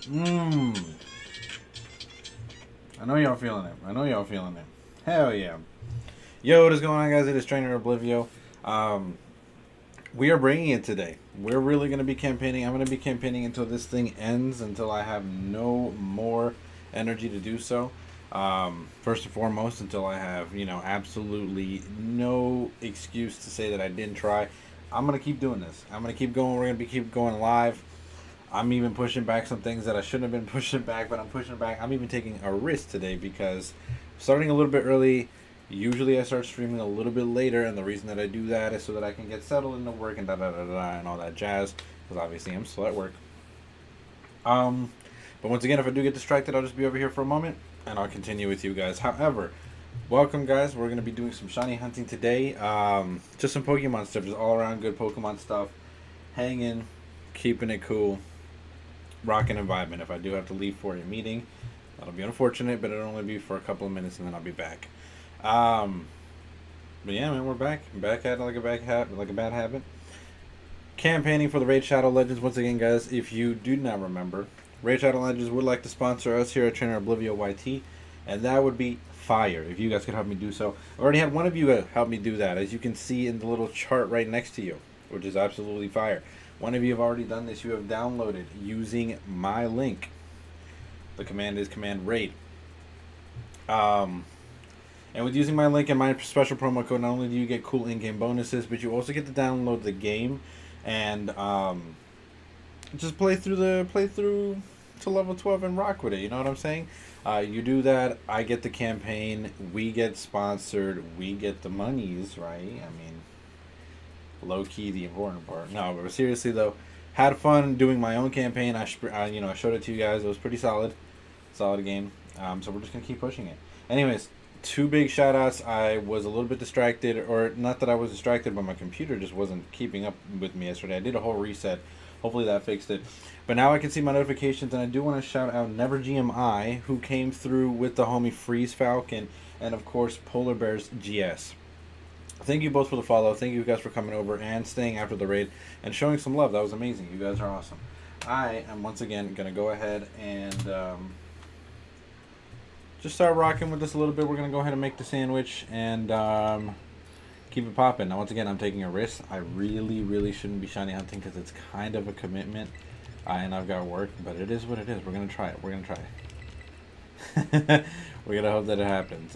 Mmm. I know y'all feeling it. I know y'all feeling it. Hell yeah. Yo, what is going on, guys? It is Trainer Oblivio. Um, we are bringing it today. We're really going to be campaigning. I'm going to be campaigning until this thing ends, until I have no more energy to do so. First and foremost, until I have, absolutely no excuse to say that I didn't try. I'm going to keep doing this. I'm going to keep going. We're going to keep going live. I'm even pushing back some things that I shouldn't have been pushing back, but I'm pushing back. I'm even taking a risk today because starting a little bit early. Usually I start streaming a little bit later, and the reason that I do that is so that I can get settled into work and da da da da and all that jazz. Because obviously I'm still at work. Um, but once again, if I do get distracted, I'll just be over here for a moment, and I'll continue with you guys. However, welcome guys. We're gonna be doing some shiny hunting today. Just some Pokemon stuff, just all around good Pokemon stuff. Hanging, keeping it cool, rocking and vibing. If I do have to leave for a meeting, that'll be unfortunate, but it'll only be for a couple of minutes, and then I'll be back. Um, but yeah, man, we're back. Back at it like a bad habit. Campaigning for the Raid Shadow Legends once again, guys. If you do not remember, Raid Shadow Legends would like to sponsor us here at Trainer Oblivio YT, and that would be fire if you guys could help me do so. I already had one of you help me do that, as you can see in the little chart right next to you, which is absolutely fire. One of you have already done this. You have downloaded using my link. The command is command raid. And with using my link and my special promo code, not only do you get cool in-game bonuses, but you also get to download the game and just play through to level 12 and rock with it. You know what I'm saying? You do that, I get the campaign, we get sponsored, we get the monies, right? I mean, low key the important part. No, but seriously though, had fun doing my own campaign. I showed it to you guys. It was pretty solid game. So we're just gonna keep pushing it. Anyways, two big shout outs. I was a little bit distracted, or not that I was distracted, but my computer just wasn't keeping up with me yesterday. I did a whole reset. Hopefully that fixed it. But now I can see my notifications, and I do want to shout out Never GMI, who came through with the homie Freeze Falcon, and of course Polar Bears GS. Thank you both for the follow. Thank you guys for coming over and staying after the raid and showing some love. That was amazing. You guys are awesome. I am once again going to go ahead and just start rocking with this a little bit. We're going to go ahead and make the sandwich and keep it popping. Now, once again, I'm taking a risk. I really shouldn't be shiny hunting because it's kind of a commitment. And I've got work, but it is what it is. We're going to try it. We're going to try it. We're going to hope that it happens.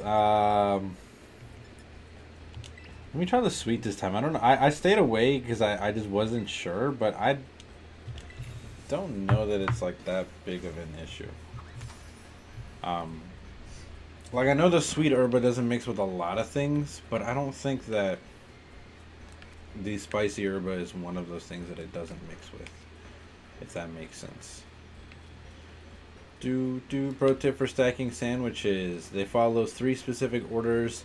Let me try the sweet this time. I don't know. I stayed away because I just wasn't sure, but I don't know that it's like that big of an issue. Like, I know the sweet herba doesn't mix with a lot of things, but I don't think that the spicy herba is one of those things that it doesn't mix with, if that makes sense. Pro tip for stacking sandwiches. They follow three specific orders.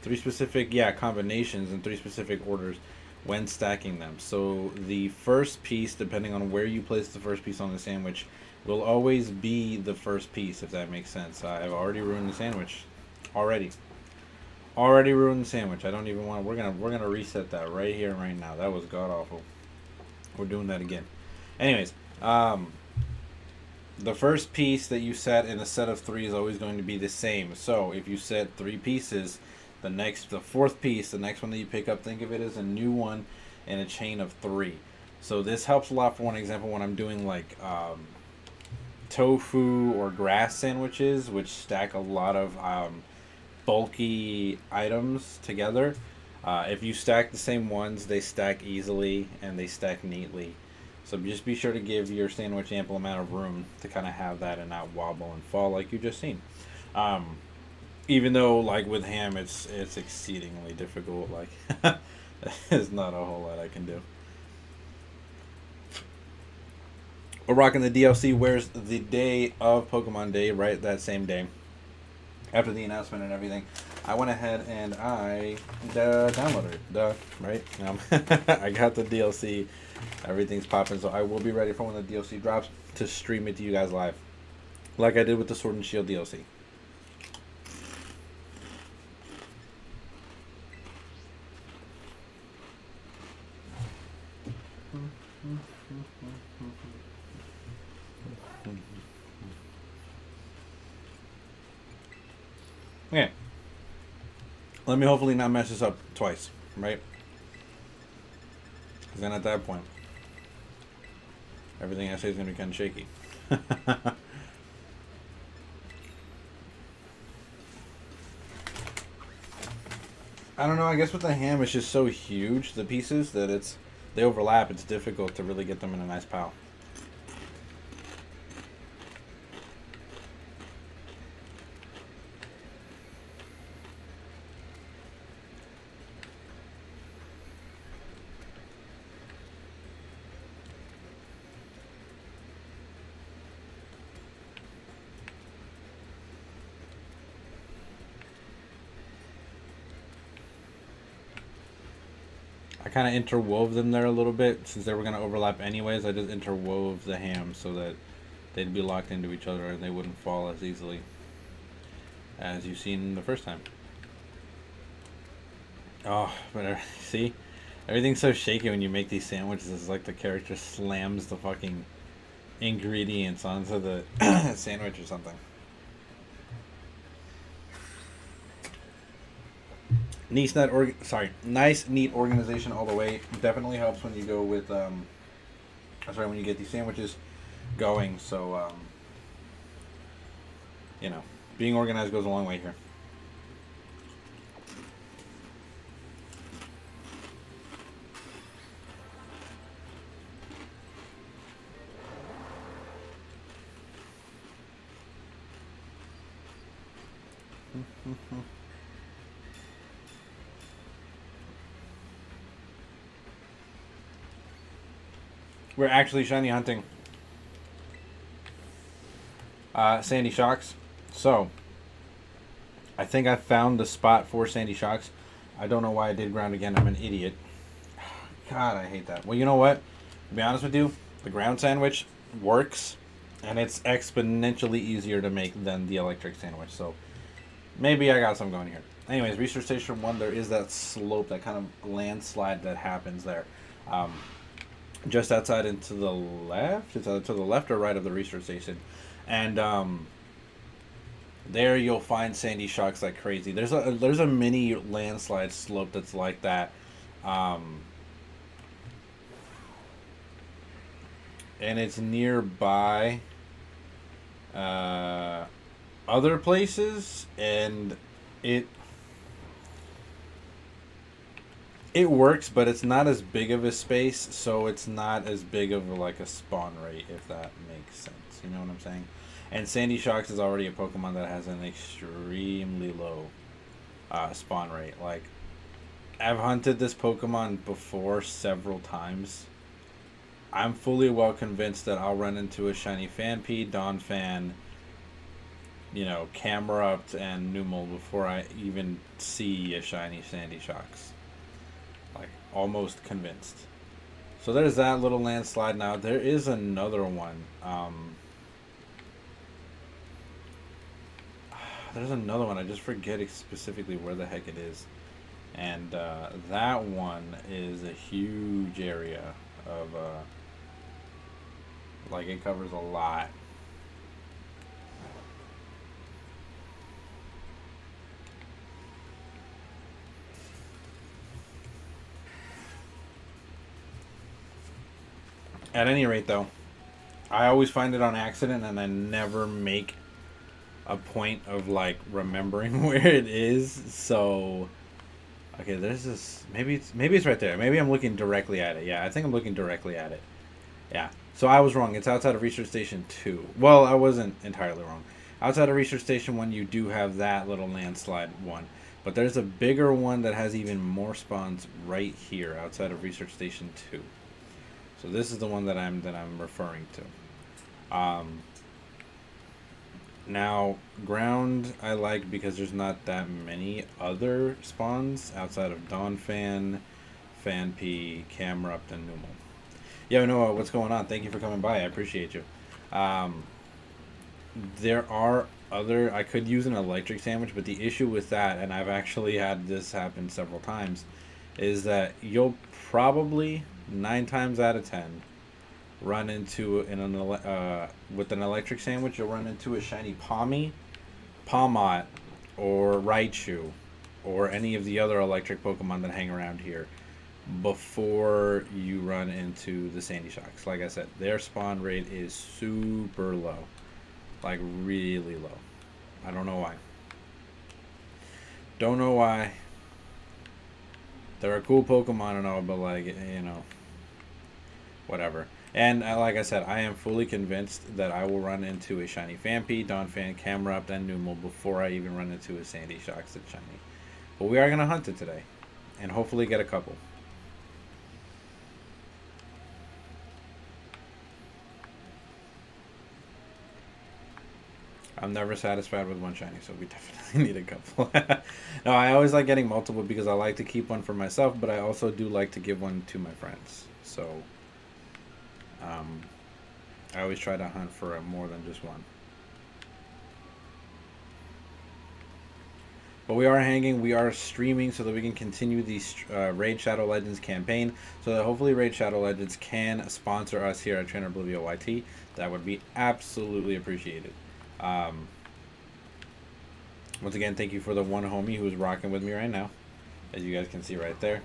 Three specific, combinations and three specific orders when stacking them. So the first piece, depending on where you place the first piece on the sandwich, will always be the first piece, if that makes sense. I've already ruined the sandwich. Already ruined the sandwich. I don't even want to. We're gonna reset that right here and right now. That was god awful. We're doing that again. Anyways, the first piece that you set in a set of three is always going to be the same. So if you set three pieces, the fourth piece, the next one that you pick up, think of it as a new one in a chain of three. So this helps a lot. For one example, when I'm doing like tofu or grass sandwiches, which stack a lot of bulky items together. If you stack the same ones, they stack easily and they stack neatly. So just be sure to give your sandwich ample amount of room to kind of have that and not wobble and fall like you just seen. Even though, like with ham, it's exceedingly difficult. Like, there's not a whole lot I can do. We're rocking the DLC. Where's the day of Pokemon Day? Right, that same day, after the announcement and everything, I went ahead and I downloaded it. Right? I got the DLC. Everything's popping, so I will be ready for when the DLC drops to stream it to you guys live, like I did with the Sword and Shield DLC. Okay. Let me hopefully not mess this up twice, right? Because then at that point, everything I say is going to be kind of shaky. I don't know. I guess with the ham, it's just so huge, the pieces, that they overlap. It's difficult to really get them in a nice pile. I kind of interwove them there a little bit since they were going to overlap anyways. I just interwove the ham so that they'd be locked into each other and they wouldn't fall as easily as you've seen the first time. Oh, but see, everything's so shaky when you make these sandwiches. It's like the character slams the fucking ingredients onto the sandwich or something. Nice, neat organization all the way. Definitely helps when you go with when you get these sandwiches going. So being organized goes a long way here. We're actually shiny hunting Sandy Shocks. So, I think I found the spot for Sandy Shocks. I don't know why I did ground again. I'm an idiot. God, I hate that. Well, you know what? To be honest with you, the ground sandwich works, and it's exponentially easier to make than the electric sandwich. So, maybe I got something going here. Anyways, Research Station 1, there is that slope, that kind of landslide that happens there. Just outside and to the left. It's either to the left or right of the research station, and there you'll find sandy shocks like crazy. There's a mini landslide slope that's like that, and it's nearby other places, and it works, but it's not as big of a space, so it's not as big of a spawn rate, if that makes sense. You know what I'm saying? And Sandy Shocks is already a Pokemon that has an extremely low spawn rate. Like, I've hunted this Pokemon before several times. I'm fully well convinced that I'll run into a shiny Phanpy, Donphan, Camerupt, and Numel before I even see a shiny Sandy Shocks. Like, almost convinced. So there's that little landslide. Now there is another one. There's another one. I just forget specifically where the heck it is. And that one is a huge area of it covers a lot. At any rate, though, I always find it on accident, and I never make a point of remembering where it is. So, okay, there's this. Maybe it's right there. Maybe I'm looking directly at it. Yeah, I think I'm looking directly at it. Yeah. So I was wrong. It's outside of Research Station 2. Well, I wasn't entirely wrong. Outside of Research Station 1, you do have that little landslide one. But there's a bigger one that has even more spawns right here outside of Research Station 2. So this is the one that I'm referring to. Now, ground I like because there's not that many other spawns outside of Donphan, Phanpy, Camerupt, and Numel. Yo, Noah, what's going on? Thank you for coming by. I appreciate you. There are other... I could use an electric sandwich, but the issue with that, and I've actually had this happen several times, is that you'll probably... 9 times out of 10 run into with an electric sandwich, you'll run into a shiny Palmot or Raichu or any of the other electric Pokemon that hang around here before you run into the Sandy Shocks. Like I said, their spawn rate is super low. Like, really low. I don't know why. Don't know why. They're a cool Pokemon and all, but, like, you know, whatever. And like I said, I am fully convinced that I will run into a shiny Phanpy, Donphan, Camerupt, and Numel before I even run into a Sandy Shocks that's shiny. But we are going to hunt it today, and hopefully get a couple. I'm never satisfied with one shiny, so we definitely need a couple. No, I always like getting multiple because I like to keep one for myself, but I also do like to give one to my friends. So, I always try to hunt for more than just one. But we are hanging, we are streaming so that we can continue the Raid Shadow Legends campaign. So that hopefully Raid Shadow Legends can sponsor us here at Trainer Oblivio YT. That would be absolutely appreciated. Once again, thank you for the one homie who's rocking with me right now, as you guys can see right there.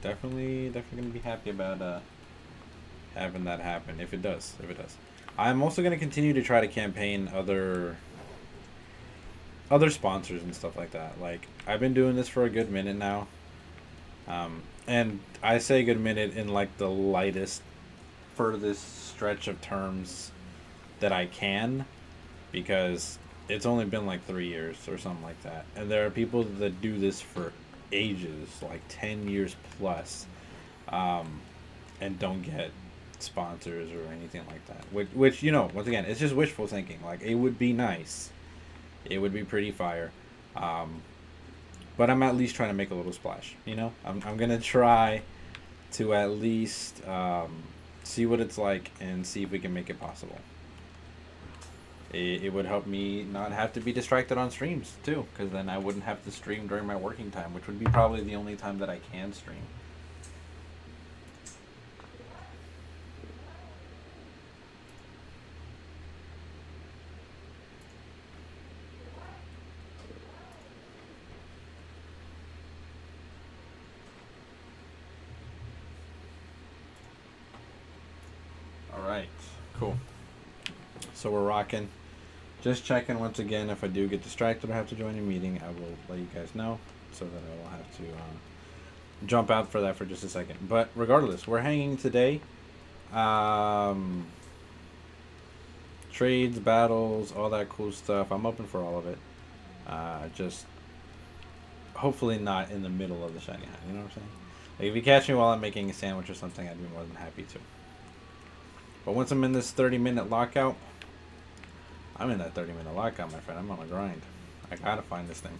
Definitely gonna be happy about having that happen if it does. I'm also gonna continue to try to campaign other sponsors and stuff like that. Like, I've been doing this for a good minute now, and I say good minute in like the lightest, furthest stretch of terms that I can, because it's only been like 3 years or something like that, and there are people that do this for ages, like 10 years plus, and don't get sponsors or anything like that, which you know, once again, it's just wishful thinking. Like, it would be nice, it would be pretty fire, but I'm at least trying to make a little splash, you know. I'm gonna try to at least see what it's like and see if we can make it possible. It would help me not have to be distracted on streams too, because then I wouldn't have to stream during my working time, which would be probably the only time that I can stream. Alright, cool. So we're rocking. Just checking once again, if I do get distracted or have to join a meeting, I will let you guys know so that I will have to jump out for that for just a second. But regardless, we're hanging today. Trades, battles, all that cool stuff. I'm open for all of it. Just hopefully not in the middle of the shiny hunt. You know what I'm saying? Like, if you catch me while I'm making a sandwich or something, I'd be more than happy to. But once I'm in this 30-minute lockout, I'm in that 30-minute lockout, my friend. I'm on a grind. I gotta find this thing.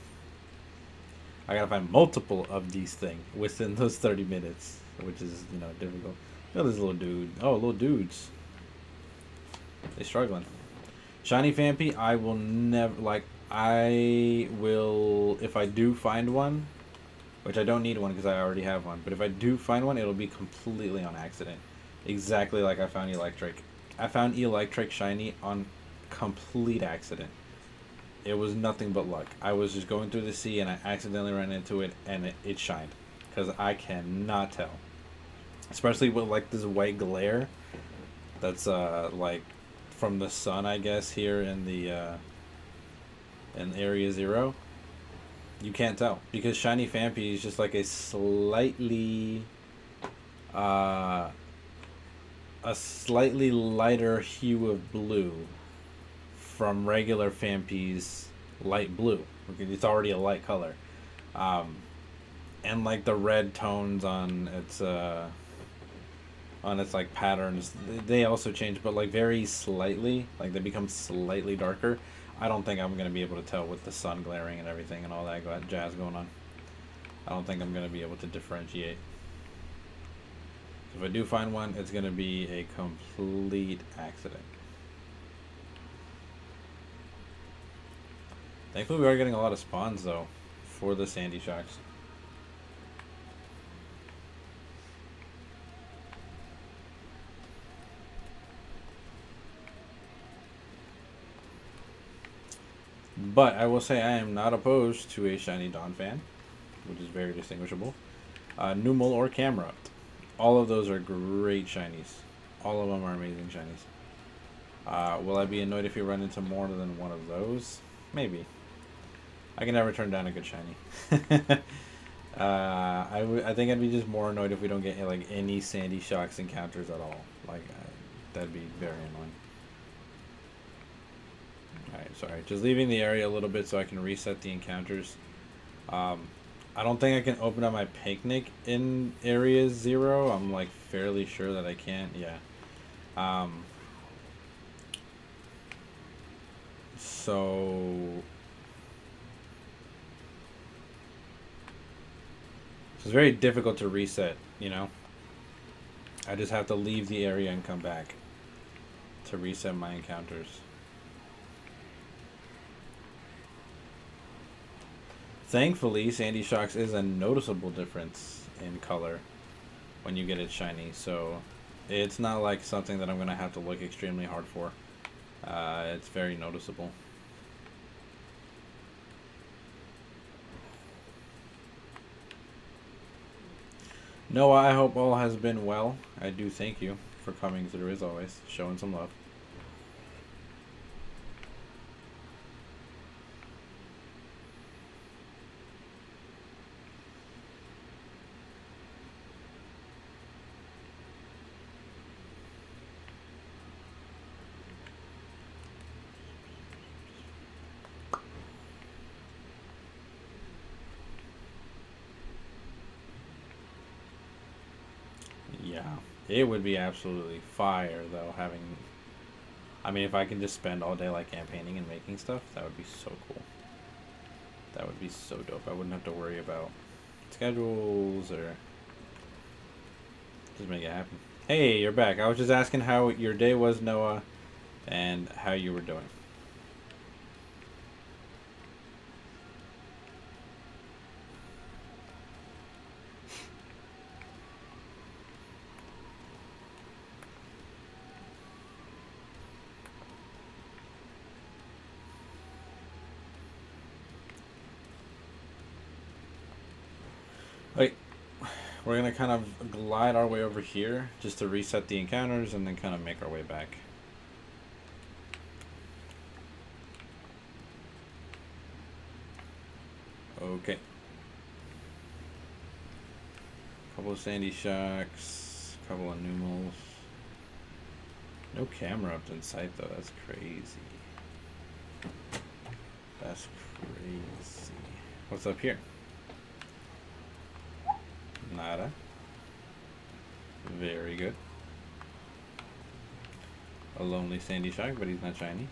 I gotta find multiple of these things within those 30 minutes, which is, you know, difficult. Look at this little dude. Oh, little dudes. They're struggling. Shiny Phanpy, I will never, like, I will, if I do find one, which I don't need one because I already have one, but if I do find one, it'll be completely on accident. Exactly like I found Electric. I found Electric shiny on complete accident. It was nothing but luck. I was just going through the sea and I accidentally ran into it, and it shined, because I cannot tell, especially with like this white glare that's like from the sun, I guess, here in the in area 0. You can't tell, because shiny Phanpy is just like a slightly lighter hue of blue from regular Phanpy's light blue. It's already a light color, and like the red tones on its like patterns, they also change, but like very slightly, like they become slightly darker. I don't think I'm gonna be able to tell with the sun glaring and everything and all that jazz going on. I don't think I'm gonna be able to differentiate. So if I do find one, it's gonna be a complete accident. Thankfully, we are getting a lot of spawns, though, for the Sandy Shocks. But I will say I am not opposed to a shiny Dawn fan, which is very distinguishable. Numal or Camera. All of those are great shinies. All of them are amazing shinies. Will I be annoyed if you run into more than one of those? Maybe. I can never turn down a good shiny. I think I'd be just more annoyed if we don't get like any Sandy Shocks encounters at all. Like that'd be very annoying. Alright, sorry. Just leaving the area a little bit so I can reset the encounters. I don't think I can open up my picnic in area 0. I'm like fairly sure that I can't. Yeah. So it's very difficult to reset, you know? I just have to leave the area and come back to reset my encounters. Thankfully, Sandy Shocks is a noticeable difference in color when you get it shiny, so it's not like something that I'm going to have to look extremely hard for. It's very noticeable. Noah, I hope all has been well. I do thank you for coming through as always, showing some love. Yeah, it would be absolutely fire though having, I mean, if I can just spend all day like campaigning and making stuff, that would be so cool. That would be so dope. I wouldn't have to worry about schedules or just make it happen. Hey, you're back. I was just asking how your day was, Noah, and how you were doing. Wait, we're gonna kind of glide our way over here just to reset the encounters and then kind of make our way back. Okay. Couple of Sandy Shocks, couple of Numals. No camera up in sight though, that's crazy. That's crazy. What's up here? Nada. Very good. A lonely Sandy Shock, but he's not shiny.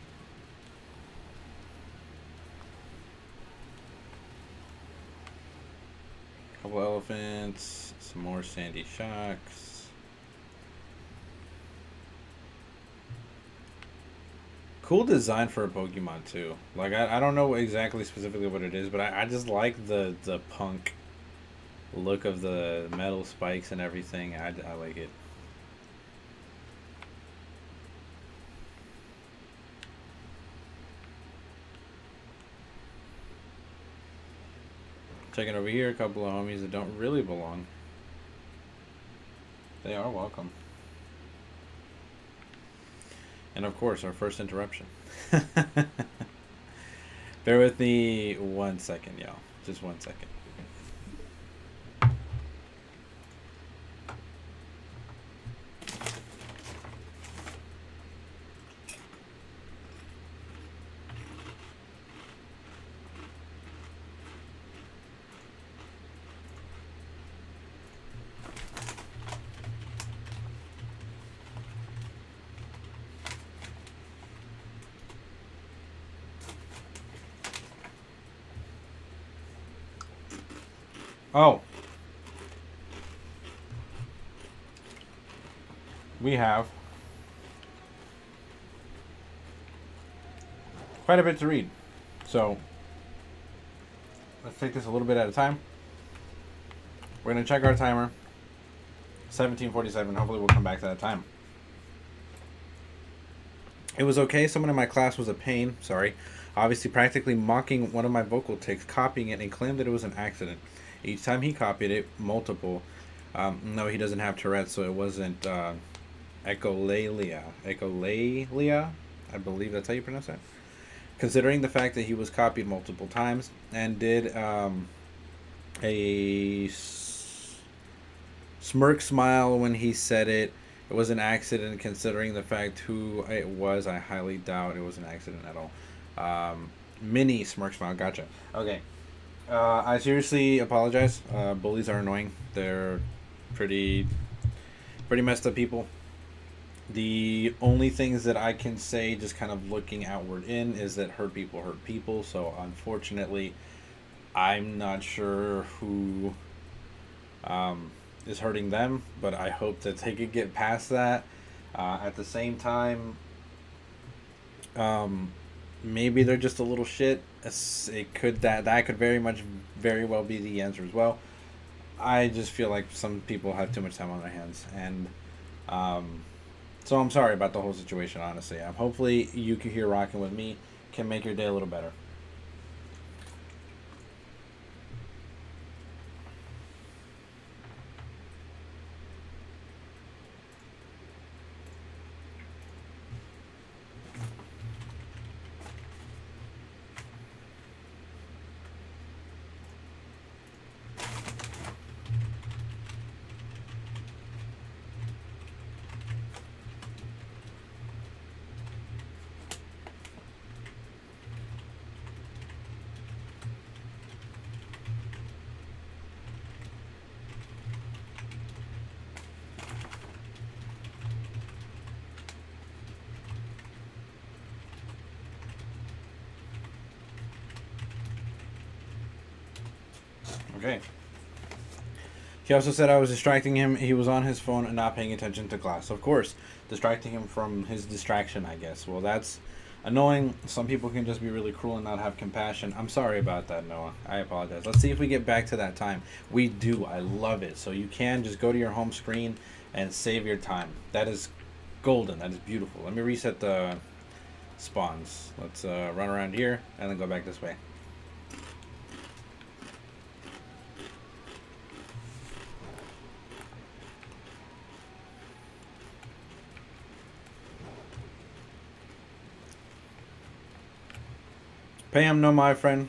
Couple elephants, some more Sandy Shocks. Cool design for a Pokemon too. Like I don't know exactly specifically what it is, but I just like the punk look of the metal spikes and everything. I like it. Checking over here, a couple of homies that don't really belong. They are welcome. And of course, our first interruption. Bear with me 1 second, y'all. Just 1 second. Oh. We have quite a bit to read. So, let's take this a little bit at a time. We're going to check our timer. 17:47. Hopefully we'll come back to that time. It was okay. Someone in my class was a pain. Sorry. obviously practically mocking one of my vocal takes, copying it, and claimed that it was an accident. Each time he copied it, multiple. No, he doesn't have Tourette's, so it wasn't echolalia. Echolalia? I believe that's how you pronounce that. Considering the fact that he was copied multiple times and did a smirk smile when he said it. It was an accident, considering the fact who it was. I highly doubt it was an accident at all. Mini smirk smile. Gotcha. Okay. I seriously apologize. Bullies are annoying. They're pretty, pretty messed up people. The only things that I can say, just kind of looking outward in, is that hurt people hurt people. So unfortunately, I'm not sure who is hurting them, but I hope that they could get past that. At the same time, um, maybe they're just a little shit. It could that could very well be the answer as well. I just feel like some people have too much time on their hands, and um, so I'm sorry about the whole situation. Honestly, hopefully you can hear rocking with me can make your day a little better. Okay. He also said I was distracting him. He was on his phone and not paying attention to class. Of course, distracting him from his distraction, I guess. Well, that's annoying. Some people can just be really cruel and not have compassion. I'm sorry about that, Noah. I apologize. Let's see if we get back to that time. We do. I love it. So you can just go to your home screen and save your time. That is golden. That is beautiful. Let me reset the spawns. Let's run around here and then go back this way. Pay them no mind, friend.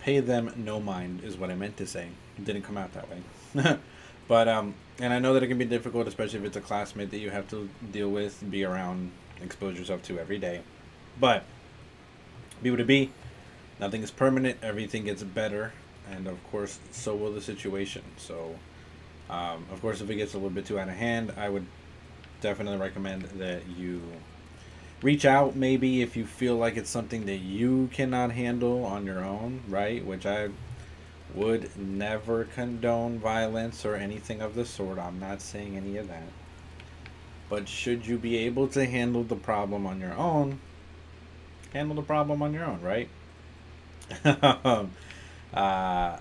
Pay them no mind is what I meant to say. It didn't come out that way. But and I know that it can be difficult, especially if it's a classmate that you have to deal with, be around, expose yourself to every day. But be what it be. Nothing is permanent. Everything gets better, and of course, so will the situation. So, of course, if it gets a little bit too out of hand, I would definitely recommend that you reach out, maybe if you feel like it's something that you cannot handle on your own, right? Which I would never condone violence or anything of the sort. I'm not saying any of that. But should you be able to handle the problem on your own, handle the problem on your own, right? uh,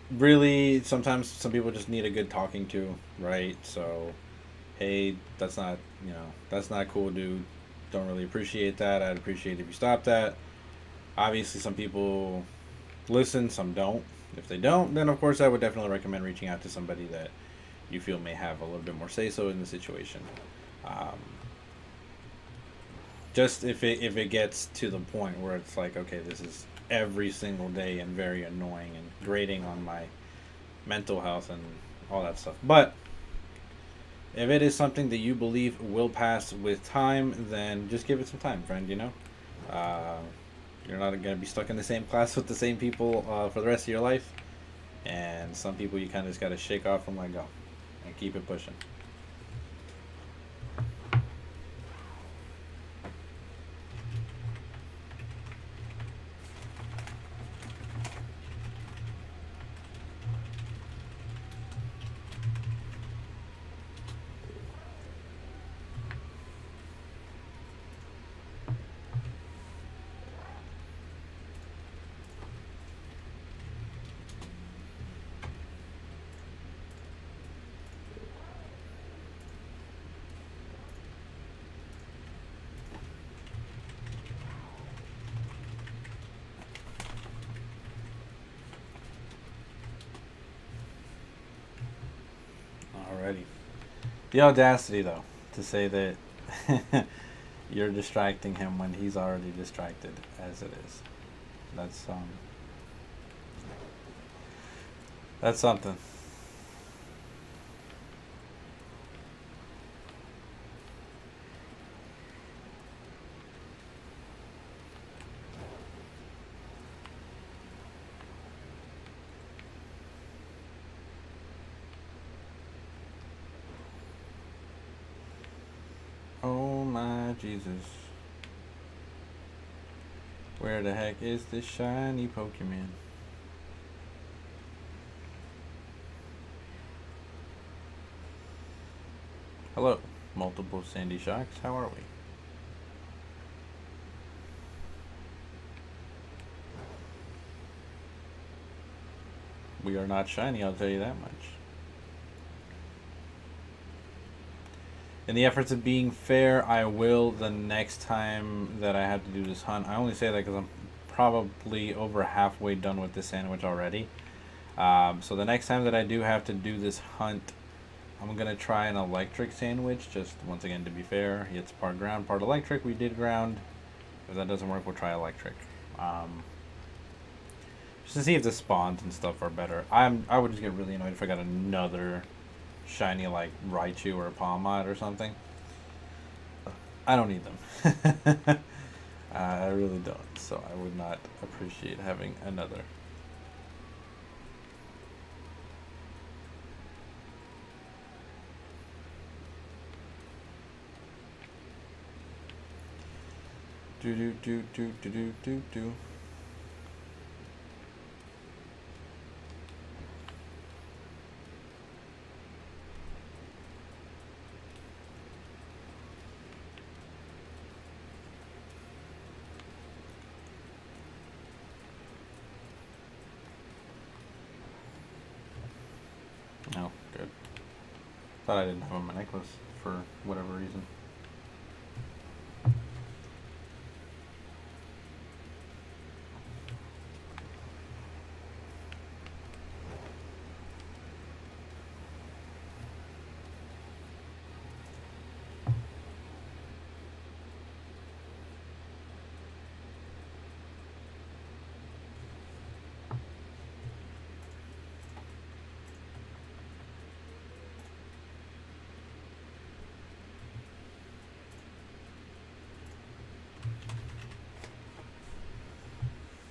really, sometimes some people just need a good talking to, right? So, hey, that's not cool, dude. Don't really appreciate that. I'd appreciate if you stop that. Obviously, some people listen, some don't. If they don't, then of course I would definitely recommend reaching out to somebody that you feel may have a little bit more say so in the situation. Um, just if it gets to the point where it's like, okay, this is every single day and very annoying and grating on my mental health and all that stuff. But if it is something that you believe will pass with time, then just give it some time, friend. Uh, you're not going to be stuck in the same class with the same people for the rest of your life. And some people you kind of just got to shake off and let go and keep it pushing. already. The audacity, though, to say that you're distracting him when he's already distracted as it is. That's something. Oh my Jesus. Where the heck is this shiny Pokemon? Hello, multiple Sandy Shocks. How are we? We are not shiny, I'll tell you that much. In the efforts of being fair, I will the next time that I have to do this hunt. I only say that because I'm probably over halfway done with this sandwich already. So the next time that I do have to do this hunt, I'm going to try an electric sandwich, just once again to be fair. It's part ground, part electric. We did ground. If that doesn't work, we'll try electric. Just to see if the spawns and stuff are better. I would just get really annoyed if I got another shiny like Raichu or a Palmod or something. I don't need them. I really don't, so I would not appreciate having another. Do. Oh, good. Thought I didn't have on my necklace for whatever reason.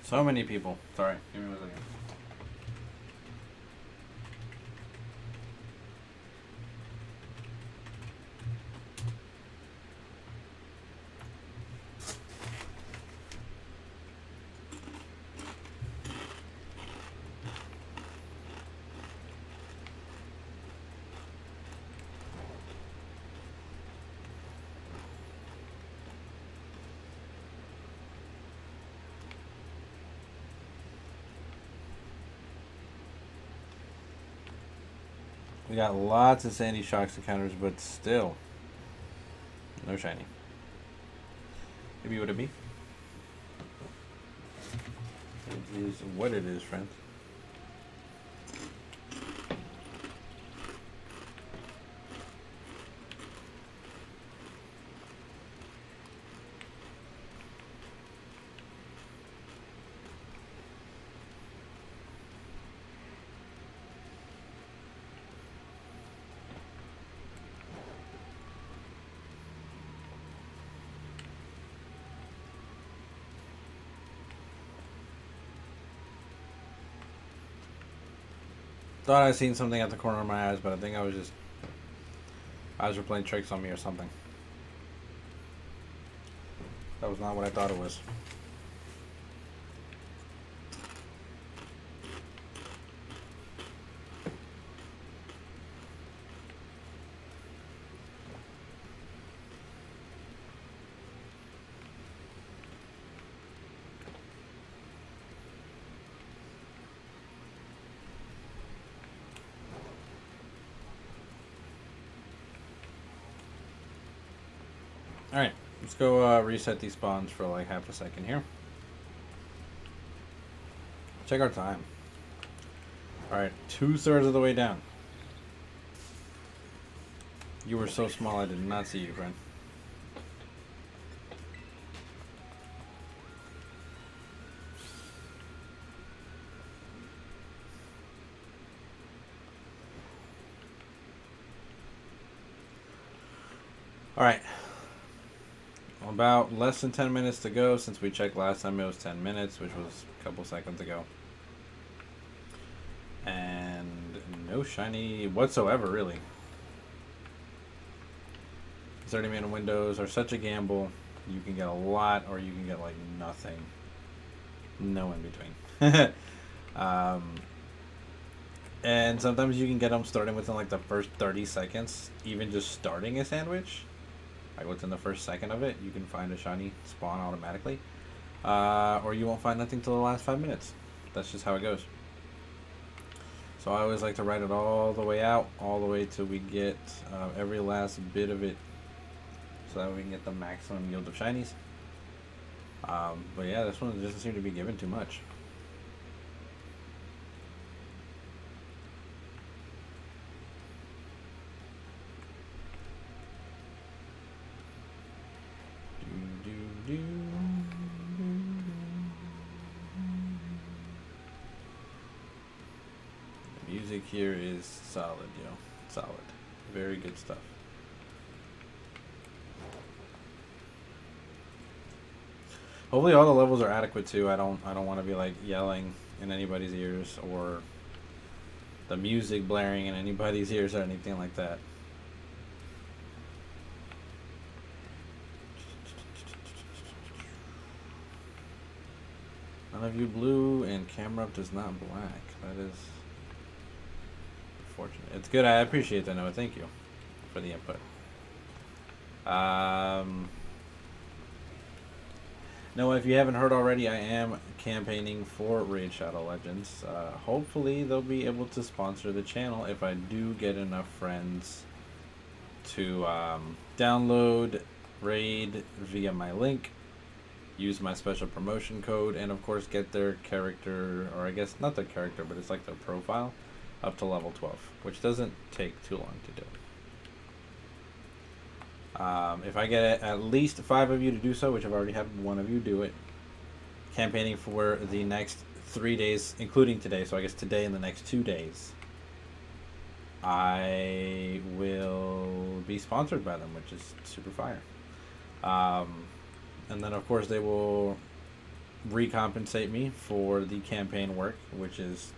So many people. Sorry, give me 1 second. We got lots of Sandy Shocks encounters, but still, no shiny. Maybe would it be? It is what it is, friend. Thought I seen something at the corner of my eyes, but I think eyes were playing tricks on me or something. That was not what I thought it was. Alright, let's go reset these spawns for like half a second here. Check our time. Alright, 2/3 of the way down. You were so small, I did not see you, friend. Alright. About less than 10 minutes to go. Since we checked last time, it was 10 minutes, which was a couple seconds ago. And no shiny whatsoever, really. 30-minute windows are such a gamble. You can get a lot, or you can get like nothing. No in between. And sometimes you can get them starting within like the first 30 seconds. Even just starting a sandwich, like within the first second of it, you can find a shiny spawn automatically. Or you won't find nothing till the last 5 minutes. That's just how it goes. So I always like to ride it all the way out, all the way till we get every last bit of it, so that we can get the maximum yield of shinies. But yeah, this one doesn't seem to be given too much. The music here is solid, yo. Solid. Very good stuff. Hopefully all the levels are adequate too. I don't want to be like yelling in anybody's ears, or the music blaring in anybody's ears, or anything like that. None of you blue, and camera up does not black. That is unfortunate. It's good. I appreciate that, Noah. Thank you for the input. Noah, if you haven't heard already, I am campaigning for Raid Shadow Legends. Hopefully they'll be able to sponsor the channel if I do get enough friends to download Raid via my link, use my special promotion code, and of course get their character, or I guess not their character, but it's like their profile, up to level 12, which doesn't take too long to do. If I get at least 5 of you to do so, which I've already had one of you do it, campaigning for the next 3 days, including today, so I guess today and the next 2 days, I will be sponsored by them, which is super fire. And then of course they will recompensate me for the campaign work, which is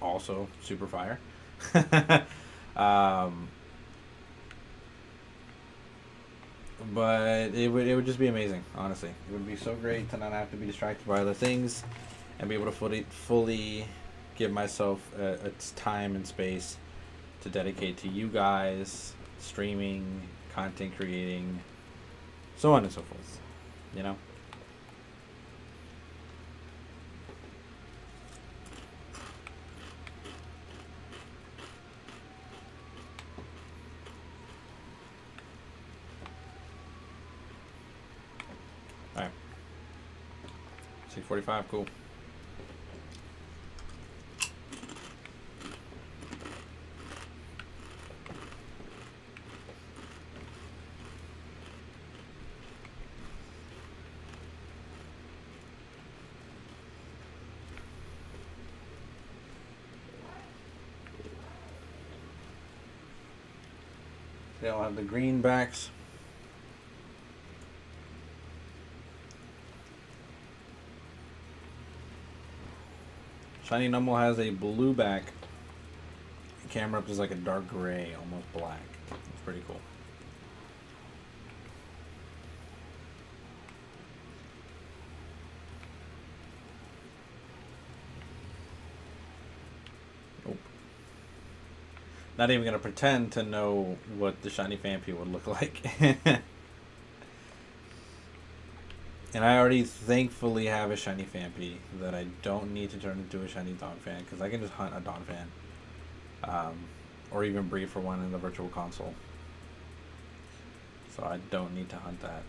also super fire. But it would just be amazing, honestly. It would be so great to not have to be distracted by other things, and be able to fully give myself its time and space to dedicate to you guys, streaming, content creating, so on and so forth. You know? Alright. 6:45, cool. They all have the green backs. Shiny Numble has a blue back. Camera up is like a dark gray, almost black. It's pretty cool. Nope. Not even gonna pretend to know what the shiny Phanpy would look like. And I already thankfully have a shiny Phanpy that I don't need to turn into a shiny Donphan, because I can just hunt a Donphan. Or even breed for one in the virtual console. So I don't need to hunt that.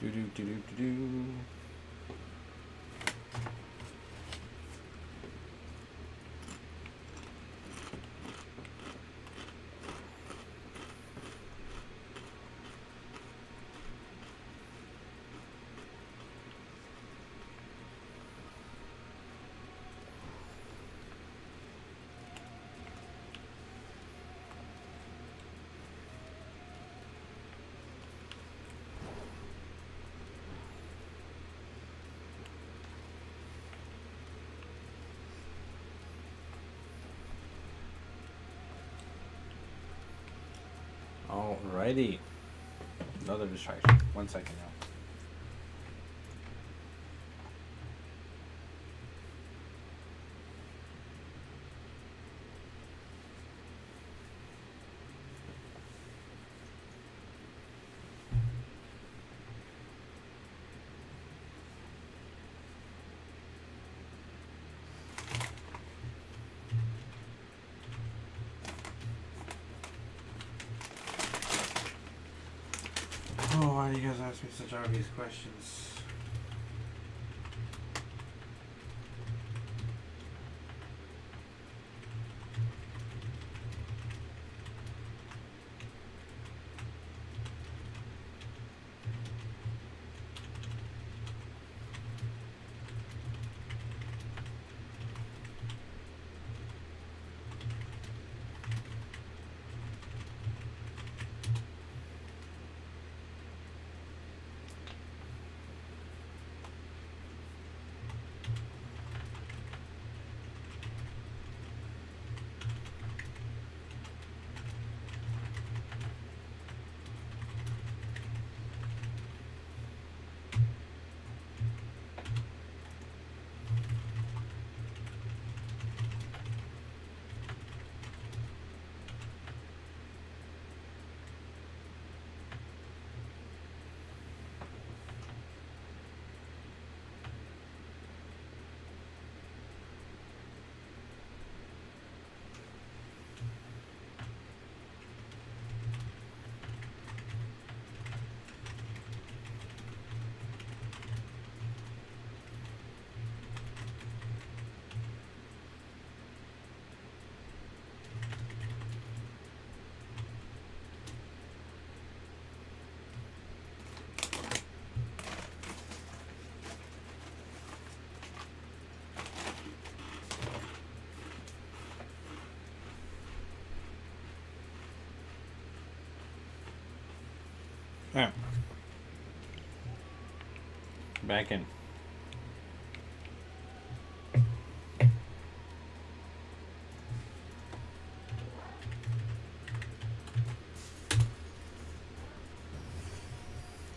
Do do do do do do. Alrighty. Another distraction. 1 second now. Oh, why do you guys ask me such obvious questions? Alright. Back in.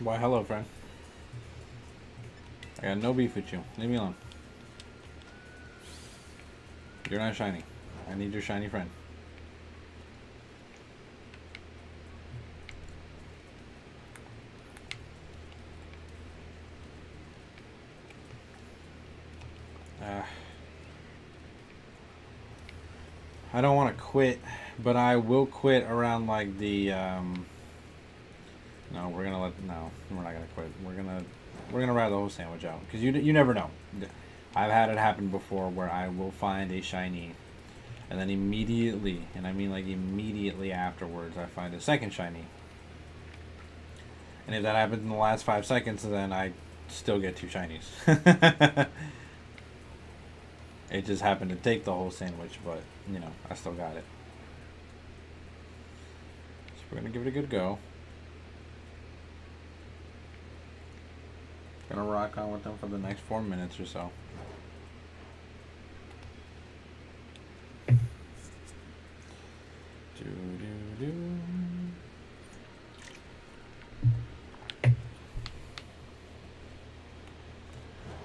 Why, hello, friend. I got no beef with you. Leave me alone. You're not shiny. I need your shiny friend. I don't want to quit, but I will quit around like the no, we're gonna let no, we're not gonna quit. We're gonna ride the whole sandwich out because you never know. I've had it happen before where I will find a shiny, and then immediately, and I mean like immediately afterwards, I find a second shiny. And if that happens in the last 5 seconds, then I still get 2 shinies. It just happened to take the whole sandwich, but, you know, I still got it. So we're going to give it a good go. Gonna rock on with them for the next 4 minutes or so.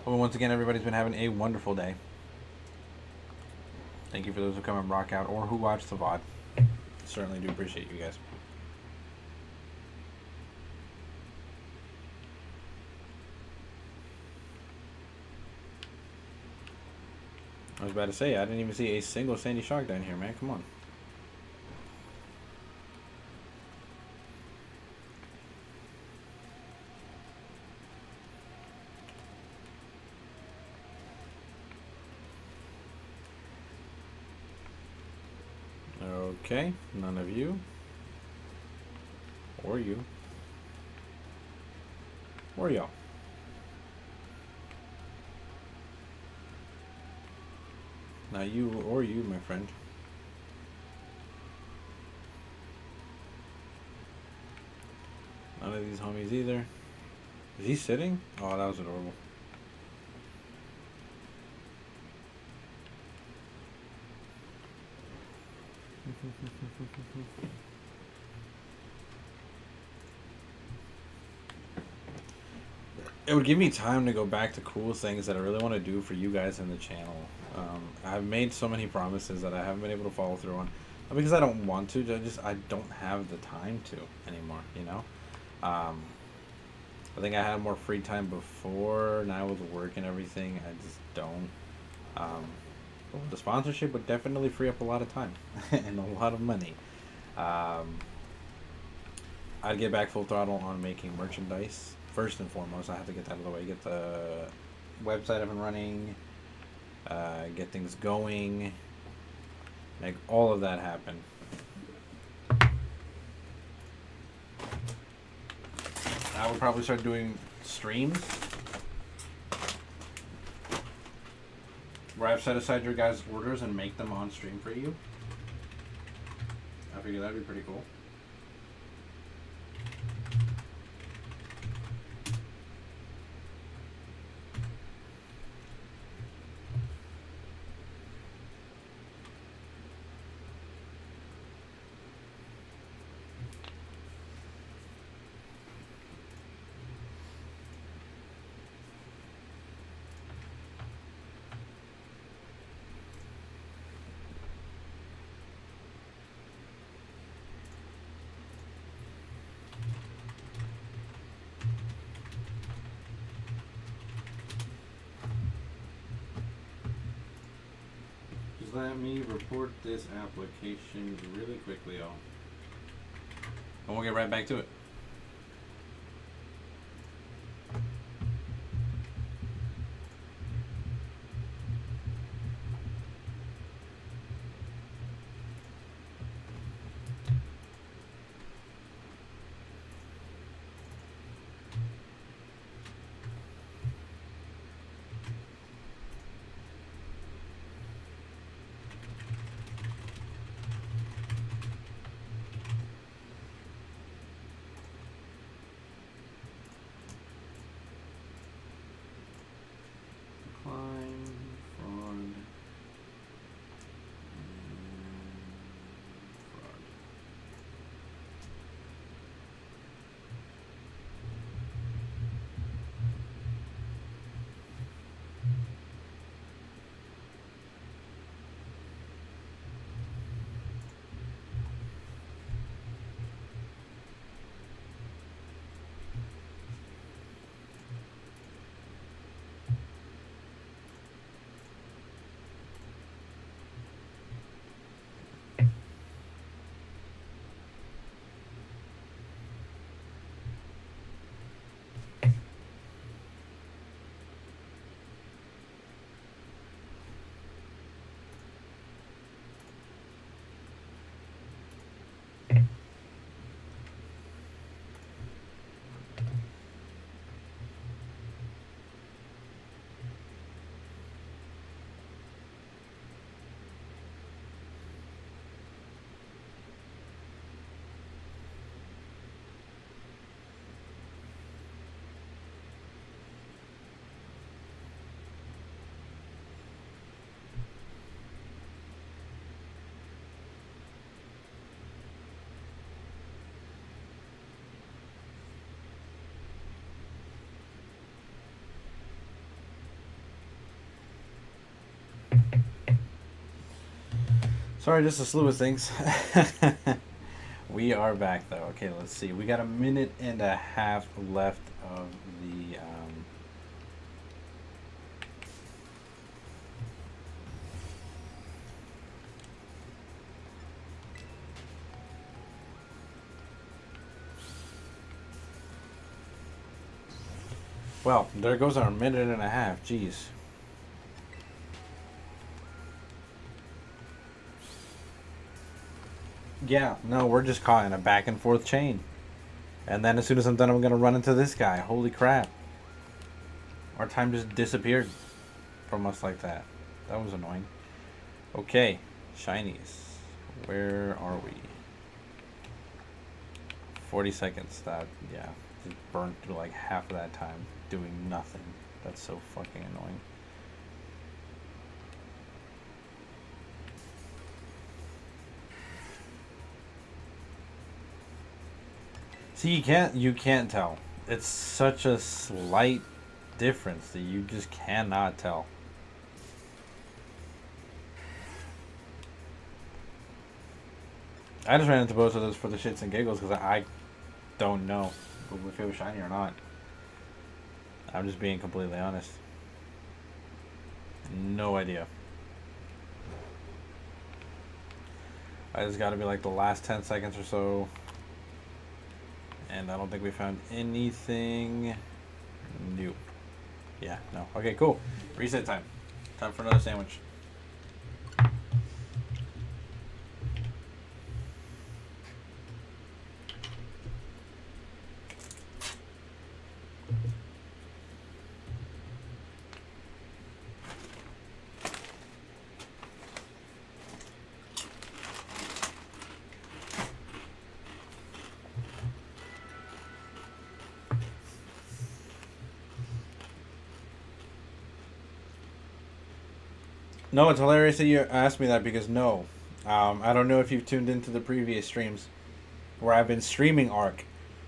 Well, once again, everybody's been having a wonderful day. Thank you for those who come and rock out or who watch the VOD. Certainly do appreciate you guys. I was about to say, I didn't even see a single sandy shark down here, man. Come on. Okay, none of you. Or you. Or y'all. Not you or you, my friend. None of these homies either. Is he sitting? Oh, that was adorable. it would give me time to go back to cool things that I really want to do for you guys in the channel. I've made so many promises that I haven't been able to follow through on. Not because I don't want to, I don't have the time to anymore, you know? Um, I think I had more free time before, now with work and everything, I just don't. Um, the sponsorship would definitely free up a lot of time and a lot of money. Um, I'd get back full throttle on making merchandise. First and foremost, I have to get that out of the way. Get the website up and running. Get things going. Make all of that happen. I would probably start doing streams where I've set aside your guys' orders and make them on stream for you. I figure that'd be pretty cool. Let me report this application really quickly, y'all. And we'll get right back to it. Sorry, just a slew of things. We are back though. Okay, let's see. We got a minute and a half left of the well, there goes our minute and a half. Jeez. Yeah, no, we're just caught in a back and forth chain. And then as soon as I'm done, I'm going to run into this guy. Holy crap. Our time just disappeared from us like that. That was annoying. Okay, shinies. Where are we? 40 seconds. That, yeah, just burned through like half of that time doing nothing. That's so fucking annoying. See, you can't tell. It's such a slight difference that you just cannot tell. I just ran into both of those for the shits and giggles because I don't know if it was shiny or not. I'm just being completely honest. No idea. I just got to be like the last 10 seconds or so. And I don't think we found anything new. Yeah, no. Okay, cool. Reset time. Time for another sandwich. No, it's hilarious that you asked me that because no. I don't know if you've tuned into the previous streams where I've been streaming Ark.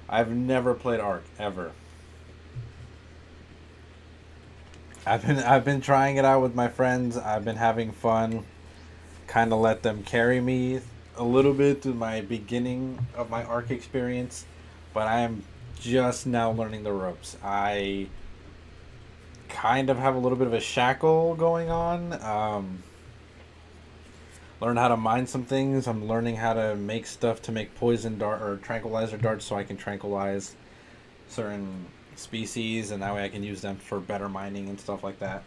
I've never played Ark ever. I've been trying it out with my friends. I've been having fun. Kind of let them carry me a little bit through my beginning of my Ark experience, but I am just now learning the ropes. I kind of have a little bit of a shackle going on. Learn how to mine some things. I'm learning how to make stuff to make poison dart or tranquilizer darts so I can tranquilize certain species, and that way I can use them for better mining and stuff like that.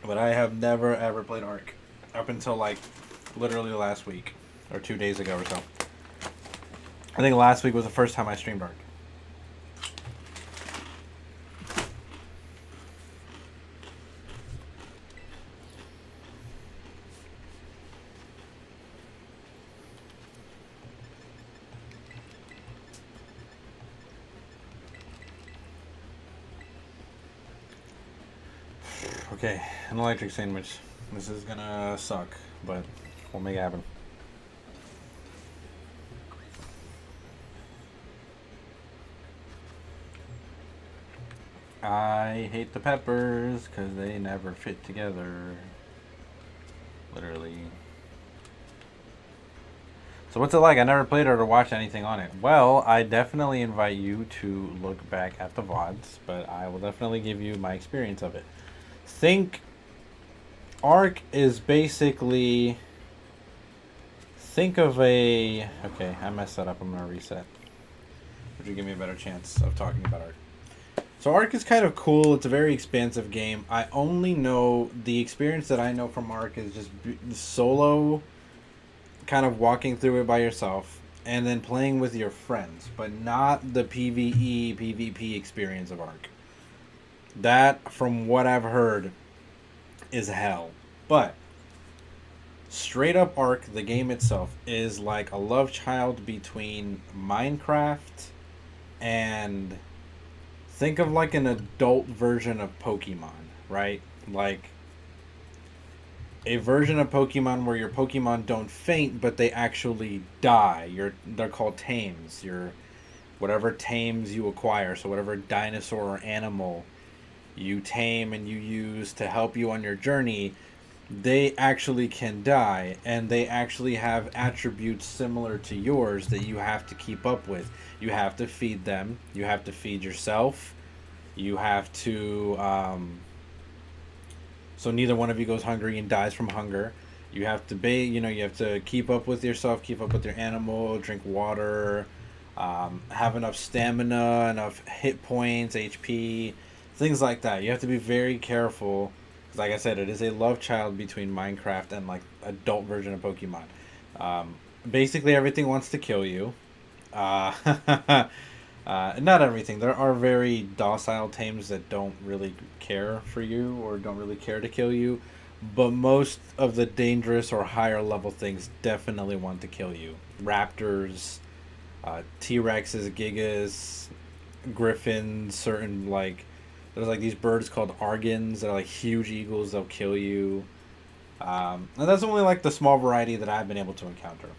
But I have never ever played Ark up until like literally last week or 2 days ago or so. I think last week was the first time I streamed Ark. Okay, an electric sandwich. This is gonna suck, but we'll make it happen. I hate the peppers because they never fit together. Literally. So what's it like? I never played or watched anything on it. Well, I definitely invite you to look back at the VODs, but I will definitely give you my experience of it. Think Ark is basically, think of a, okay, I messed that up. I'm gonna reset. Would you give me a better chance of talking about Ark? So Ark is kind of cool. It's a very expansive game. I only know, the experience that I know from Ark is just solo, kind of walking through it by yourself, and then playing with your friends, but not the PvE, PvP experience of Ark. That, from what I've heard, is hell. But straight up Ark, the game itself, is like a love child between Minecraft and, think of like an adult version of Pokemon, right? Like a version of Pokemon where your Pokemon don't faint, but they actually die. They're called tames. Your whatever tames you acquire, so whatever dinosaur or animal you tame and you use to help you on your journey, they actually can die, and they actually have attributes similar to yours that you have to keep up with. You have to feed them, you have to feed yourself, you have to so neither one of you goes hungry and dies from hunger. You have to you have to keep up with yourself, keep up with your animal, drink water, have enough stamina, enough hit points, HP, things like that. You have to be very careful. Like I said, it is a love child between Minecraft and like adult version of Pokemon. Basically, everything wants to kill you. Not everything. There are very docile tames that don't really care for you or don't really care to kill you. But most of the dangerous or higher level things definitely want to kill you. Raptors, T-Rexes, Gigas, Griffins, certain like, there's like these birds called Argons that are like huge eagles. They'll kill you. And that's only like the small variety that I've been able to encounter.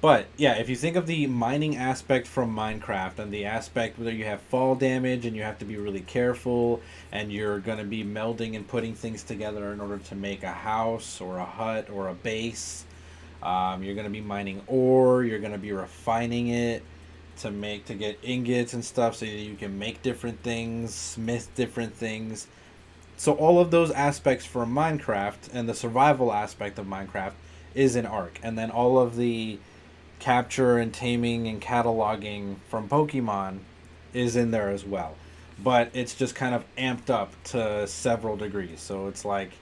But yeah, if you think of the mining aspect from Minecraft and the aspect where you have fall damage and you have to be really careful and you're going to be melding and putting things together in order to make a house or a hut or a base. You're going to be mining ore, you're going to be refining it to get ingots and stuff so that you can make different things, smith different things. So all of those aspects from Minecraft and the survival aspect of Minecraft is in Ark. And then all of the capture and taming and cataloging from Pokemon is in there as well. But it's just kind of amped up to several degrees. So it's like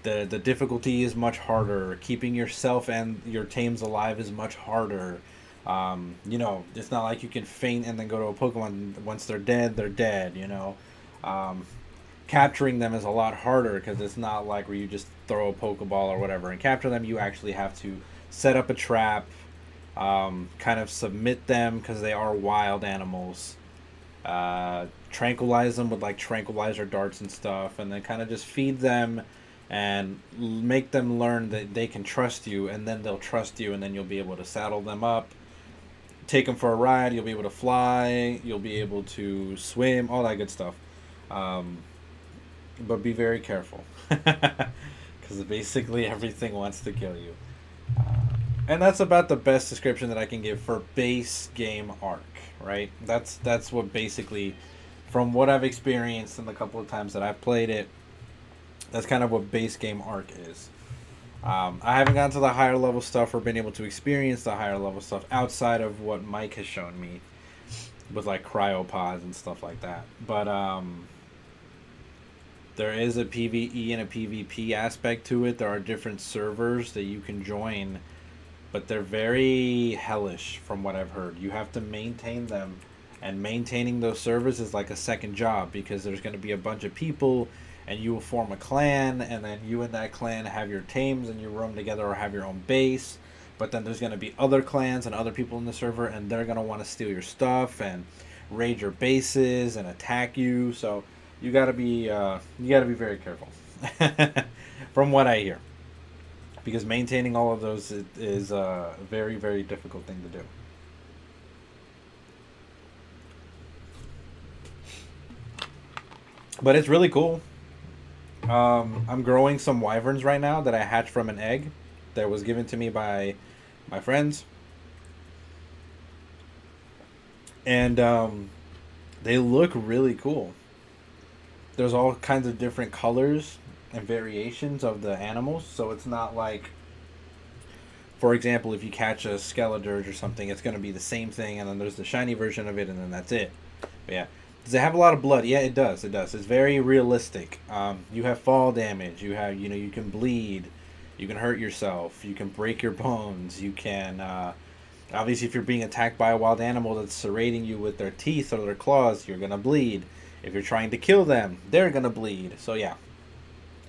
the difficulty is much harder. Keeping yourself and your tames alive is much harder. It's not like you can faint and then go to a Pokemon. Once they're dead, they're dead. Um, Capturing them is a lot harder because it's not like where you just throw a Pokeball or whatever and capture them. You actually have to set up a trap, kind of submit them because they are wild animals. Tranquilize them with like tranquilizer darts and stuff, and then kind of just feed them and make them learn that they can trust you, and then they'll trust you, and then you'll be able to saddle them up, take them for a ride. You'll be able to fly. You'll be able to swim. All that good stuff. But be very careful because basically everything wants to kill you. And that's about the best description that I can give for base game Ark, right? That's what basically, from what I've experienced in the couple of times that I've played it, that's kind of what base game Ark is. I haven't gotten to the higher level stuff or been able to experience the higher level stuff outside of what Mike has shown me with like cryopods and stuff like that. But there is a PvE and a PvP aspect to it. There are different servers that you can join, but they're very hellish from what I've heard. You have to maintain them, and maintaining those servers is like a second job because there's going to be a bunch of people and you will form a clan, and then you and that clan have your tames and you roam together or have your own base. But then there's going to be other clans and other people in the server, and they're going to want to steal your stuff and raid your bases and attack you. So you got to be very careful from what I hear, because maintaining all of those is a very, very difficult thing to do. But it's really cool. I'm growing some wyverns right now that I hatched from an egg that was given to me by my friends. And they look really cool. There's all kinds of different colors and variations of the animals. So it's not like, for example, if you catch a Skeledirge or something, it's going to be the same thing, and then there's the shiny version of it, and then that's it. But yeah. Does it have a lot of blood? Yeah, it does. It does. It's very realistic. You have fall damage. You can bleed. You can hurt yourself. You can break your bones. You can, obviously, if you're being attacked by a wild animal that's serrating you with their teeth or their claws, you're gonna bleed. If you're trying to kill them, they're gonna bleed. So yeah,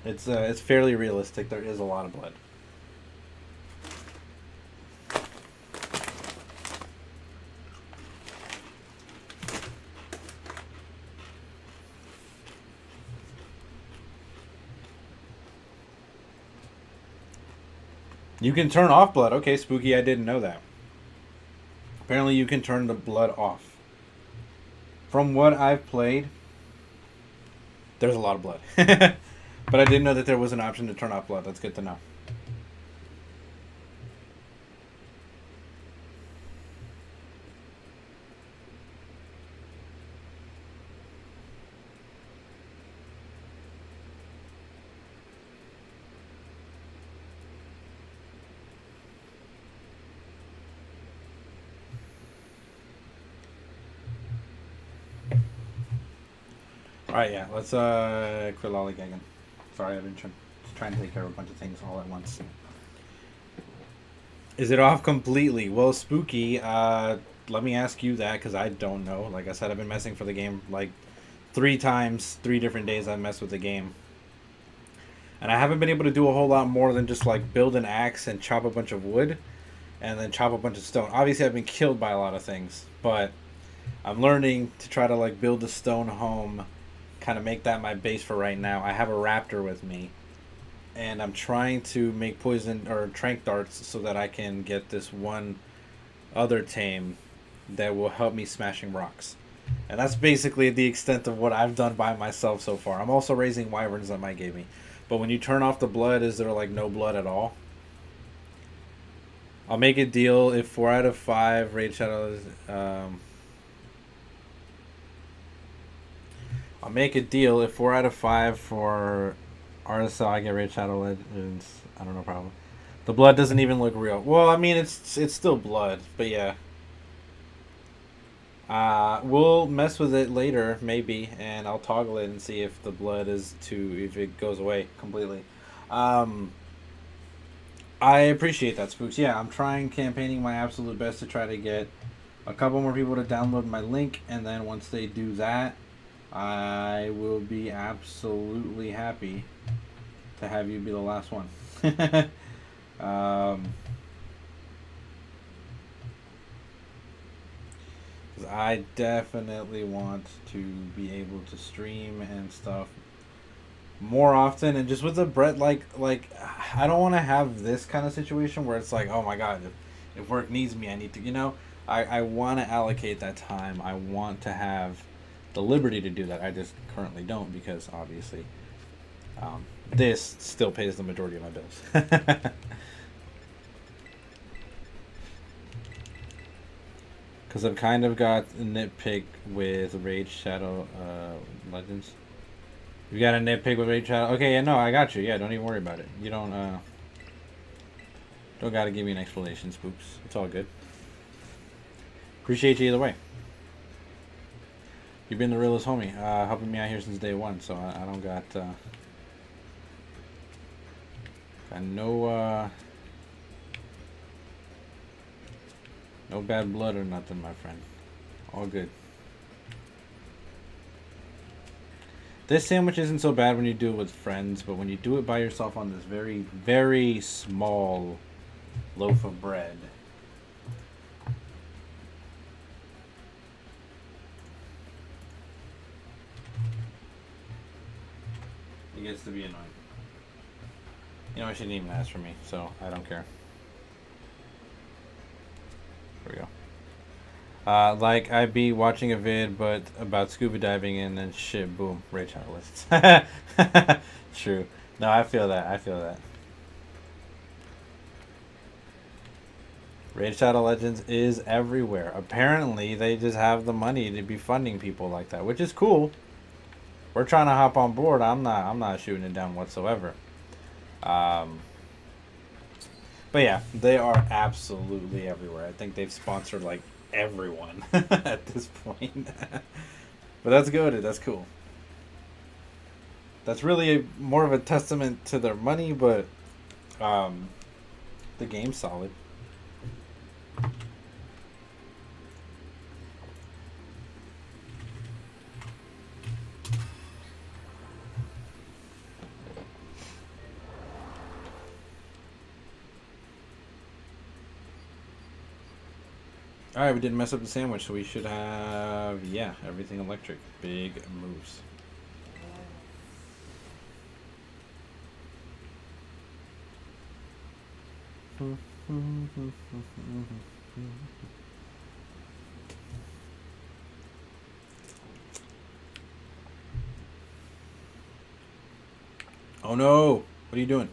it's fairly realistic. There is a lot of blood. You can turn off blood. Okay, Spooky, I didn't know that. Apparently you can turn the blood off. From what I've played, there's a lot of blood. But I didn't know that there was an option to turn off blood. That's good to know. Alright, yeah, let's quit lollygagging. Sorry, I've been trying to take care of a bunch of things all at once. Is it off completely? Well, Spooky, let me ask you that, because I don't know. Like I said, I've been messing for the game like 3 times, 3 different days I've messed with the game. And I haven't been able to do a whole lot more than just like build an axe and chop a bunch of wood and then chop a bunch of stone. Obviously, I've been killed by a lot of things, but I'm learning to try to like build a stone home, kind of make that my base for right now. I have a raptor with me, and I'm trying to make poison or trank darts so that I can get this one other tame that will help me smashing rocks. And that's basically the extent of what I've done by myself so far. I'm also raising wyverns that Mike gave me. But when you turn off the blood, is there like no blood at all? I'll make a deal if 4 out of 5 Raid Shadows. I'll make a deal if 4 out of 5 for RSL, I get Raid Shadow Legends. I don't know, problem. The blood doesn't even look real. Well, I mean, it's still blood, but yeah. We'll mess with it later, maybe, and I'll toggle it and see if the blood is if it goes away completely. Um, I appreciate that, Spooks. Yeah, I'm trying campaigning my absolute best to try to get a couple more people to download my link, and then once they do that, I will be absolutely happy to have you be the last one. um, I definitely want to be able to stream and stuff more often, and just with the Brett, like I don't want to have this kind of situation where it's like, oh my god, if work needs me, I need to, I want to allocate that time. I want to have the liberty to do that. I just currently don't, because obviously this still pays the majority of my bills. Because I've kind of got a nitpick with Raid Shadow Legends. You got a nitpick with Raid Shadow? Okay, yeah, no, I got you. Yeah, don't even worry about it. You don't gotta give me an explanation, Spooks. It's all good. Appreciate you either way. You've been the realest homie, helping me out here since day one, so I don't got no no bad blood or nothing, my friend. All good. This sandwich isn't so bad when you do it with friends, but when you do it by yourself on this very, very small loaf of bread, it gets to be annoying. I shouldn't even ask for me, so I don't care. There we go. Like I'd be watching a vid, but about scuba diving, and then shit, boom, Raid Shadow lists. True. No, I feel that. I feel that. Raid Shadow Legends is everywhere. Apparently, they just have the money to be funding people like that, which is cool. We're trying to hop on board. I'm not shooting it down whatsoever. But yeah, they are absolutely everywhere. I think they've sponsored like everyone at this point. But that's good. That's cool. That's really more of a testament to their money, but the game's solid. Alright, we didn't mess up the sandwich, so we should have, yeah, everything electric. Big moves. Oh no! What are you doing?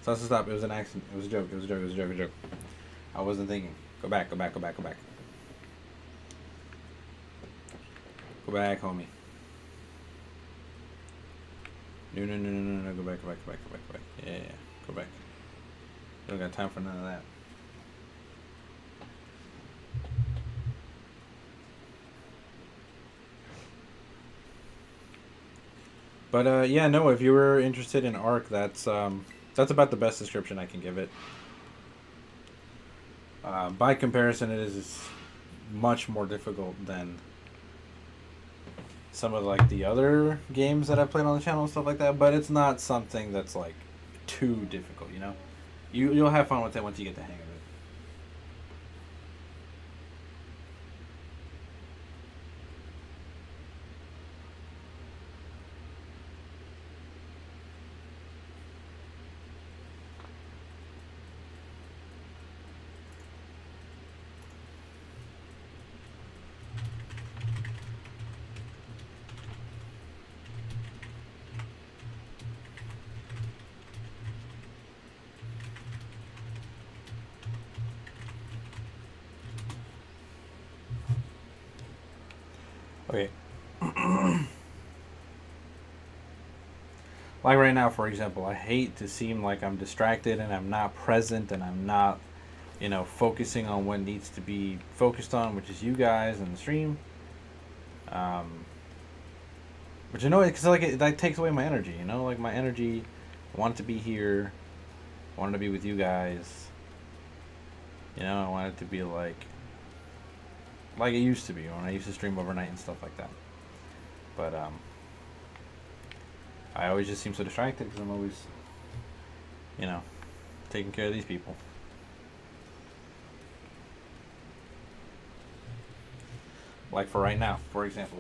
Stop. It was an accident. It was a joke. It was a joke. It was a joke. It was a joke. I wasn't thinking. Go back. Go back. Go back. Go back. Go back, homie. No. Go back. Go back. Go back. Go back. Go back. Yeah. Go back. You don't got time for none of that. But yeah, no. If you were interested in Ark, that's about the best description I can give it. By comparison, it is much more difficult than some of like the other games that I've played on the channel and stuff like that. But it's not something that's like too difficult, You'll have fun with it once you get the hang of it. Okay. Like right now, for example, I hate to seem like I'm distracted and I'm not present and I'm not, focusing on what needs to be focused on, which is you guys and the stream. Um, but because like that takes away my energy. Like my energy. I want it to be here. I want it to be with you guys. I want it to be like it used to be when I used to stream overnight and stuff like that. But I always just seem so distracted because I'm always, you know, taking care of these people. Like for right now, for example.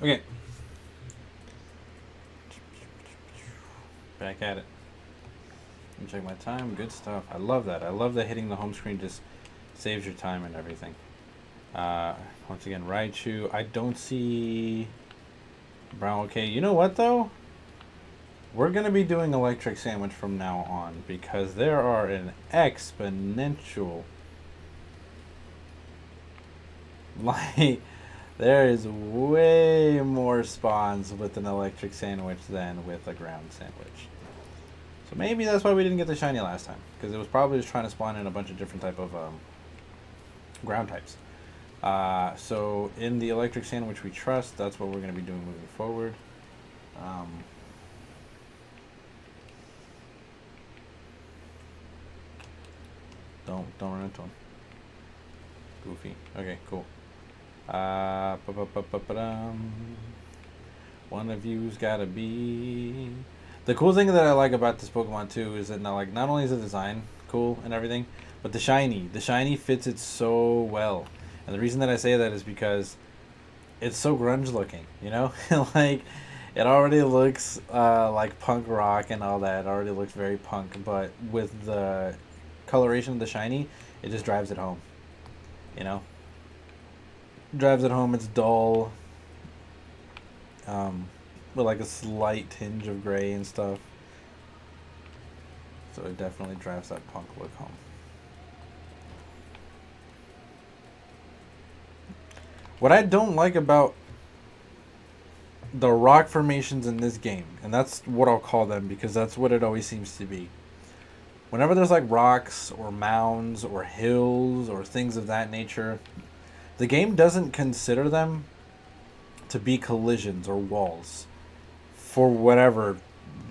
Okay. Back at it. Let me check my time. Good stuff. I love that. I love that hitting the home screen just saves your time and everything. Once again, Raichu. I don't see Brown. Okay, you know what though? We're going to be doing Electric Sandwich from now on because there are an exponential... Like, there is way more spawns with an Electric Sandwich than with a Ground Sandwich. So maybe that's why we didn't get the shiny last time, because it was probably just trying to spawn in a bunch of different type of ground types. So in the Electric Sandwich we trust, that's what we're going to be doing moving forward. Don't run into him. Goofy. Okay, cool. One of you's gotta be... The cool thing that I like about this Pokemon too is that not only is the design cool and everything, but the shiny fits it so well. And the reason that I say that is because it's so grunge looking, like it already looks like punk rock and all that. It already looks very punk, but with the coloration of the shiny, it just drives it home. Drives it home. It's dull, with like a slight tinge of gray and stuff. So it definitely drives that punk look home. What I don't like about the rock formations in this game, and that's what I'll call them because that's what it always seems to be. Whenever there's like rocks or mounds or hills or things of that nature, the game doesn't consider them to be collisions or walls for whatever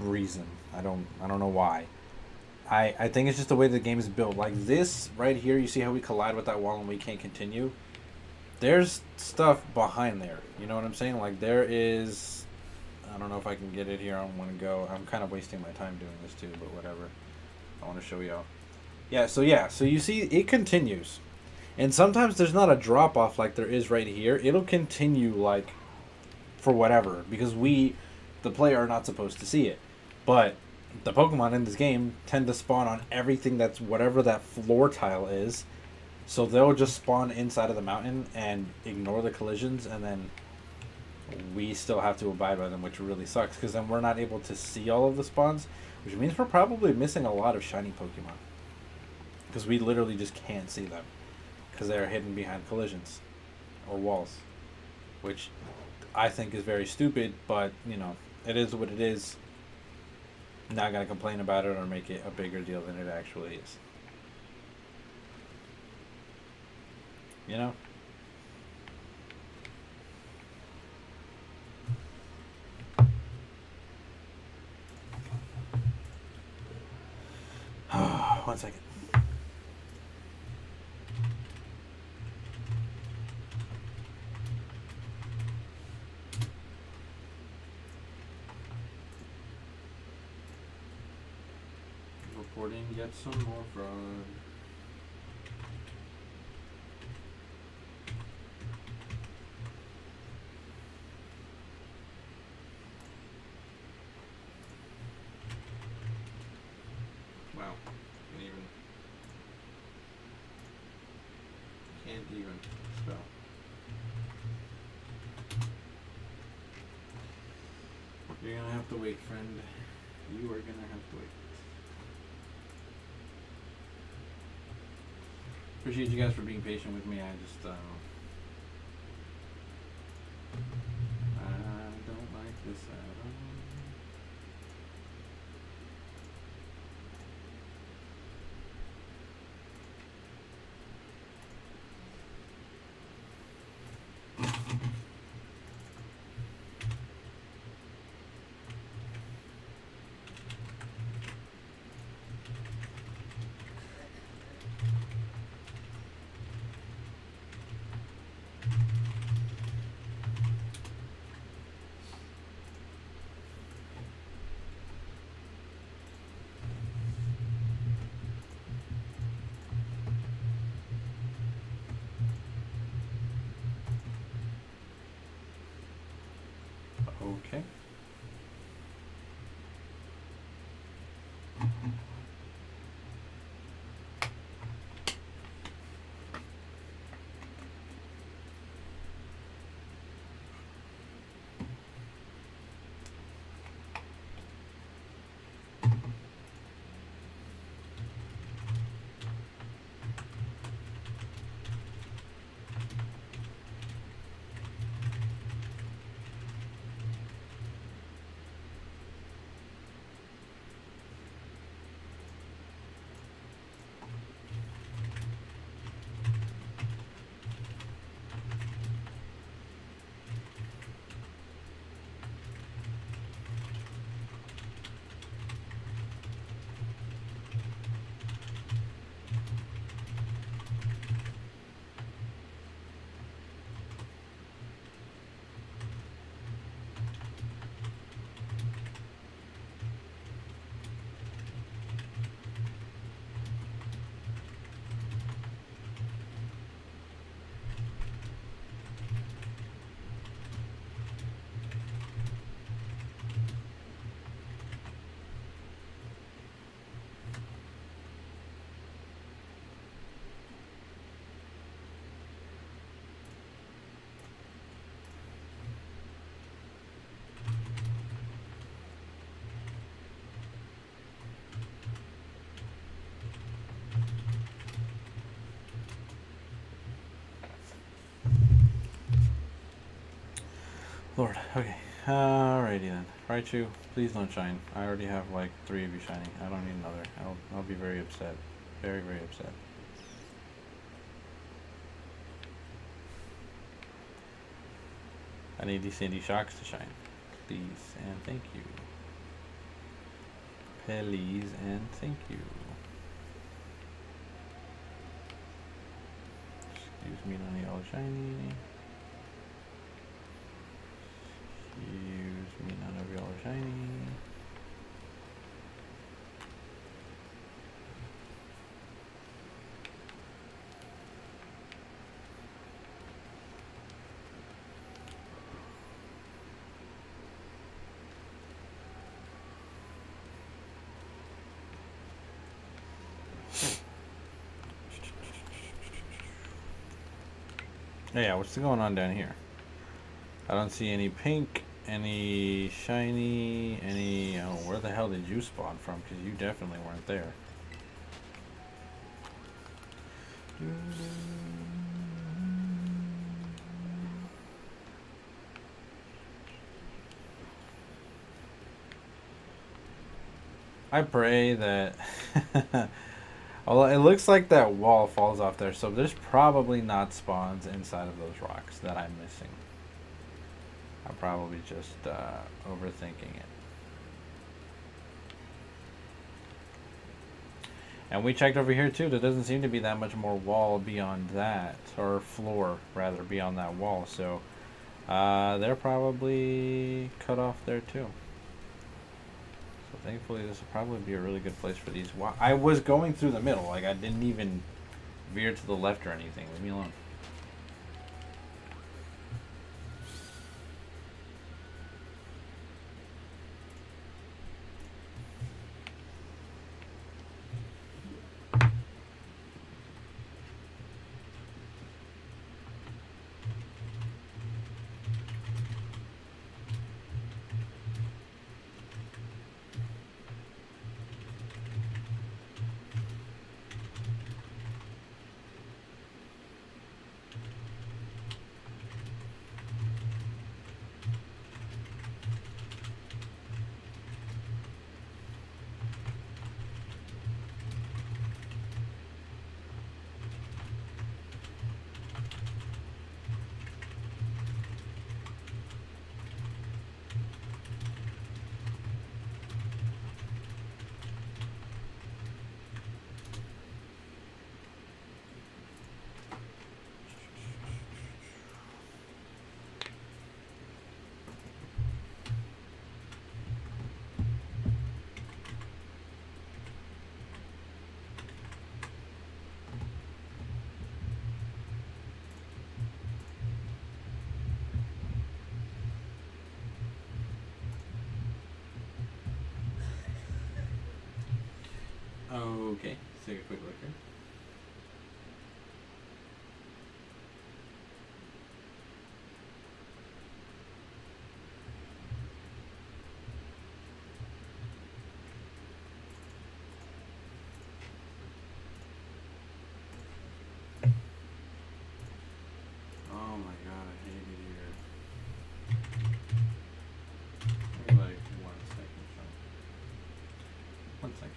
reason. I don't know why. I think it's just the way the game is built. Like this right here, you see how we collide with that wall and we can't continue? There's stuff behind there. You know what I'm saying? Like there is... I don't know if I can get it here on one go. I'm kind of wasting my time doing this too, but whatever. I want to show y'all. So you see it continues. And sometimes there's not a drop off like there is right here. It'll continue like for whatever because we, the player, are not supposed to see it. But the Pokemon in this game tend to spawn on everything that's whatever that floor tile is. So they'll just spawn inside of the mountain and ignore the collisions, and then we still have to abide by them, which really sucks because then we're not able to see all of the spawns, which means we're probably missing a lot of shiny Pokemon because we literally just can't see them because they're hidden behind collisions or walls, which I think is very stupid, but It is what it is. Not gonna complain about it or make it a bigger deal than it actually is. You know? One second. Reporting yet some more fraud. Wow. Can't even spell. You're gonna have to wait, friend. You are gonna have to wait. Appreciate you guys for being patient with me. I just I don't like this at all. Okay. Lord, okay. Alrighty then. Raichu, please don't shine. I already have like 3 of you shining. I don't need another. I'll be very upset. Very, very upset. I need these Sandy Shocks to shine. Please and thank you. Please and thank you. Excuse me, none of y'all shiny. Excuse me, none of y'all are shiny. Yeah, what's going on down here? I don't see any pink, any shiny, any... Oh, where the hell did you spawn from? Because you definitely weren't there. I pray that. Well, it looks like that wall falls off there, so there's probably not spawns inside of those rocks that I'm missing. I'm probably just overthinking it. And we checked over here too. There doesn't seem to be that much more wall beyond that, or floor rather, beyond that wall. So they're probably cut off there too. So thankfully, this will probably be a really good place for these. I was going through the middle, like I didn't even veer to the left or anything. Leave me alone. Okay, let's take a quick look here. Oh my god, I hate it here. Give me like 1 second, Sean. 1 second.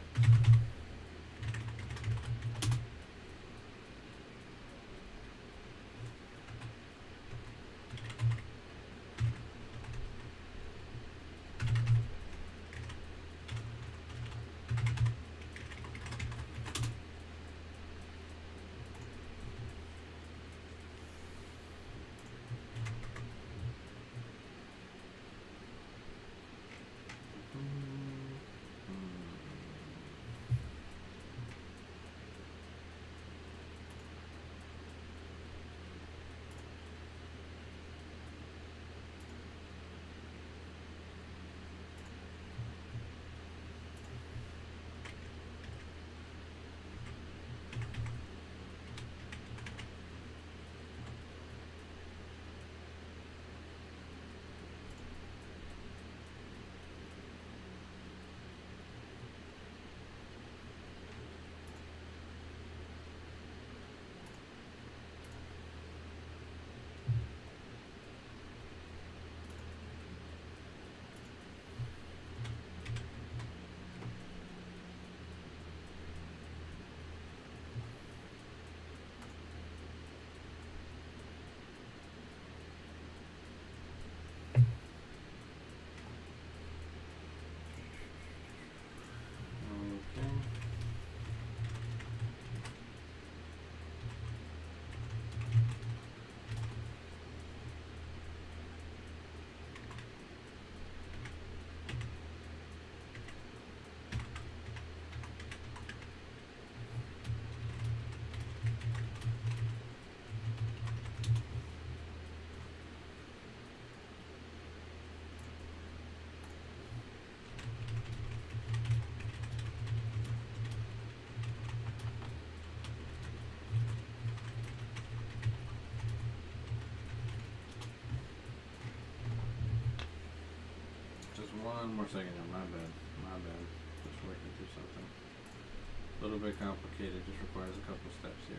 Okay. Just one more second here, my bad. My bad. Just working through something. A little bit complicated, just requires a couple steps here.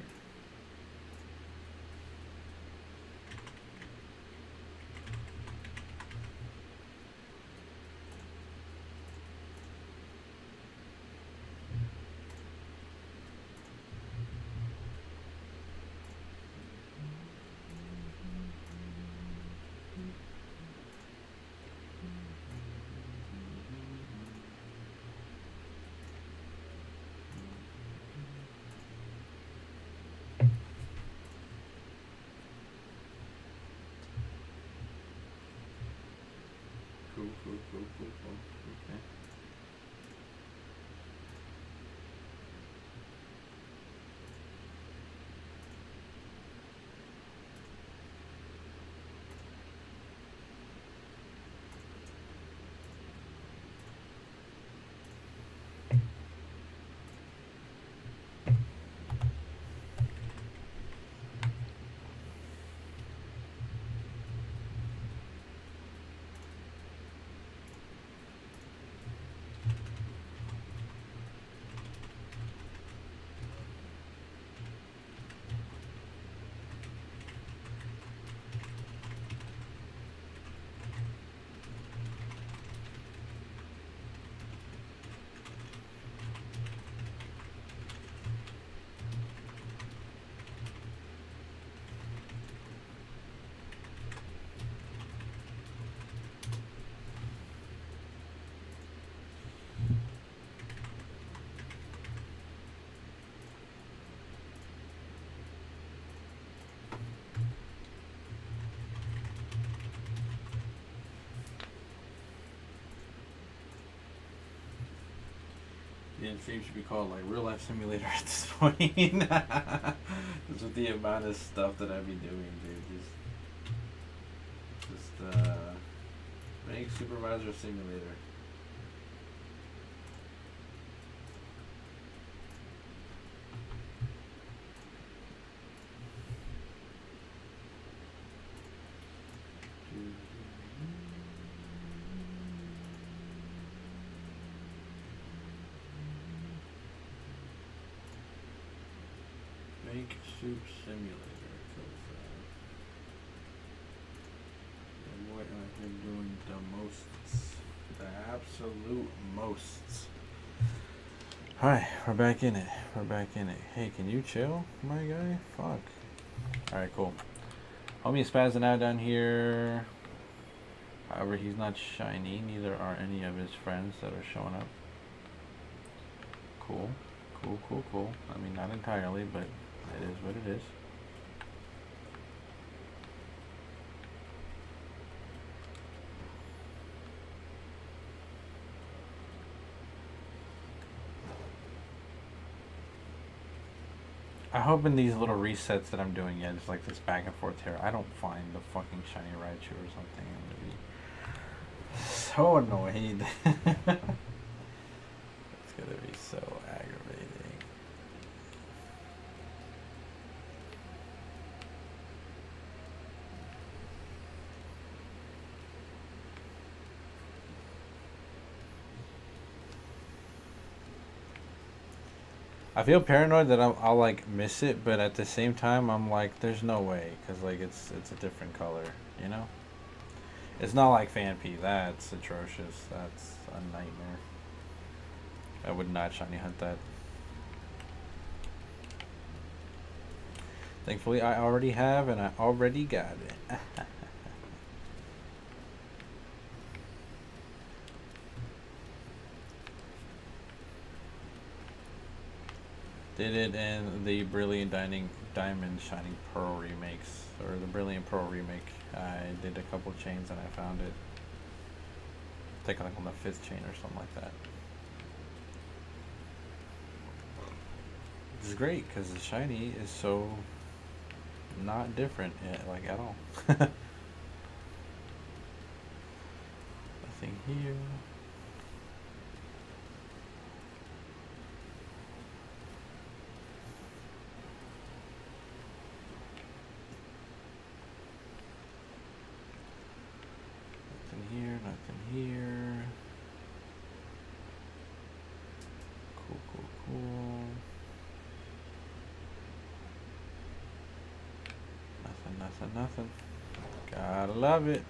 The stream should be called like Real Life Simulator at this point. Just with the amount of stuff that I be doing, dude. Just make Supervisor Simulator. Make Soup Simulator, because boy, I've been doing the mosts, the absolute mosts. Alright, we're back in it. We're back in it. Hey, can you chill, my guy? Fuck. Alright, cool. Homie is spazzing out down here. However, he's not shiny. Neither are any of his friends that are showing up. Cool. Cool, cool, cool. I mean, not entirely, but it is what it is. I hope in these little resets that I'm doing, yeah, just like this back and forth here, I don't find the fucking shiny Raichu or something. I'm gonna be so annoyed. It's gonna be so aggravating. I feel paranoid that I'll like miss it, but at the same time I'm like, there's no way, because like it's a different color, you know? It's not like Fanpy. That's atrocious. That's a nightmare. I would not shiny hunt that. Thankfully I already have, and I already got it. Did it in the Brilliant Diamond Shining Pearl remakes, or the Brilliant Pearl remake. I did a couple chains and I found it. I think like on the 5th chain or something like that. This is great because the shiny is so not different like at all. Nothing here. Nothing here. Cool, cool, cool. Nothing, nothing, nothing. Gotta love it.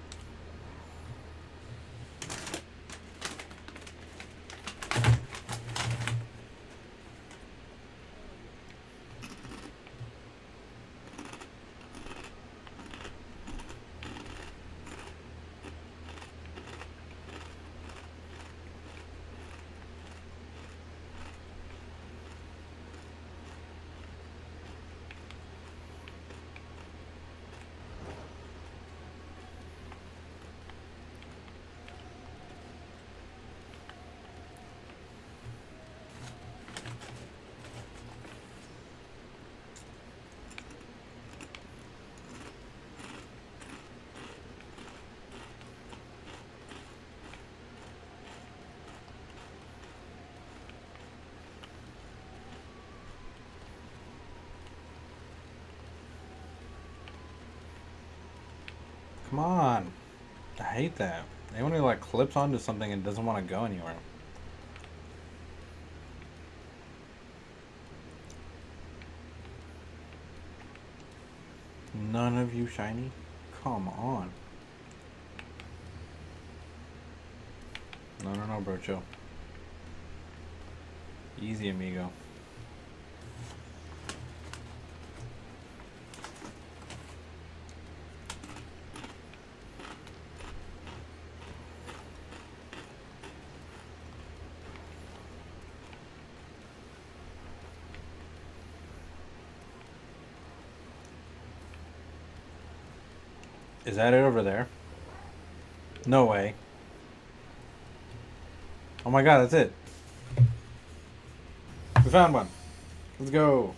Come on. I hate that. Anyone who like clips onto something and doesn't want to go anywhere. None of you shiny? Come on. No, no, no, bro, chill. Easy, amigo. Is that it over there? No way. Oh my god, that's it. found one. Let's go.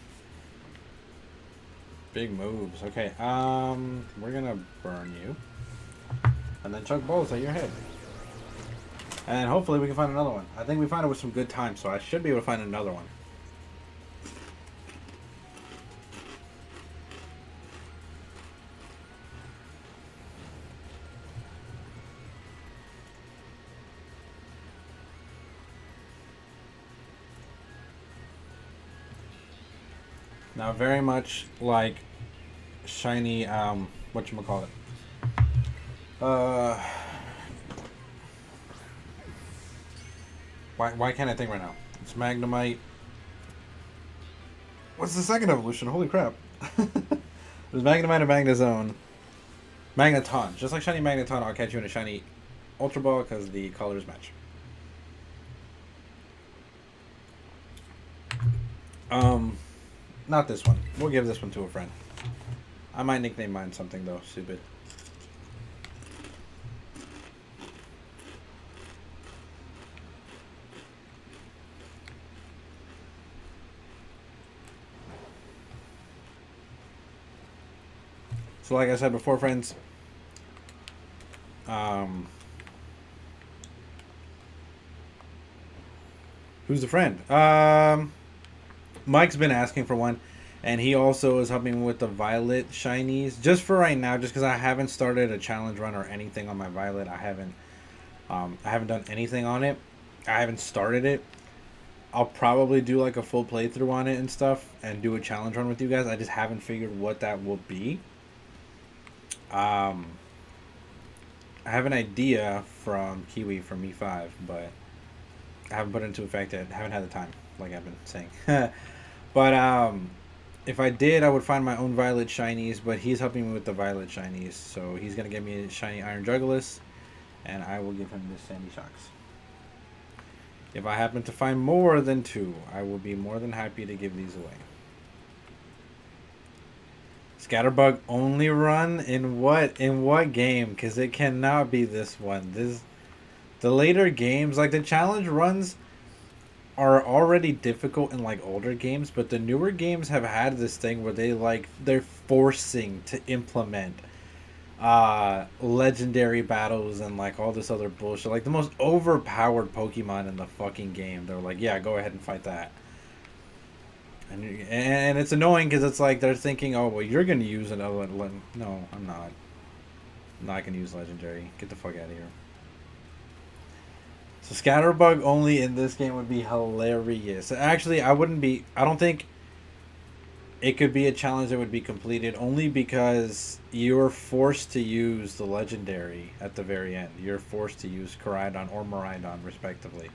Big moves. Okay, we're gonna burn you. And then chuck balls at your head. And hopefully we can find another one. I think we found it with some good time, so I should be able to find another one. Now, very much like shiny, whatchamacallit. Why can't I think right now? It's Magnemite. What's the second evolution? Holy crap. There's Magnemite and Magnezone. Magneton. Just like shiny Magneton, I'll catch you in a shiny Ultra Ball because the colors match. Not this one. We'll give this one to a friend. I might nickname mine something though, stupid. So like I said before, friends, who's the friend? Mike's been asking for one, and he also is helping me with the Violet shinies. Just for right now, just because I haven't started a challenge run or anything on my Violet. I haven't done anything on it. I haven't started it. I'll probably do like a full playthrough on it and stuff, and do a challenge run with you guys. I just haven't figured what that will be. I have an idea from Kiwi from E5, but I haven't put it into effect yet. I haven't had the time, like I've been saying. But if I did, I would find my own Violet shinies, but he's helping me with the Violet shinies, so he's going to get me a shiny Iron Jugulis, and I will give him the Sandy Shocks. If I happen to find more than 2, I will be more than happy to give these away. Scatterbug only run in what game? Because it cannot be this one. The later games, like the challenge runs, are already difficult in like older games, but the newer games have had this thing where they're forcing to implement legendary battles and like all this other bullshit. Like the most overpowered Pokemon in the fucking game, they're like, yeah, go ahead and fight that. And it's annoying because it's like they're thinking, oh, well, you're going to use another... No, I'm not. I'm not going to use Legendary. Get the fuck out of here. So Scatterbug only in this game would be hilarious. Actually, I don't think it could be a challenge that would be completed only because you're forced to use the Legendary at the very end. You're forced to use Koraidon or Miraidon, respectively.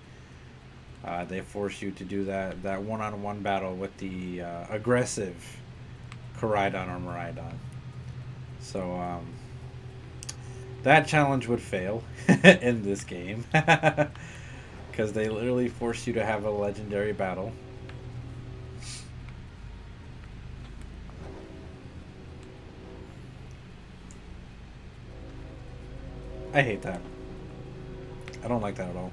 They force you to do that one-on-one battle with the aggressive Koraidon or Miraidon. So that challenge would fail in this game because they literally force you to have a legendary battle. I hate that. I don't like that at all.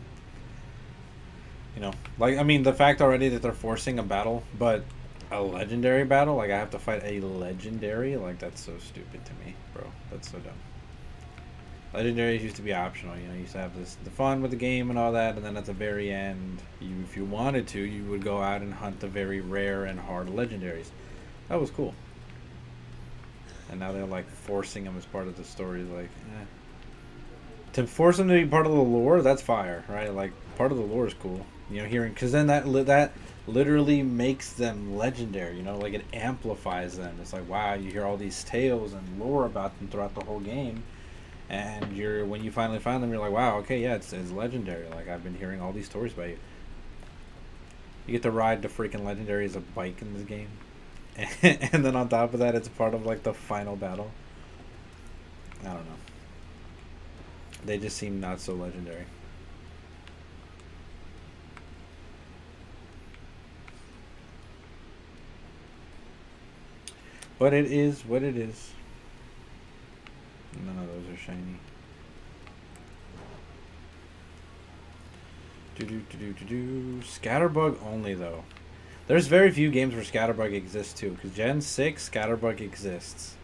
You know, like, I mean, the fact already that they're forcing a battle, but a legendary battle, like, I have to fight a legendary, like, that's so stupid to me, bro. That's so dumb. Legendaries used to be optional, you know, you used to have the fun with the game and all that, and then at the very end, if you wanted to, you would go out and hunt the very rare and hard legendaries. That was cool. And now they're, like, forcing them as part of the story, like, To force them to be part of the lore, that's fire, right? Like, part of the lore is cool. You know, hearing, because then that literally makes them legendary, you know, like it amplifies them. It's like, wow, you hear all these tales and lore about them throughout the whole game, and when you finally find them, you're like, wow, okay, yeah, it's legendary. Like, I've been hearing all these stories about you. You get to ride the freaking legendary as a bike in this game, and then on top of that, it's part of like the final battle. I don't know. They just seem not so legendary. But it is what it is. None of those are shiny. Scatterbug only, though. There's very few games where Scatterbug exists too, because Gen 6 Scatterbug exists.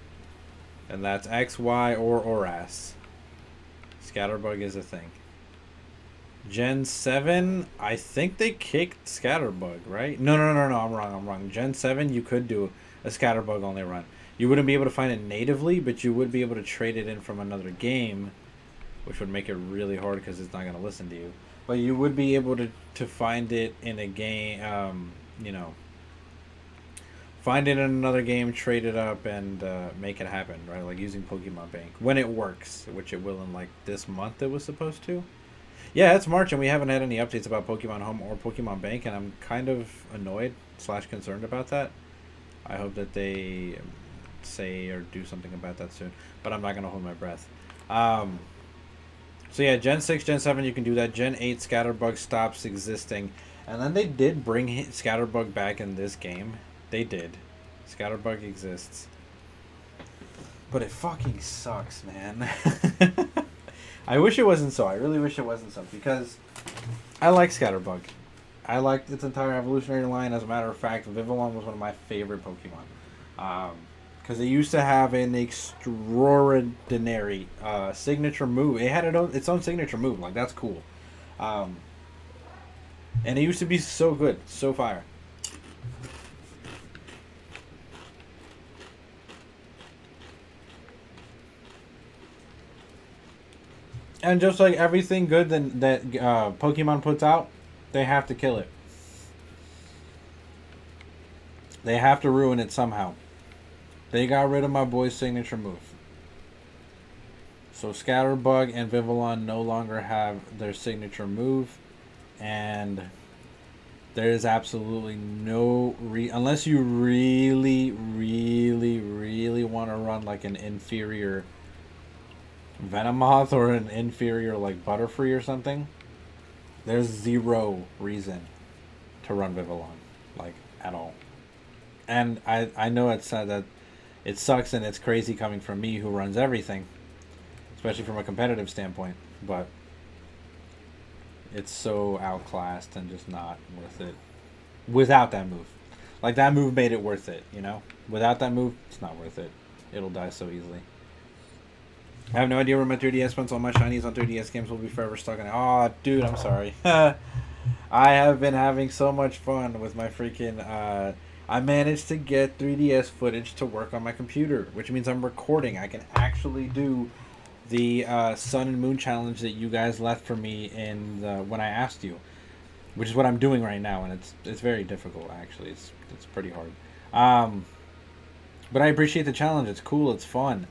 And that's X, Y, or ORAS. Scatterbug is a thing. Gen 7, I think they kicked Scatterbug, right? No, I'm wrong. Gen 7, you could do a Scatterbug only run. You wouldn't be able to find it natively, but you would be able to trade it in from another game, which would make it really hard because it's not going to listen to you. But you would be able to find it in a game, find it in another game, trade it up, and make it happen, right? Like using Pokemon Bank. When it works, which it will in like this month it was supposed to. Yeah, it's March and we haven't had any updates about Pokemon Home or Pokemon Bank, and I'm kind of annoyed / concerned about that. I hope that they say or do something about that soon, but I'm not going to hold my breath. So yeah, Gen 6, Gen 7, you can do that. Gen 8, Scatterbug stops existing. And then they did bring Scatterbug back in this game. They did. Scatterbug exists. But it fucking sucks, man. I wish it wasn't so. I really wish it wasn't so. Because I like Scatterbug. I liked its entire evolutionary line. As a matter of fact, Vivillon was one of my favorite Pokemon. Because it used to have an extraordinary signature move. It had its own signature move. Like, that's cool. And it used to be so good. So fire. And just like everything good that Pokemon puts out, they have to kill it. They have to ruin it somehow. They got rid of my boy's signature move. So Scatterbug and Vivillon no longer have their signature move. And there is absolutely no unless you really want to run like an inferior Venomoth or an inferior like Butterfree or something, there's zero reason to run Vivillon, like, at all. And I know it's that it sucks and it's crazy coming from me who runs everything, especially from a competitive standpoint, but it's so outclassed and just not worth it without that move. Like, that move made it worth it, you know? Without that move, it's not worth it. It'll die so easily. I have no idea where my 3DS went, so all my shinies on 3DS games will be forever stuck in it. Oh, dude, I'm sorry. I have been having so much fun with my freaking... I managed to get 3DS footage to work on my computer, which means I'm recording. I can actually do the Sun and Moon challenge that you guys left for me when I asked you, which is what I'm doing right now, and it's very difficult, actually. It's pretty hard. But I appreciate the challenge. It's cool. It's fun.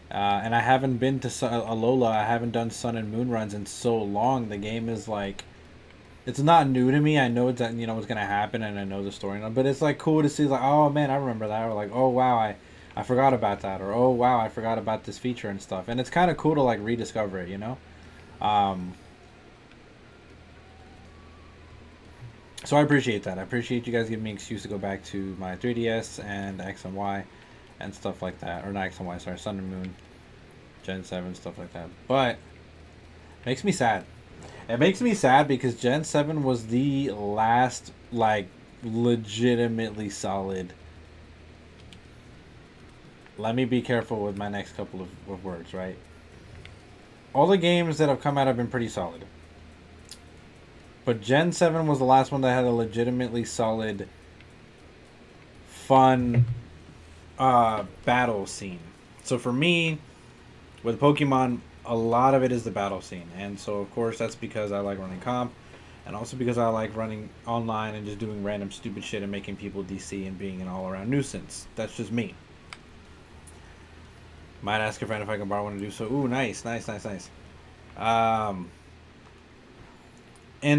And I haven't been to Alola. I haven't done Sun and Moon runs in so long. The game is like, it's not new to me. I know it's what's gonna happen, and I know the story. But it's like cool to see, like, oh man, I remember that, or like, oh wow, I forgot about that, or oh wow, I forgot about this feature and stuff. And it's kind of cool to like rediscover it, you know. So I appreciate that. I appreciate you guys giving me an excuse to go back to my 3DS and X and Y and stuff like that. Or not X and Y, sorry, Sun and Moon, Gen 7, stuff like that. But it makes me sad. It makes me sad because Gen 7 was the last, like, legitimately solid... Let me be careful with my next couple of words, right? All the games that have come out have been pretty solid. But Gen 7 was the last one that had a legitimately solid, fun battle scene. So for me, with Pokemon, a lot of it is the battle scene. And so, of course, that's because I like running comp. And also because I like running online and just doing random stupid shit and making people DC and being an all-around nuisance. That's just me. Might ask a friend if I can borrow one to do so. Ooh, nice. And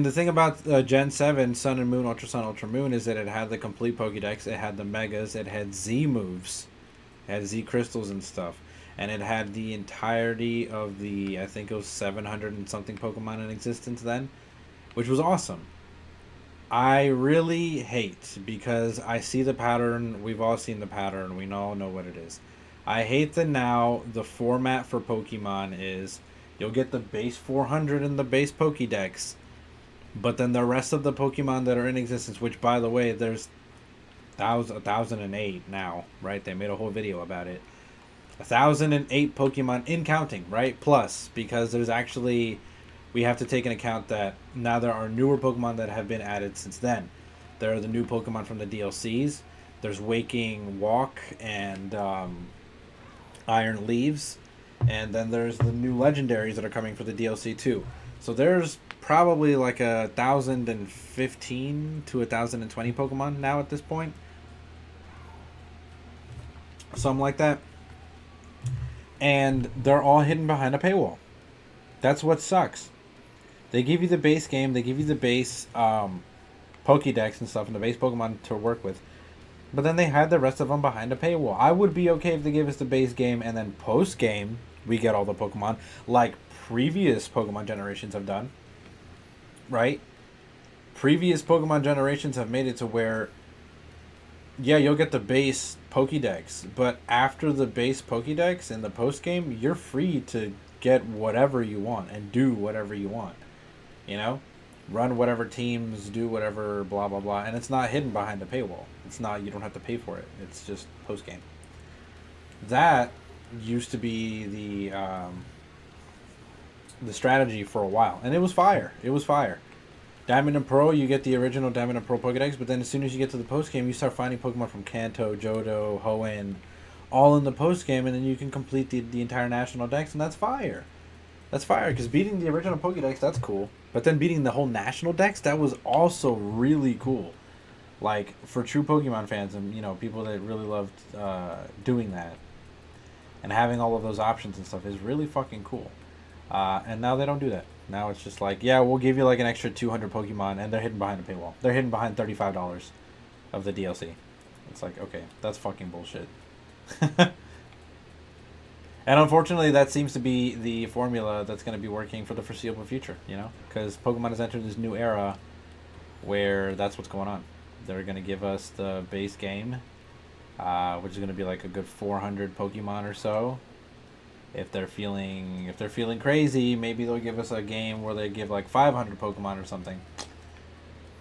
the thing about Gen 7, Sun and Moon, Ultra Sun, Ultra Moon, is that it had the complete Pokédex. It had the Megas. It had Z moves. It had Z crystals and stuff. And it had the entirety of the, I think it was 700 and something Pokemon in existence then, which was awesome. I really hate, because I see the pattern. We've all seen the pattern. We all know what it is. I hate that now the format for Pokemon is you'll get the base 400 in the base Pokédex, But then the rest of the Pokemon that are in existence, which by the way, there's 1,008 now, right? They made a whole video about it. 1,008 Pokemon in counting, right? Plus, because there's actually, we have to take into account that now there are newer Pokemon that have been added since then. There are the new Pokemon from the DLCs. There's Waking Walk and Iron Leaves. And then there's the new legendaries that are coming for the DLC too. So there's probably like 1,015 to 1,020 Pokemon now at this point. Something like that. And they're all hidden behind a paywall. That's what sucks. They give you the base game, they give you the base Pokédex and stuff, and the base Pokemon to work with. But then they hide the rest of them behind a paywall. I would be okay if they gave us the base game and then post-game we get all the Pokemon, like previous Pokemon generations have done. Right? Previous Pokemon generations have made it to where, yeah, you'll get the base Pokédex, but after the base Pokédex in the post-game, you're free to get whatever you want and do whatever you want. You know? Run whatever teams, do whatever, blah, blah, blah. And it's not hidden behind a paywall. It's not, you don't have to pay for it. It's just post-game. That used to be the strategy for a while. And it was fire. It was fire. Diamond and Pearl, you get the original Diamond and Pearl Pokédex, but then as soon as you get to the post-game, you start finding Pokemon from Kanto, Johto, Hoenn, all in the post-game, and then you can complete the entire National Dex, and that's fire. That's fire, because beating the original Pokédex, that's cool. But then beating the whole National Dex, that was also really cool. Like, for true Pokemon fans and, you know, people that really loved doing that and having all of those options and stuff is really fucking cool. And now they don't do that. Now it's just like, yeah, we'll give you like an extra 200 Pokemon, and they're hidden behind a paywall. They're hidden behind $35 of the DLC. It's like, okay, that's fucking bullshit. And unfortunately, that seems to be the formula that's going to be working for the foreseeable future, you know? Because Pokemon has entered this new era where that's what's going on. They're going to give us the base game, which is going to be like a good 400 Pokemon or so. If they're feeling crazy, maybe they'll give us a game where they give like 500 Pokemon or something.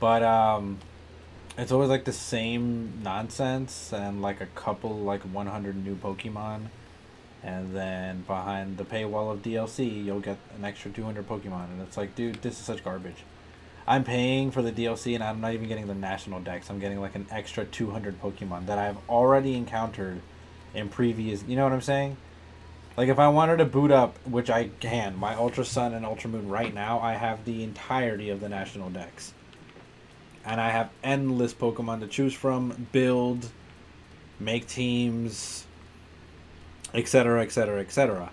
But it's always like the same nonsense and like a couple like 100 new Pokemon. And then behind the paywall of DLC, you'll get an extra 200 Pokemon. And it's like, dude, this is such garbage. I'm paying for the DLC and I'm not even getting the National Dex. I'm getting like an extra 200 Pokemon that I've already encountered in previous... You know what I'm saying? Like, if I wanted to boot up, which I can, my Ultra Sun and Ultra Moon right now, I have the entirety of the National Dex. And I have endless Pokemon to choose from, build, make teams... etc, etc, etc.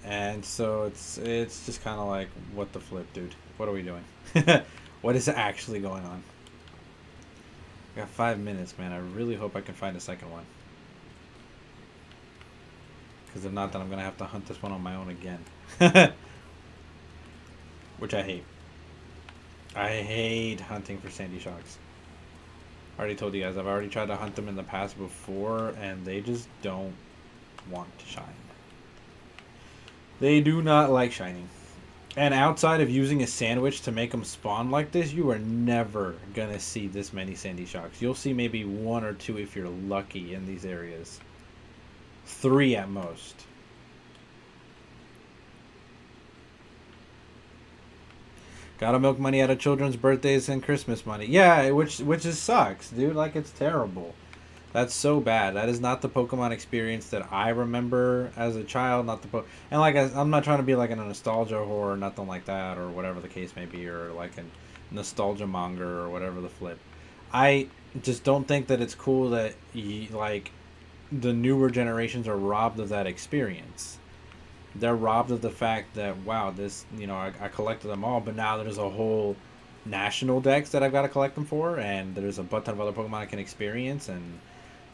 And so it's just kind of like, what the flip, dude? What are we doing? What is actually going on? I got 5 minutes, man. I really hope I can find a second one. Because if not, then I'm going to have to hunt this one on my own again. Which I hate. I hate hunting for Sandy Shocks. I already told you guys, I've already tried to hunt them in the past before, and they just don't want to shine. They do not like shining. And outside of using a sandwich to make them spawn like this, you are never going to see this many Sandy Shocks. You'll see maybe 1 or 2 if you're lucky in these areas. 3 at most. Gotta milk money out of children's birthdays and Christmas money. Yeah, which just sucks, dude. Like, it's terrible. That's so bad. That is not the Pokemon experience that I remember as a child. Not the and like I'm not trying to be like a nostalgia whore or nothing like that, or whatever the case may be, or like a nostalgia monger or whatever the flip. I just don't think that it's cool that like the newer generations are robbed of that experience. They're robbed of the fact that, wow, this, you know, I collected them all, but now there's a whole national dex that I've got to collect them for, and there's a butt ton of other Pokemon I can experience and,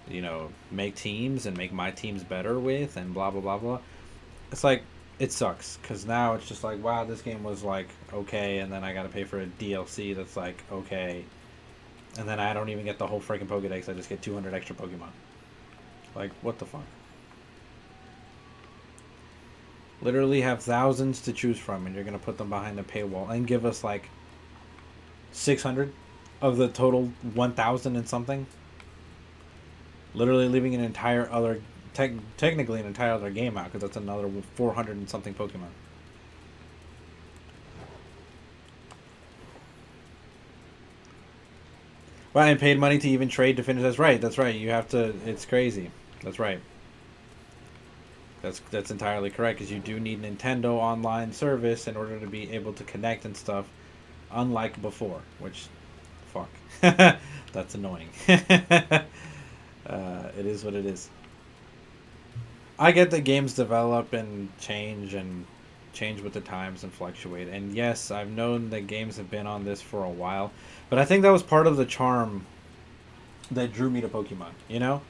you know, make teams and make my teams better with, and blah, blah, blah, blah. It's like, it sucks, because now it's just like, wow, this game was like, okay, and then I got to pay for a DLC that's like, okay, and then I don't even get the whole freaking Pokedex, I just get 200 extra Pokemon. Like, what the fuck? Literally have thousands to choose from, and you're going to put them behind a paywall and give us, like, 600 of the total 1,000 and something. Literally leaving an entire other, technically an entire other game out, because that's another 400 and something Pokemon. Well, and paid money to even trade to finish. That's right. That's right. You have to. It's crazy. That's right. That's entirely correct, because you do need Nintendo online service in order to be able to connect and stuff, unlike before. Which, fuck, that's annoying. It is what it is. I get that games develop and change with the times and fluctuate. And yes, I've known that games have been on this for a while, but I think that was part of the charm that drew me to Pokemon. You know,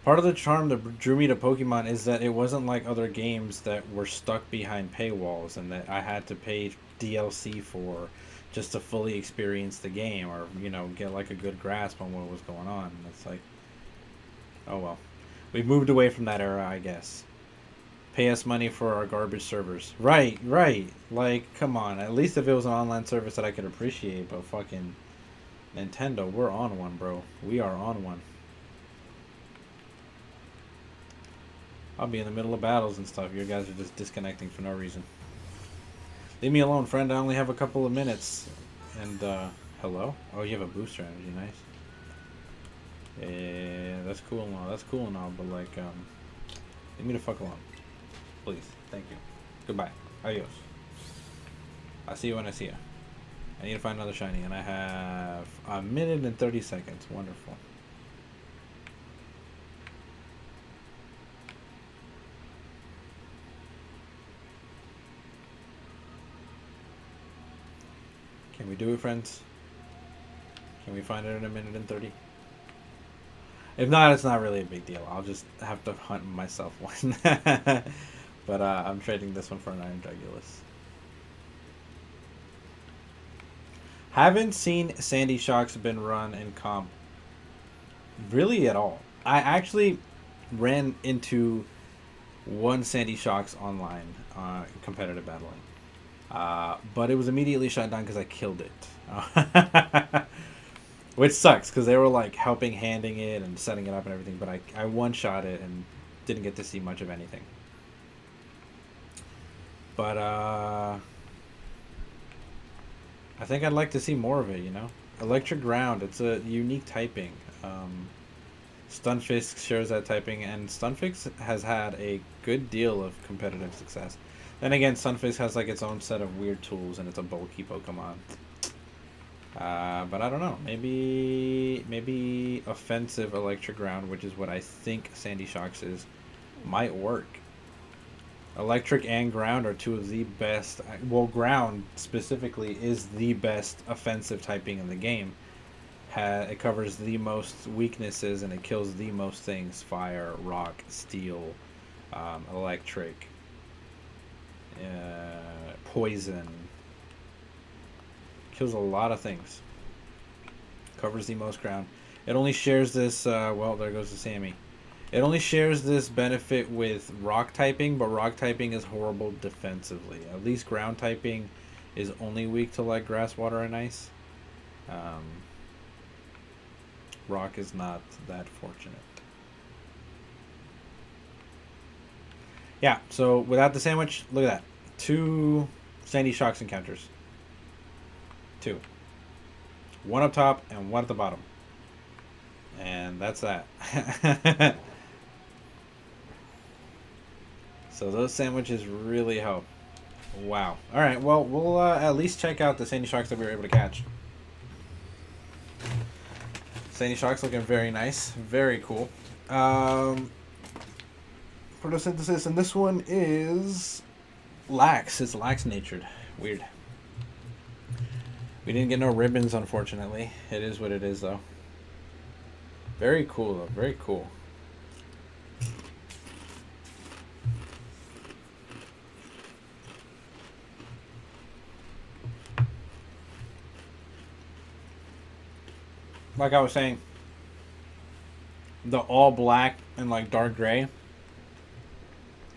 part of the charm that drew me to Pokemon is that it wasn't like other games that were stuck behind paywalls and that I had to pay DLC for just to fully experience the game, or get like a good grasp on what was going on. And it's like, oh well, we've moved away from that era, I guess. Pay us money for our garbage servers. Right, right. Like, come on. At least if it was an online service that I could appreciate, but fucking Nintendo, we're on one, bro. We are on one. I'll be in the middle of battles and stuff. You guys are just disconnecting for no reason. Leave me alone, friend. I only have a couple of minutes. And, hello? Oh, you have a booster energy. Nice. Yeah, that's cool and all. That's cool and all, but, like, leave me the fuck alone. Please. Thank you. Goodbye. Adios. I'll see you when I see you. I need to find another shiny, and I have a minute and 30 seconds. Wonderful. Can we do it, friends? Can we find it in a minute and 30? If not, it's not really a big deal. I'll just have to hunt myself one. But I'm trading this one for an Iron Dragulus. Haven't seen Sandy Shocks been run in comp really at all. I actually ran into one Sandy Shocks online competitive battling. But it was immediately shut down because I killed it. Which sucks, because they were like helping handing it and setting it up and everything, but I one-shot it and didn't get to see much of anything. But I think I'd like to see more of it, Electric Ground, it's a unique typing. Stunfisk shares that typing, and Stunfisk has had a good deal of competitive success. Then again, Stunfisk has like its own set of weird tools, and it's a bulky Pokemon. But I don't know. Maybe offensive Electric Ground, which is what I think Sandy Shocks is, might work. Electric and Ground are two of the best. Well, Ground specifically is the best offensive typing in the game. It covers the most weaknesses and it kills the most things: fire, rock, steel, electric, poison. Kills a lot of things. Covers the most ground. It only shares this, well, there goes the Sammy. It only shares this benefit with rock typing, but rock typing is horrible defensively. At least ground typing is only weak to like grass, water, and ice. Rock is not that fortunate. Yeah, so without the sandwich, look at that. 2 Sandy Shocks encounters. 2. One up top and one at the bottom. And that's that. So those sandwiches really help. Wow. Alright, well, we'll at least check out the Sandy Shocks that we were able to catch. Sandy Shocks looking very nice. Very cool. Photosynthesis, and this one is lax. It's lax-natured. Weird. We didn't get no ribbons, unfortunately. It is what it is, though. Very cool, though. Very cool. Like I was saying, the all black and like dark gray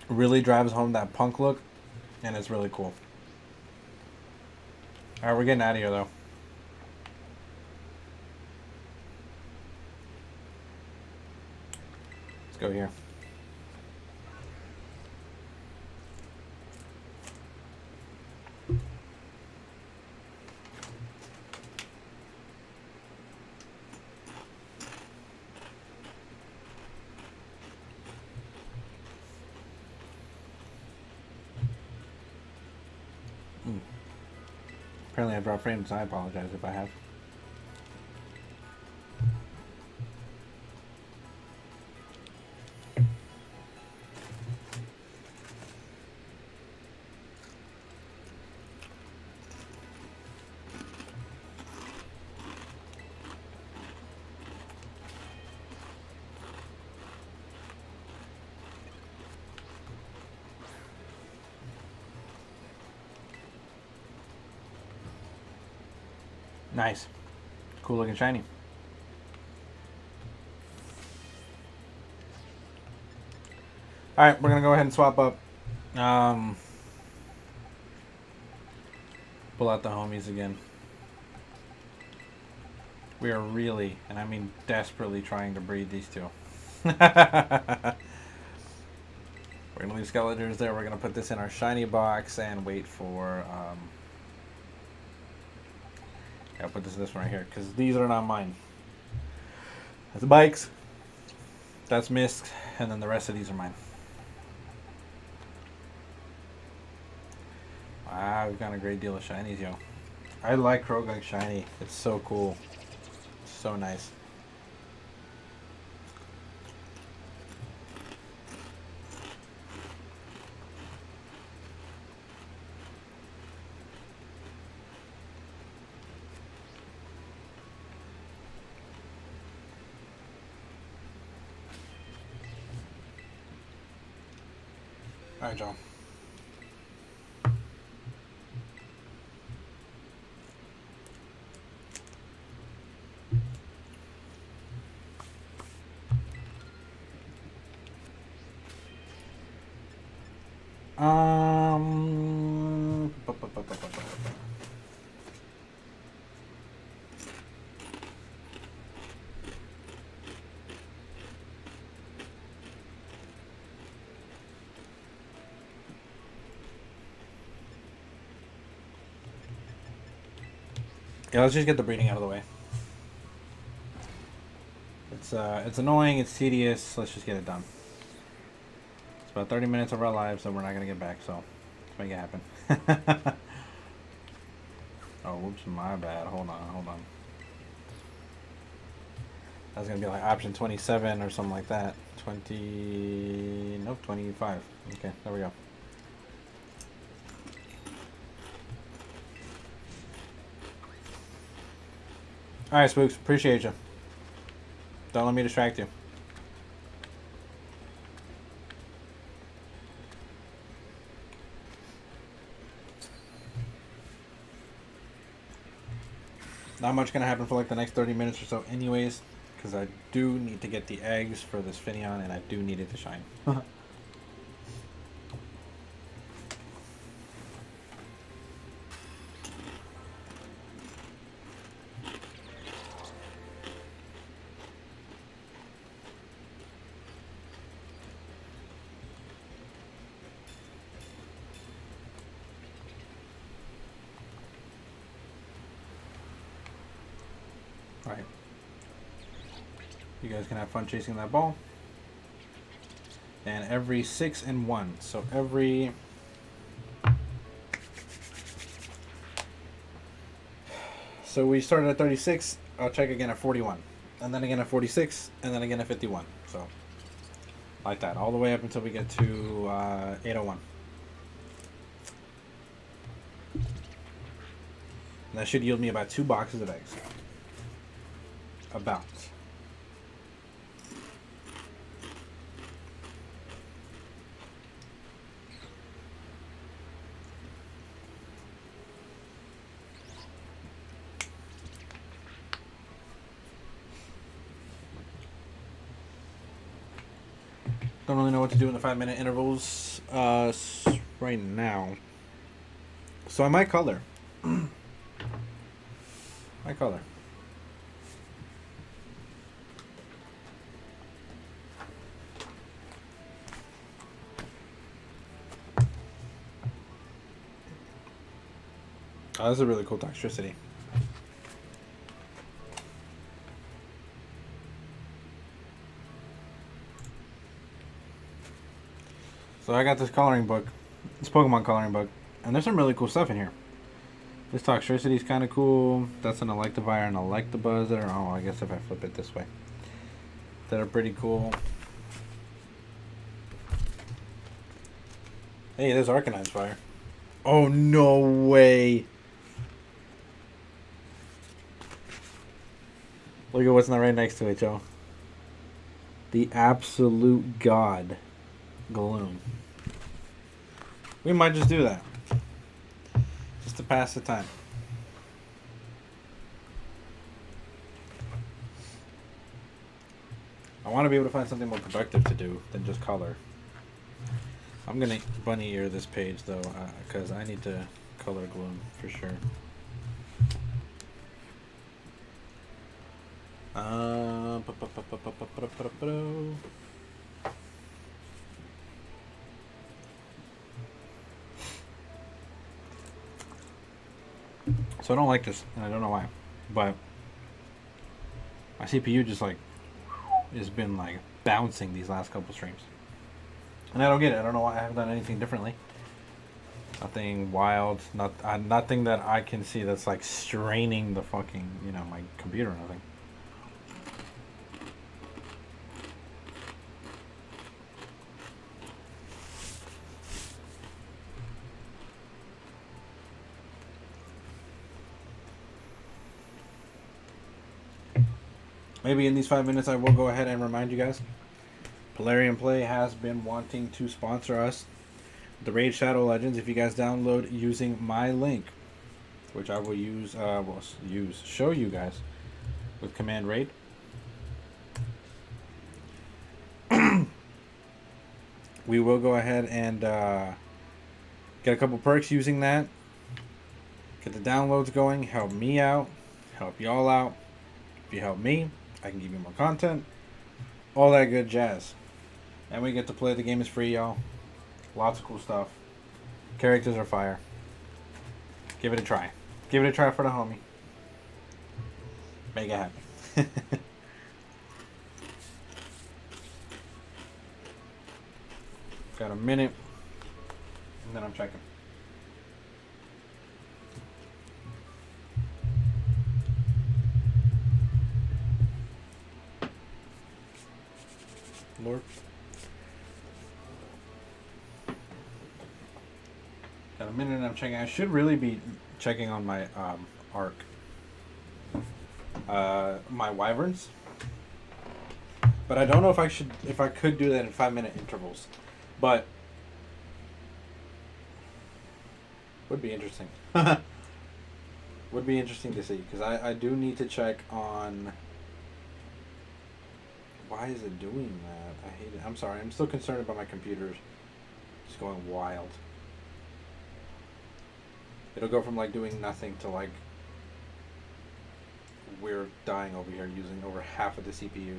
really drives home that punk look, and it's really cool. Alright, we're getting out of here, though. Let's go here. Apparently I dropped frames. I apologize if I have. Nice. Cool looking shiny. Alright, we're going to go ahead and swap up. Pull out the homies again. We are really, and I mean desperately, trying to breed these two. We're going to leave Skeletors there. We're going to put this in our shiny box and wait for... I'll put this one right here, because these are not mine. That's Bikes, that's Mist, and then the rest of these are mine. Wow, we've got a great deal of shinies, yo. I like Krogunk shiny. It's so cool. It's so nice. All right, John. Yeah, let's just get the breeding out of the way. It's annoying, it's tedious, let's just get it done. It's about 30 minutes of our lives that we're not going to get back, so let's make it happen. Oh, whoops, my bad. Hold on. That's going to be like option 27 or something like that. 25. Okay, there we go. Alright, Spooks. Appreciate you. Don't let me distract you. Not much going to happen for like the next 30 minutes or so anyways, because I do need to get the eggs for this Finneon, and I do need it to shine. Alright. You guys can have fun chasing that ball. And every 6 and 1. So every... So we started at 36. I'll check again at 41. And then again at 46. And then again at 51. So, like that. All the way up until we get to 801. And that should yield me about 2 boxes of eggs. About. Don't really know what to do in the 5-minute intervals right now. So I might color. My color. Oh, that's a really cool Toxtricity. So I got this coloring book, this Pokemon coloring book, and there's some really cool stuff in here. This Toxtricity is kind of cool. That's an Electivire and Electabuzz that are, oh, I guess if I flip it this way, that are pretty cool. Hey, there's Arcanine's Fire. Oh, no way. Look at what's not right next to it, Joe. The absolute god, Gloom. We might just do that. Just to pass the time. I want to be able to find something more productive to do than just color. I'm going to bunny ear this page, though, because I need to color Gloom for sure. So I don't like this, and I don't know why, but my CPU just like has been like bouncing these last couple streams, and I don't get it. I don't know why I haven't done anything differently. Nothing wild, nothing that I can see that's like straining the fucking, you know, my computer or nothing. Maybe in these 5 minutes I will go ahead and remind you guys. Polarian Play has been wanting to sponsor us. The Raid Shadow Legends, if you guys download using my link, which I will use, show you guys with Command Raid. We will go ahead and get a couple perks using that. Get the downloads going, help me out, help y'all out. If you help me, I can give you more content. All that good jazz. And we get to play. The game is free, y'all. Lots of cool stuff. Characters are fire. Give it a try. Give it a try for the homie. Make it happen. Got a minute. And then I'm checking. Lord. Got a minute and I'm checking. I should really be checking on my arc. My wyverns. But I don't know if I could do that in 5-minute intervals. But would be interesting. Would be interesting to see, because I do need to check on. Why is it doing that? I hate it. I'm sorry. I'm still concerned about my computer just going wild. It'll go from like doing nothing to like we're dying over here using over half of the CPU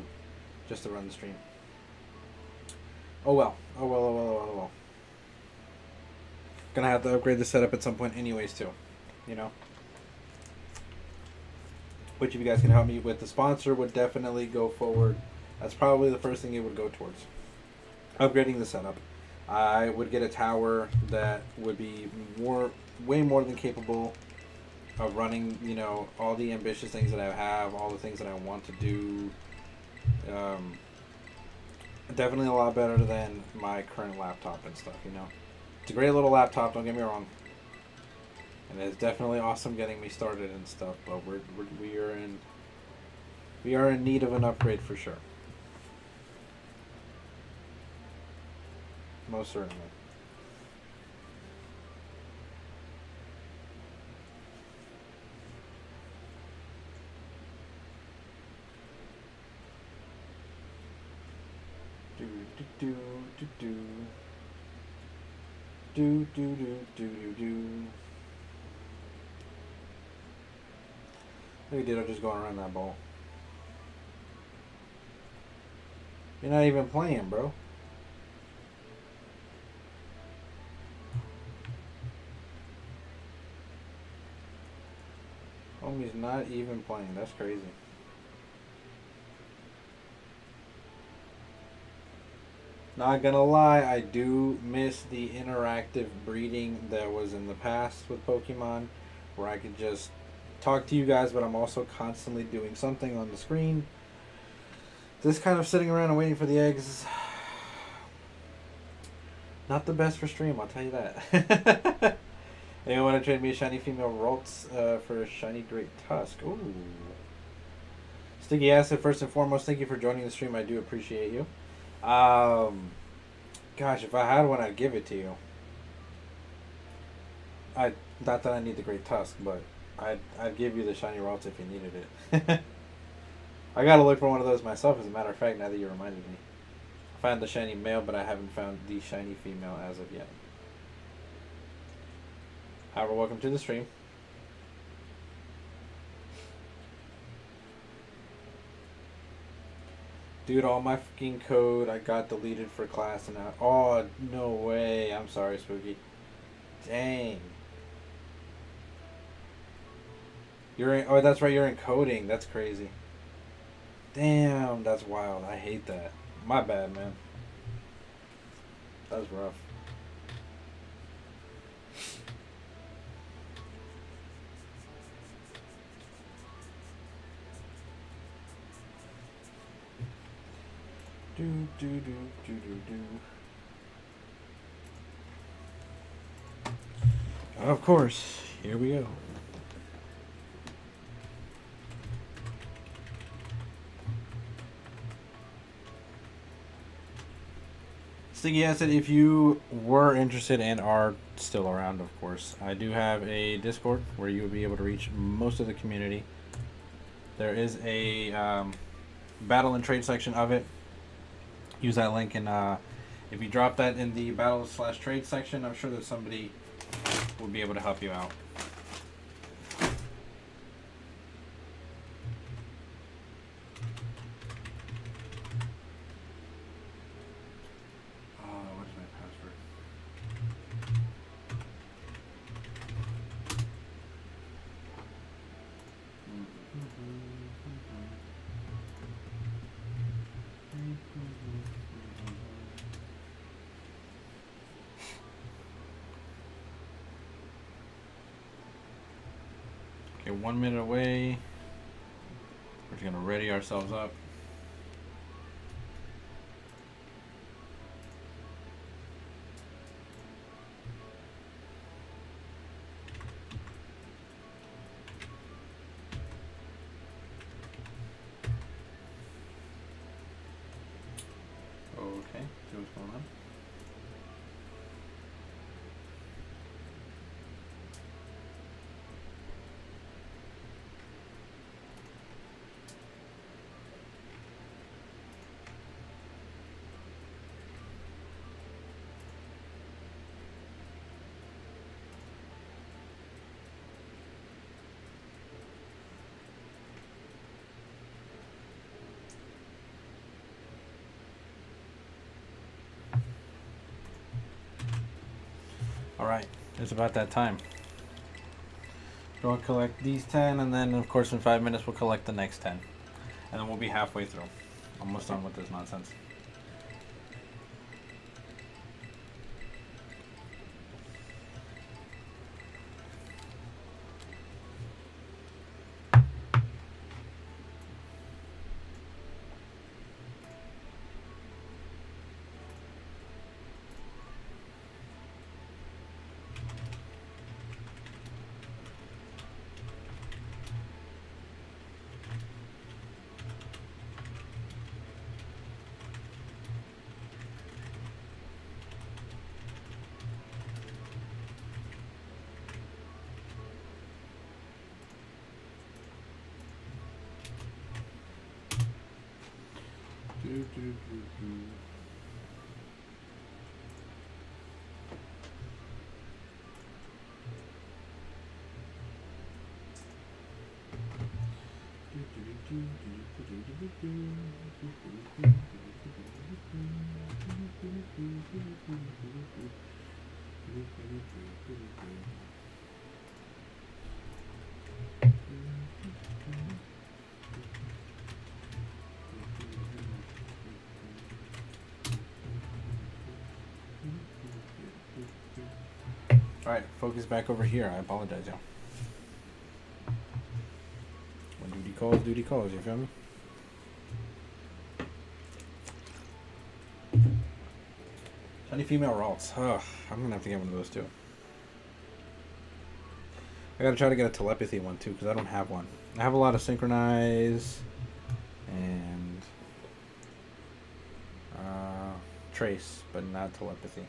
just to run the stream. Oh well. Oh well, oh well, oh well, oh well. Gonna have to upgrade the setup at some point anyways too. You know? Which if you guys can help me with the sponsor would definitely go forward. That's probably the first thing it would go towards. Upgrading the setup. I would get a tower that would be way more than capable of running, you know, all the ambitious things that I have, all the things that I want to do. Definitely a lot better than my current laptop and stuff, you know. It's a great little laptop, don't get me wrong. And it's definitely awesome getting me started and stuff, but we are in need of an upgrade for sure. Most certainly. Do do do do do do do do do do. Look at Ditto just going around that ball. You're not even playing, bro. Homie's not even playing. That's crazy. Not gonna lie, I do miss the interactive breeding that was in the past with Pokemon, where I could just talk to you guys, but I'm also constantly doing something on the screen. This kind of sitting around and waiting for the eggs, not the best for stream, I'll tell you that. Anyone want to trade me a shiny female Ralts for a shiny Great Tusk? Ooh. Sticky Acid, first and foremost, thank you for joining the stream. I do appreciate you. Gosh, if I had one, I'd give it to you. Not that I need the Great Tusk, but I'd give you the shiny Ralts if you needed it. I gotta look for one of those myself, as a matter of fact, now that you reminded me. I found the shiny male, but I haven't found the shiny female as of yet. However, welcome to the stream. Dude, all my fucking code I got deleted for class and now. Oh, no way. I'm sorry, Spooky. Dang. You're in, oh, that's right, you're in coding. That's crazy. Damn, that's wild. I hate that. My bad, man. That was rough. Do do do do do do. Of course, here we go. Sticky Acid, if you were interested and are still around, of course, I do have a Discord where you will be able to reach most of the community. There is a battle and trade section of it. Use that link, and if you drop that in the battle/trade section, I'm sure that somebody will be able to help you out. What is my password? Okay, 1 minute away. We're just gonna ready ourselves up. Okay, see what's going on. Alright, it's about that time. Go collect these 10, and then, of course, in 5 minutes, we'll collect the next 10. And then we'll be halfway through. Almost done with this nonsense. Alright, focus back over here. I apologize, y'all. When duty calls, you feel me? Shiny female Ralts. Ugh, I'm gonna have to get one of those too. I gotta try to get a telepathy one too, because I don't have one. I have a lot of synchronize and trace, but not telepathy.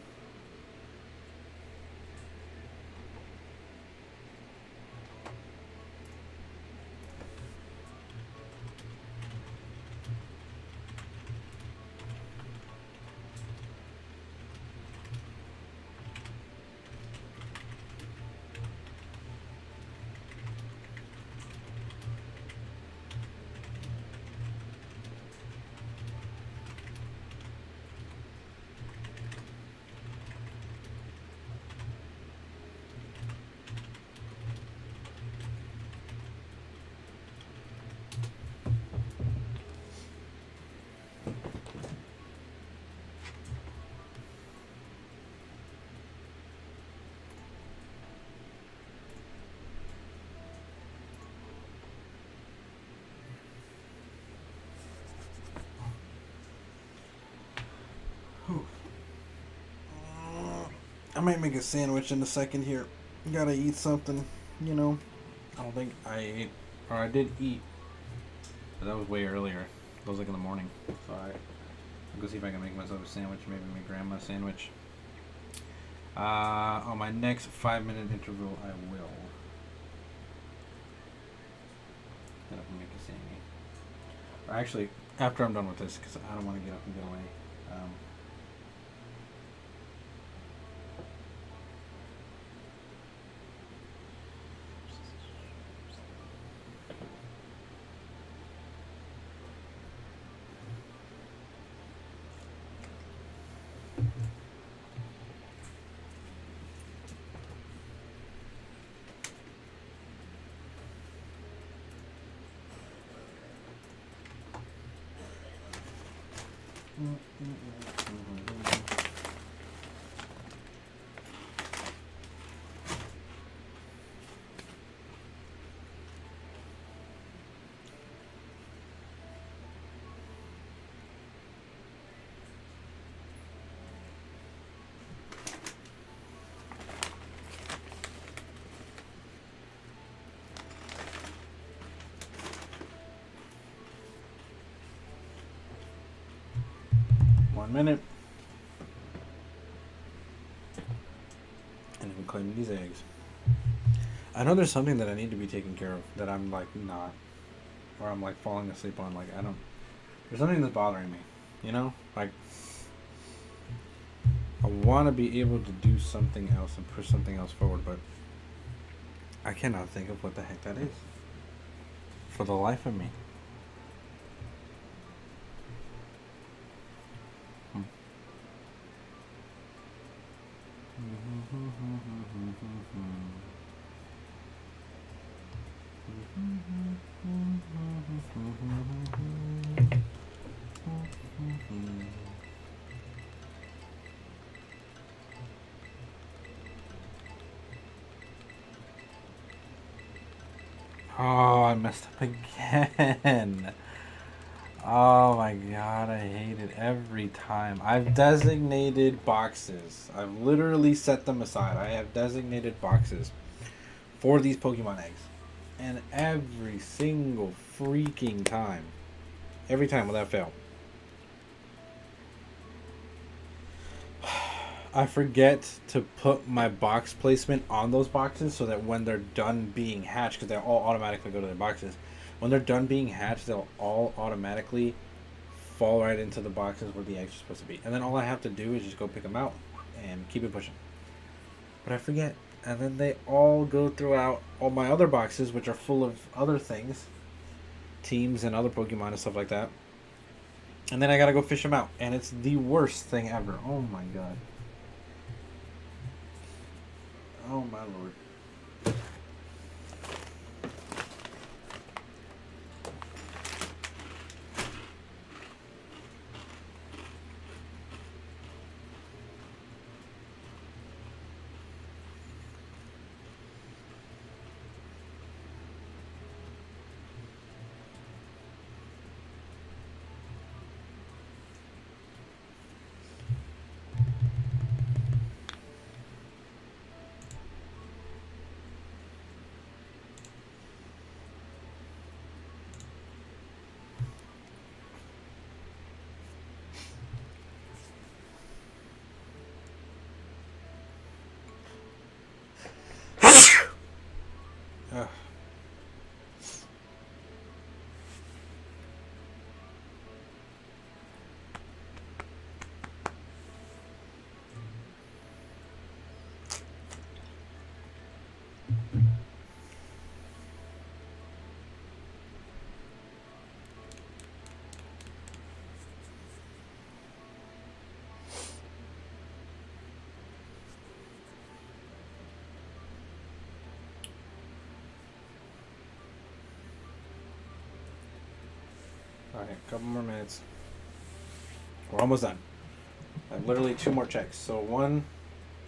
I might make a sandwich in a second here. Gotta eat something, you know. I don't think I ate, or I did eat, but that was way earlier. That was like in the morning. So I'll go see if I can make myself a sandwich, maybe make grandma a sandwich. On my next 5-minute interval, I will get up and make a sandwich. Or actually, after I'm done with this, because I don't want to get up and get away. Minute, and then claim these eggs. I know there's something that I need to be taking care of that I'm like not, or I'm like falling asleep on. Like I don't. There's something that's bothering me. You know, like I want to be able to do something else and push something else forward, but I cannot think of what the heck that is. For the life of me. Oh, I messed up again. Oh my god, I hate it every time. I've designated boxes. I've literally set them aside. I have designated boxes for these Pokemon eggs. And every single freaking time, every time without fail, I forget to put my box placement on those boxes so that when they're done being hatched, because they all automatically go to their boxes, when they're done being hatched, they'll all automatically fall right into the boxes where the eggs are supposed to be. And then all I have to do is just go pick them out and keep it pushing. But I forget. And then they all go throughout all my other boxes, which are full of other things, teams and other Pokemon and stuff like that. And then I gotta go fish them out. And it's the worst thing ever. Oh my god. Oh my lord. Okay, a couple more minutes. We're almost done. I have literally 2 more checks. So one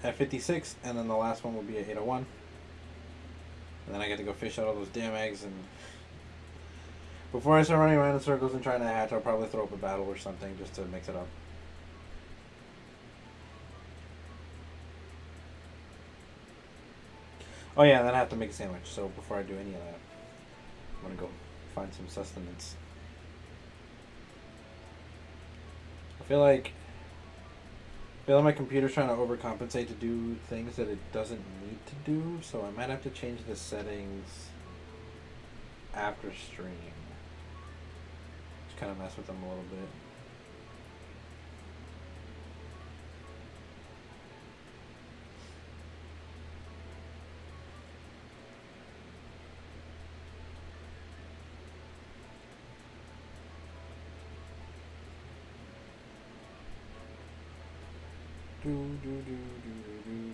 at 56, and then the last one will be at 801. And then I get to go fish out all those damn eggs. And before I start running around in circles and trying to hatch, I'll probably throw up a battle or something just to mix it up. Oh yeah, and then I have to make a sandwich. So before I do any of that, I'm gonna go find some sustenance. I feel like my computer's trying to overcompensate to do things that it doesn't need to do, so I might have to change the settings after stream. Just kind of mess with them a little bit. Do do do do do.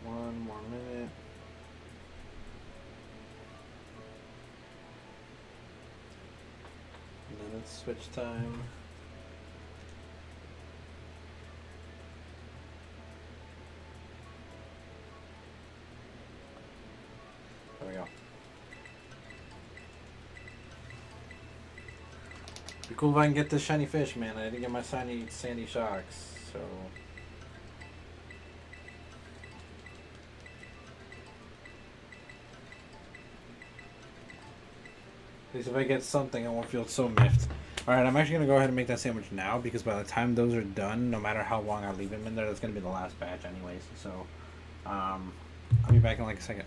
One more minute. And then it's switch time. There we go. Be cool if I can get this shiny fish, man. I didn't get my sandy sharks, so. At least if I get something, I won't feel so miffed. Alright, I'm actually going to go ahead and make that sandwich now, because by the time those are done, no matter how long I leave them in there, that's going to be the last batch anyways. So, I'll be back in like a second.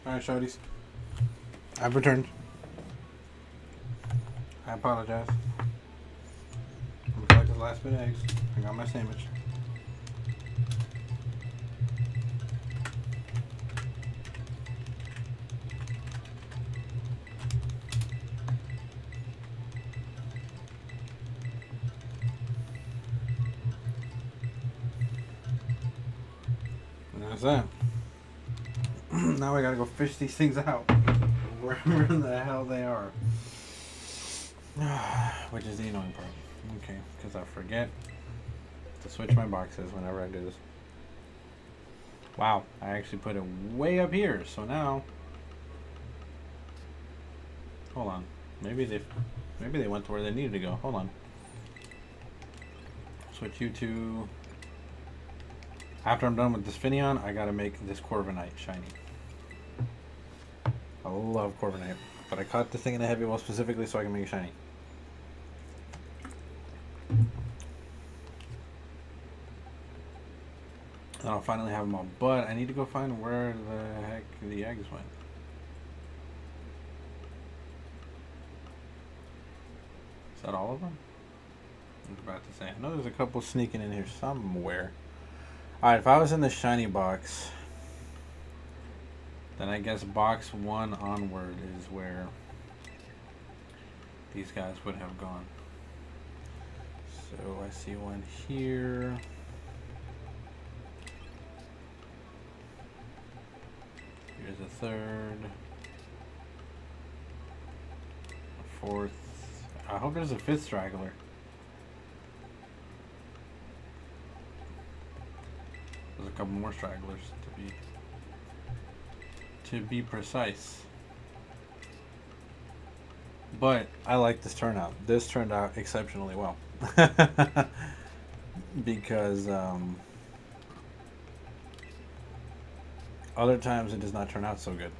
Alright, shorties. I've returned. I apologize. I'm gonna collect this last bit of eggs. I got my sandwich. And that's that. Now I gotta go fish these things out. Wherever the hell they are. Which is the annoying part. Okay, because I forget to switch my boxes whenever I do this. Wow, I actually put it way up here, so now... Hold on. Maybe they went to where they needed to go. Hold on. Switch you to... After I'm done with this Finneon, I gotta make this Corviknight shiny. I love Corviknight, but I caught this thing in a heavy well specifically so I can make it shiny. And I'll finally have them all, but I need to go find where the heck the eggs went. Is that all of them? I was about to say. I know there's a couple sneaking in here somewhere. Alright, if I was in the shiny box, then I guess box 1 onward is where these guys would have gone. So I see one here. Here's a third. A fourth. I hope there's a fifth straggler. There's a couple more stragglers to be precise. But I like this turnout. This turned out exceptionally well. Because other times it does not turn out so good.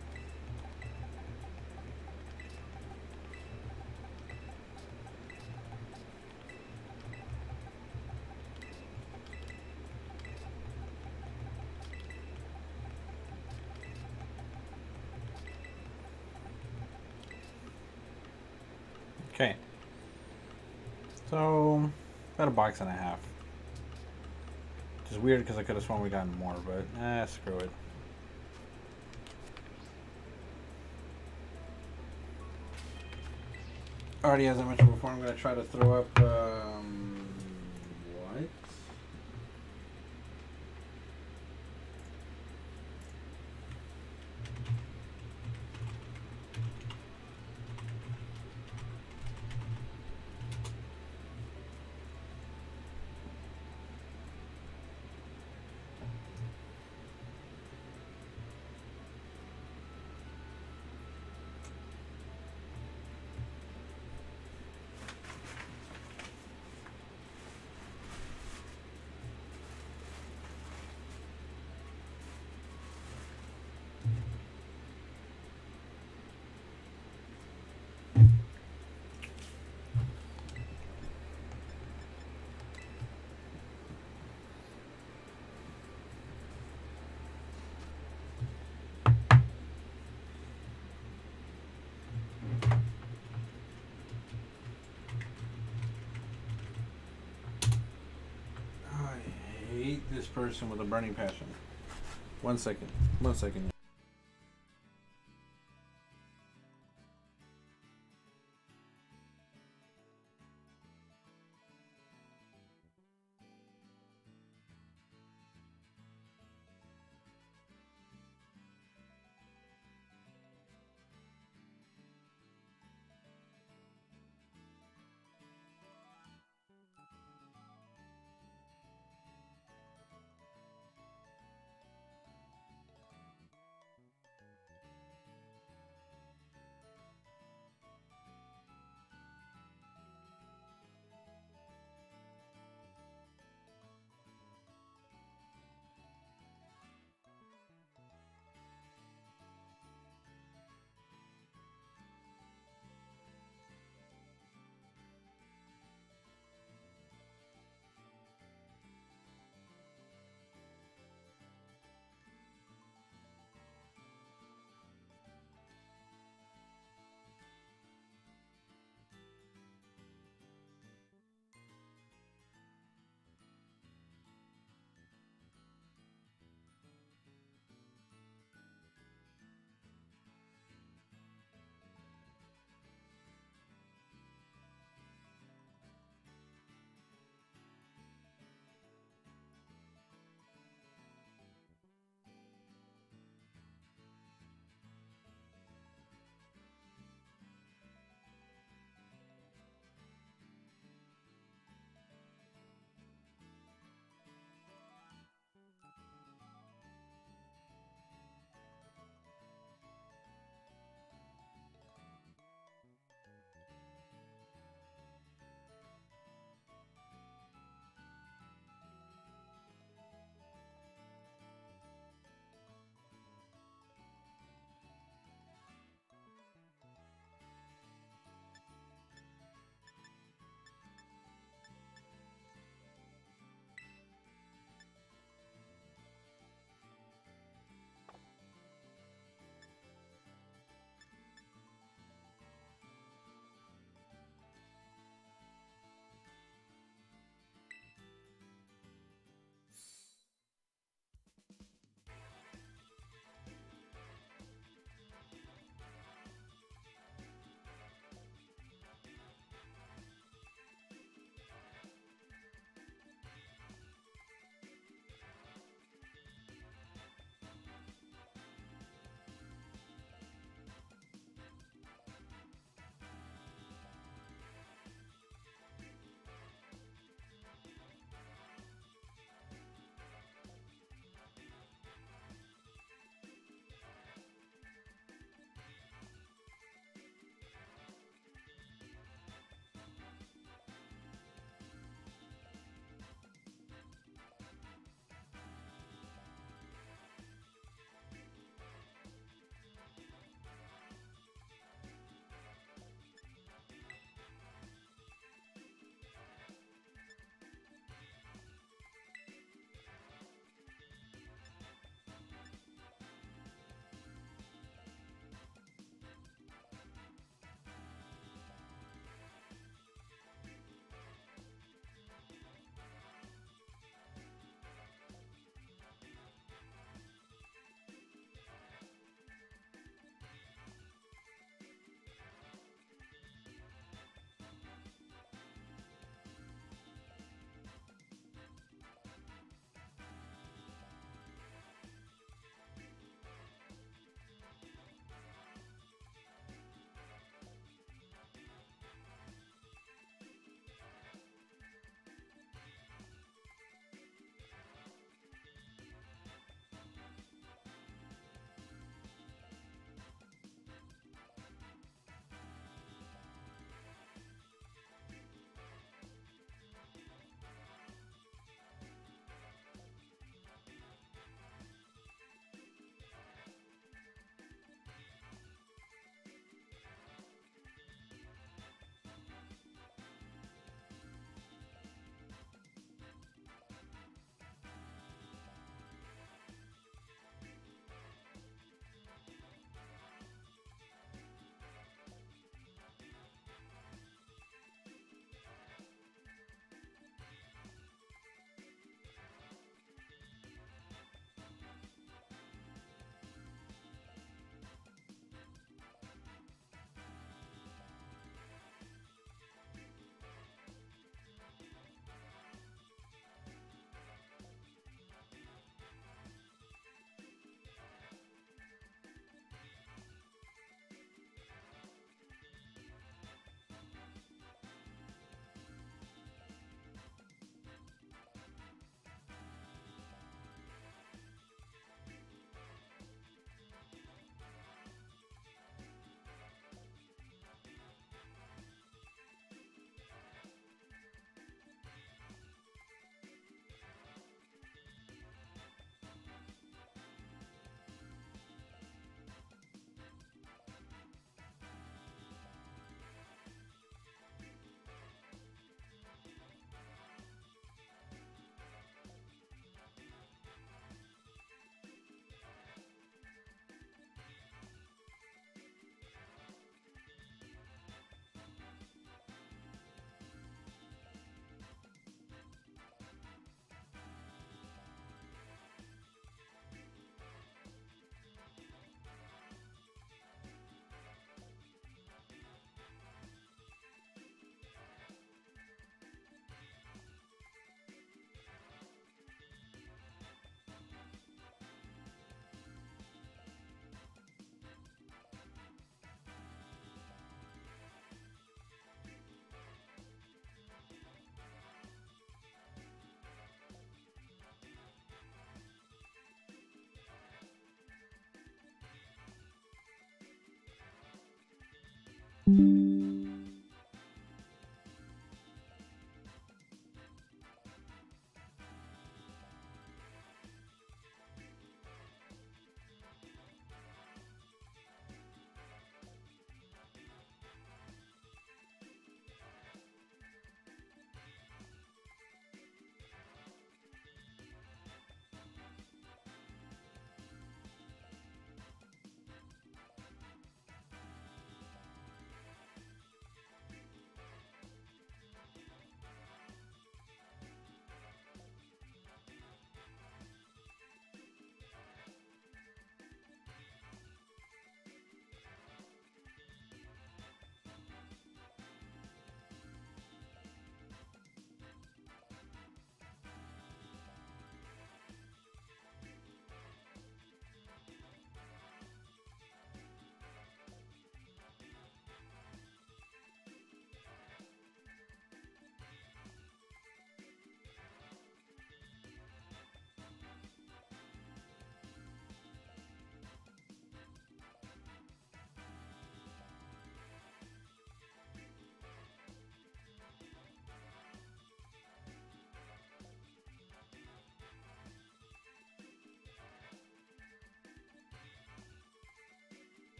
Okay. So, about a box and a half. Which is weird because I could have sworn we gotten more, but screw it. Already, as I mentioned before, I'm going to try to throw up, what? This person with a burning passion. 1 second. 1 second.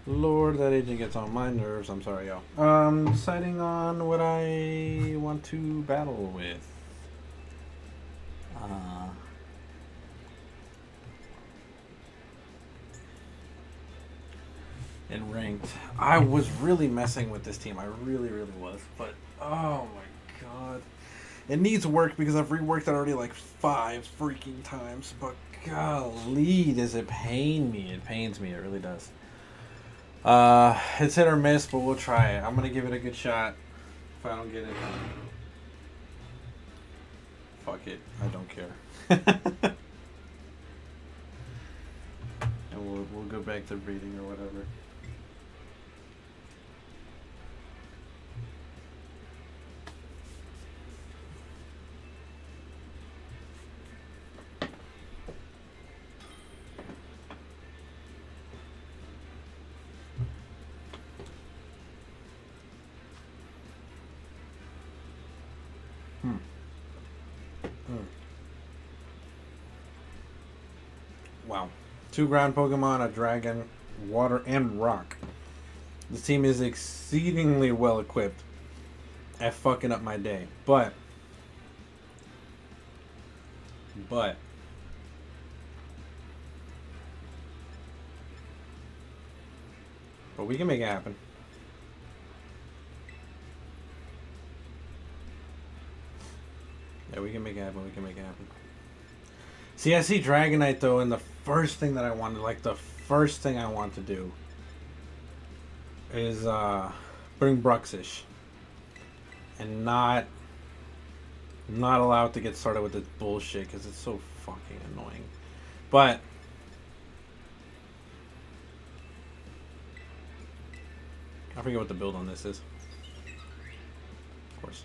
Lord, that agent gets on my nerves. I'm sorry, y'all. Deciding on what I want to battle with. In ranked, I was really messing with this team. I really, really was. But oh my god, it needs work because I've reworked it already like 5 freaking times. But golly, does it pain me? It pains me. It really does. It's hit or miss, but we'll try it. I'm gonna give it a good shot. If I don't get it, fuck it. I don't care. And we'll go back to breeding or whatever. Wow. 2 ground Pokemon, a dragon, water, and rock. This team is exceedingly well equipped at fucking up my day. But we can make it happen. Yeah, we can make it happen. We can make it happen. See, I see Dragonite though, and the first thing that I wanted, like the first thing I want to do is bring Bruxish and not allow it to get started with this bullshit because it's so fucking annoying. But I forget what the build on this is. Of course.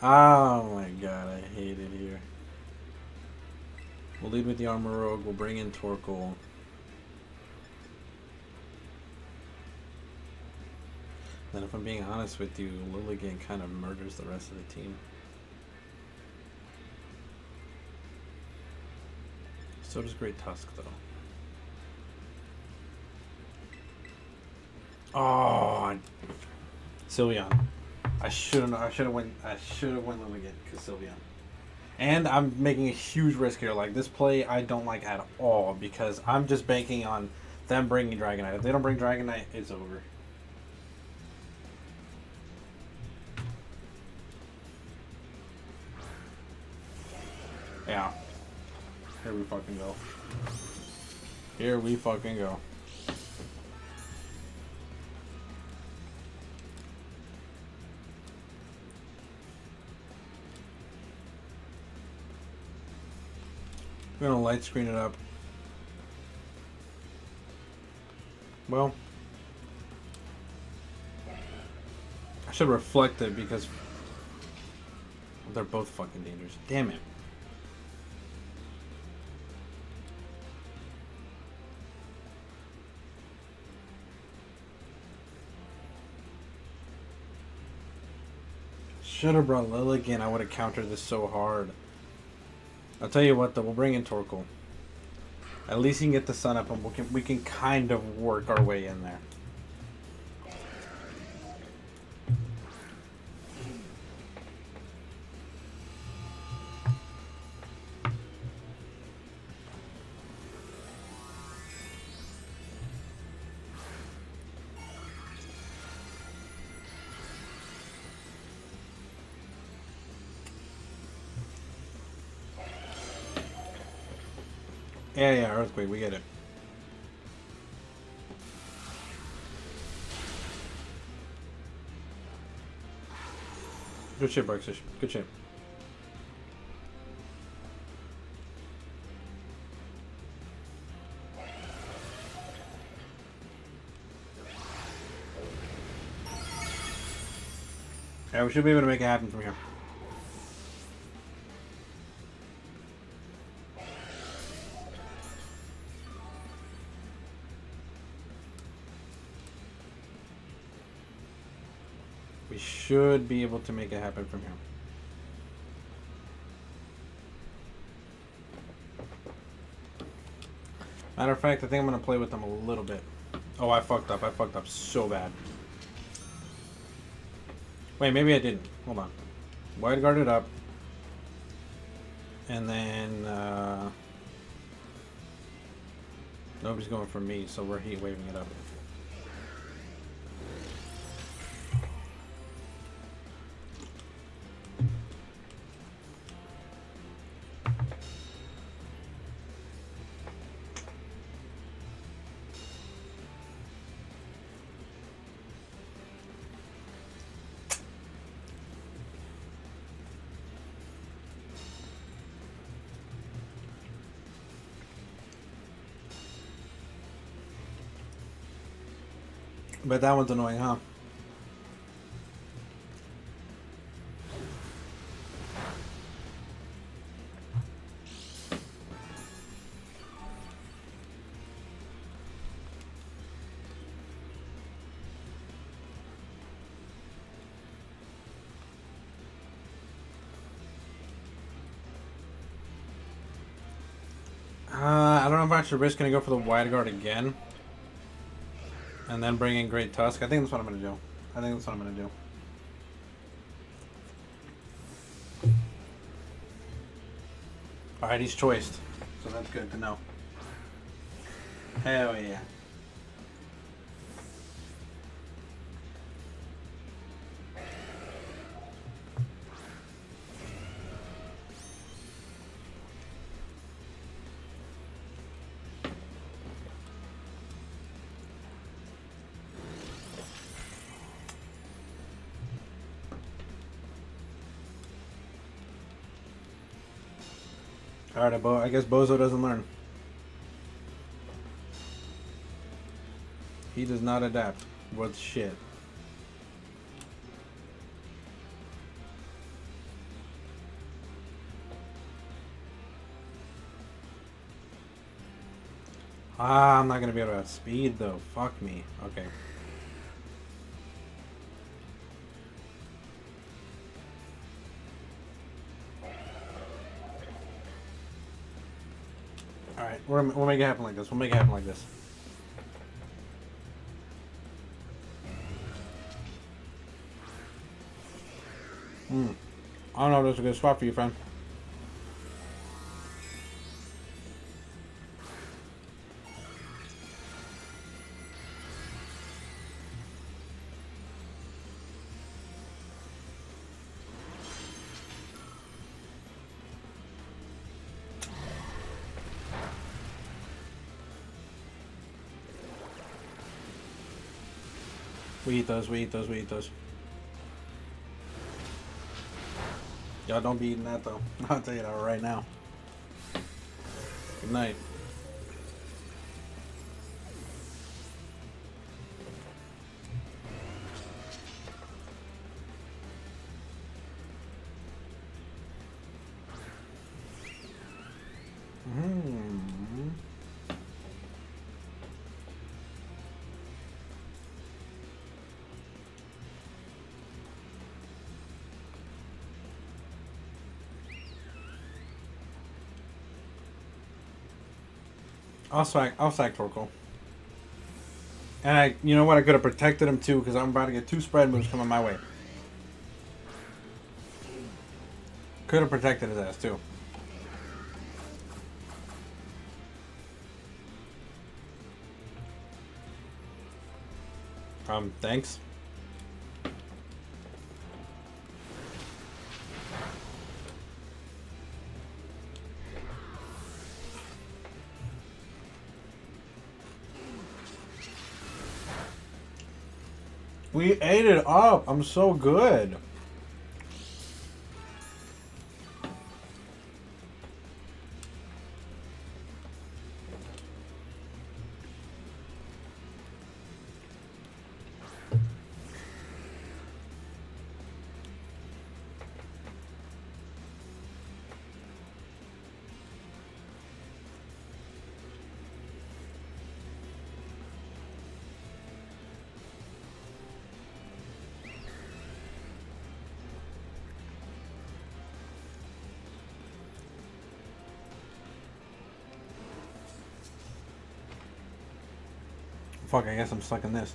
Oh my god, I hate it here. We'll lead with the Armor Rogue, we'll bring in Torkoal. Then if I'm being honest with you, Lilligant kind of murders the rest of the team. So does Great Tusk though. Oh, Sylveon. I should have went Lilligant because Sylveon. And I'm making a huge risk here. Like this play, I don't like at all because I'm just banking on them bringing Dragonite. If they don't bring Dragonite, it's over. Yeah. Here we fucking go. Here we fucking go. We're gonna light screen it up. Well, I should reflect it because they're both fucking dangerous. Damn it. Should have brought Lilligant. I would have countered this so hard. I'll tell you what though, we'll bring in Torkoal. At least he can get the sun up and we can kind of work our way in there. Yeah, Earthquake, we get it. Good shit, Bruxish. Good shit. Yeah, we should be able to make it happen from here. We should be able to make it happen from here. Matter of fact, I think I'm going to play with them a little bit. Oh, I fucked up. I fucked up so bad. Wait, maybe I didn't. Hold on. Wide guard it up. And then, nobody's going for me, so we're heat waving it up. But that one's annoying, huh? I don't know if I should risk gonna go for the wide guard again. And then bring in Great Tusk. I think that's what I'm gonna do. I think that's what I'm gonna do. Alright, he's choiced. So that's good to know. Hell yeah. Alright, I guess Bozo doesn't learn. He does not adapt with shit. I'm not gonna be able to outspeed though. Fuck me. Okay. Alright, we'll make it happen like this. We'll make it happen like this. I don't know if this is a good spot for you, friend. We eat those, we eat those, we eat those. Y'all don't be eating that though. I'll tell you that right now. Good night. I'll sack Torkoal. And you know what? I could have protected him too, because I'm about to get 2 spread moves coming my way. Could have protected his ass too. Thanks. We ate it up. I'm so good. Fuck, I guess I'm stuck in this.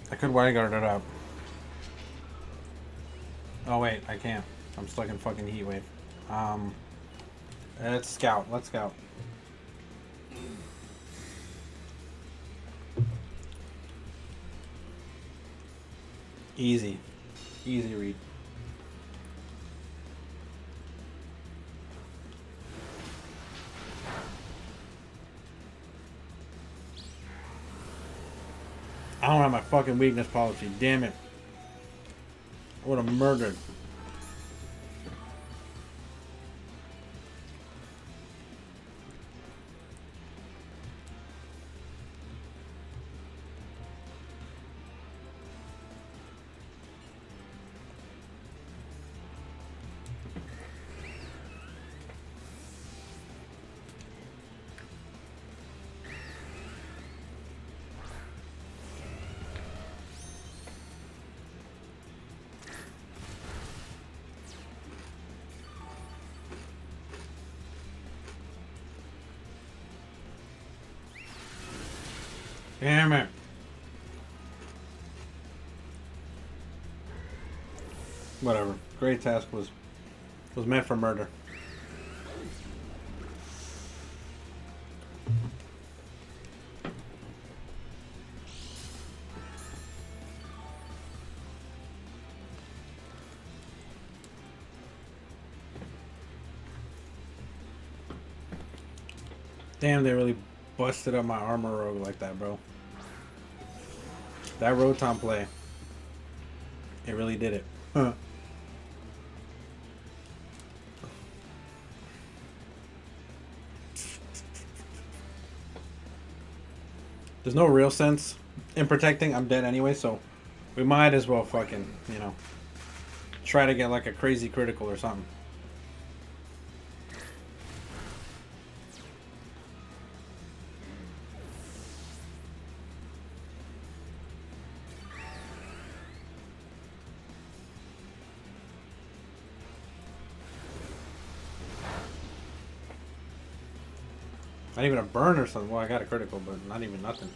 I could wide guard it up. Oh wait, I can't. I'm stuck in fucking heat wave. Let's scout. Let's scout. Easy. Easy read. I don't have my fucking weakness policy. Damn it. I would have murdered. Damn it. Whatever. Great task was meant for murder. Damn, they really busted up my armor rogue like that, bro. That Rotom play. It really did it. Huh. There's no real sense in protecting. I'm dead anyway, so we might as well fucking, you know, try to get like a crazy critical or something. Not even a burn or something. Well, I got a critical, but not even nothing.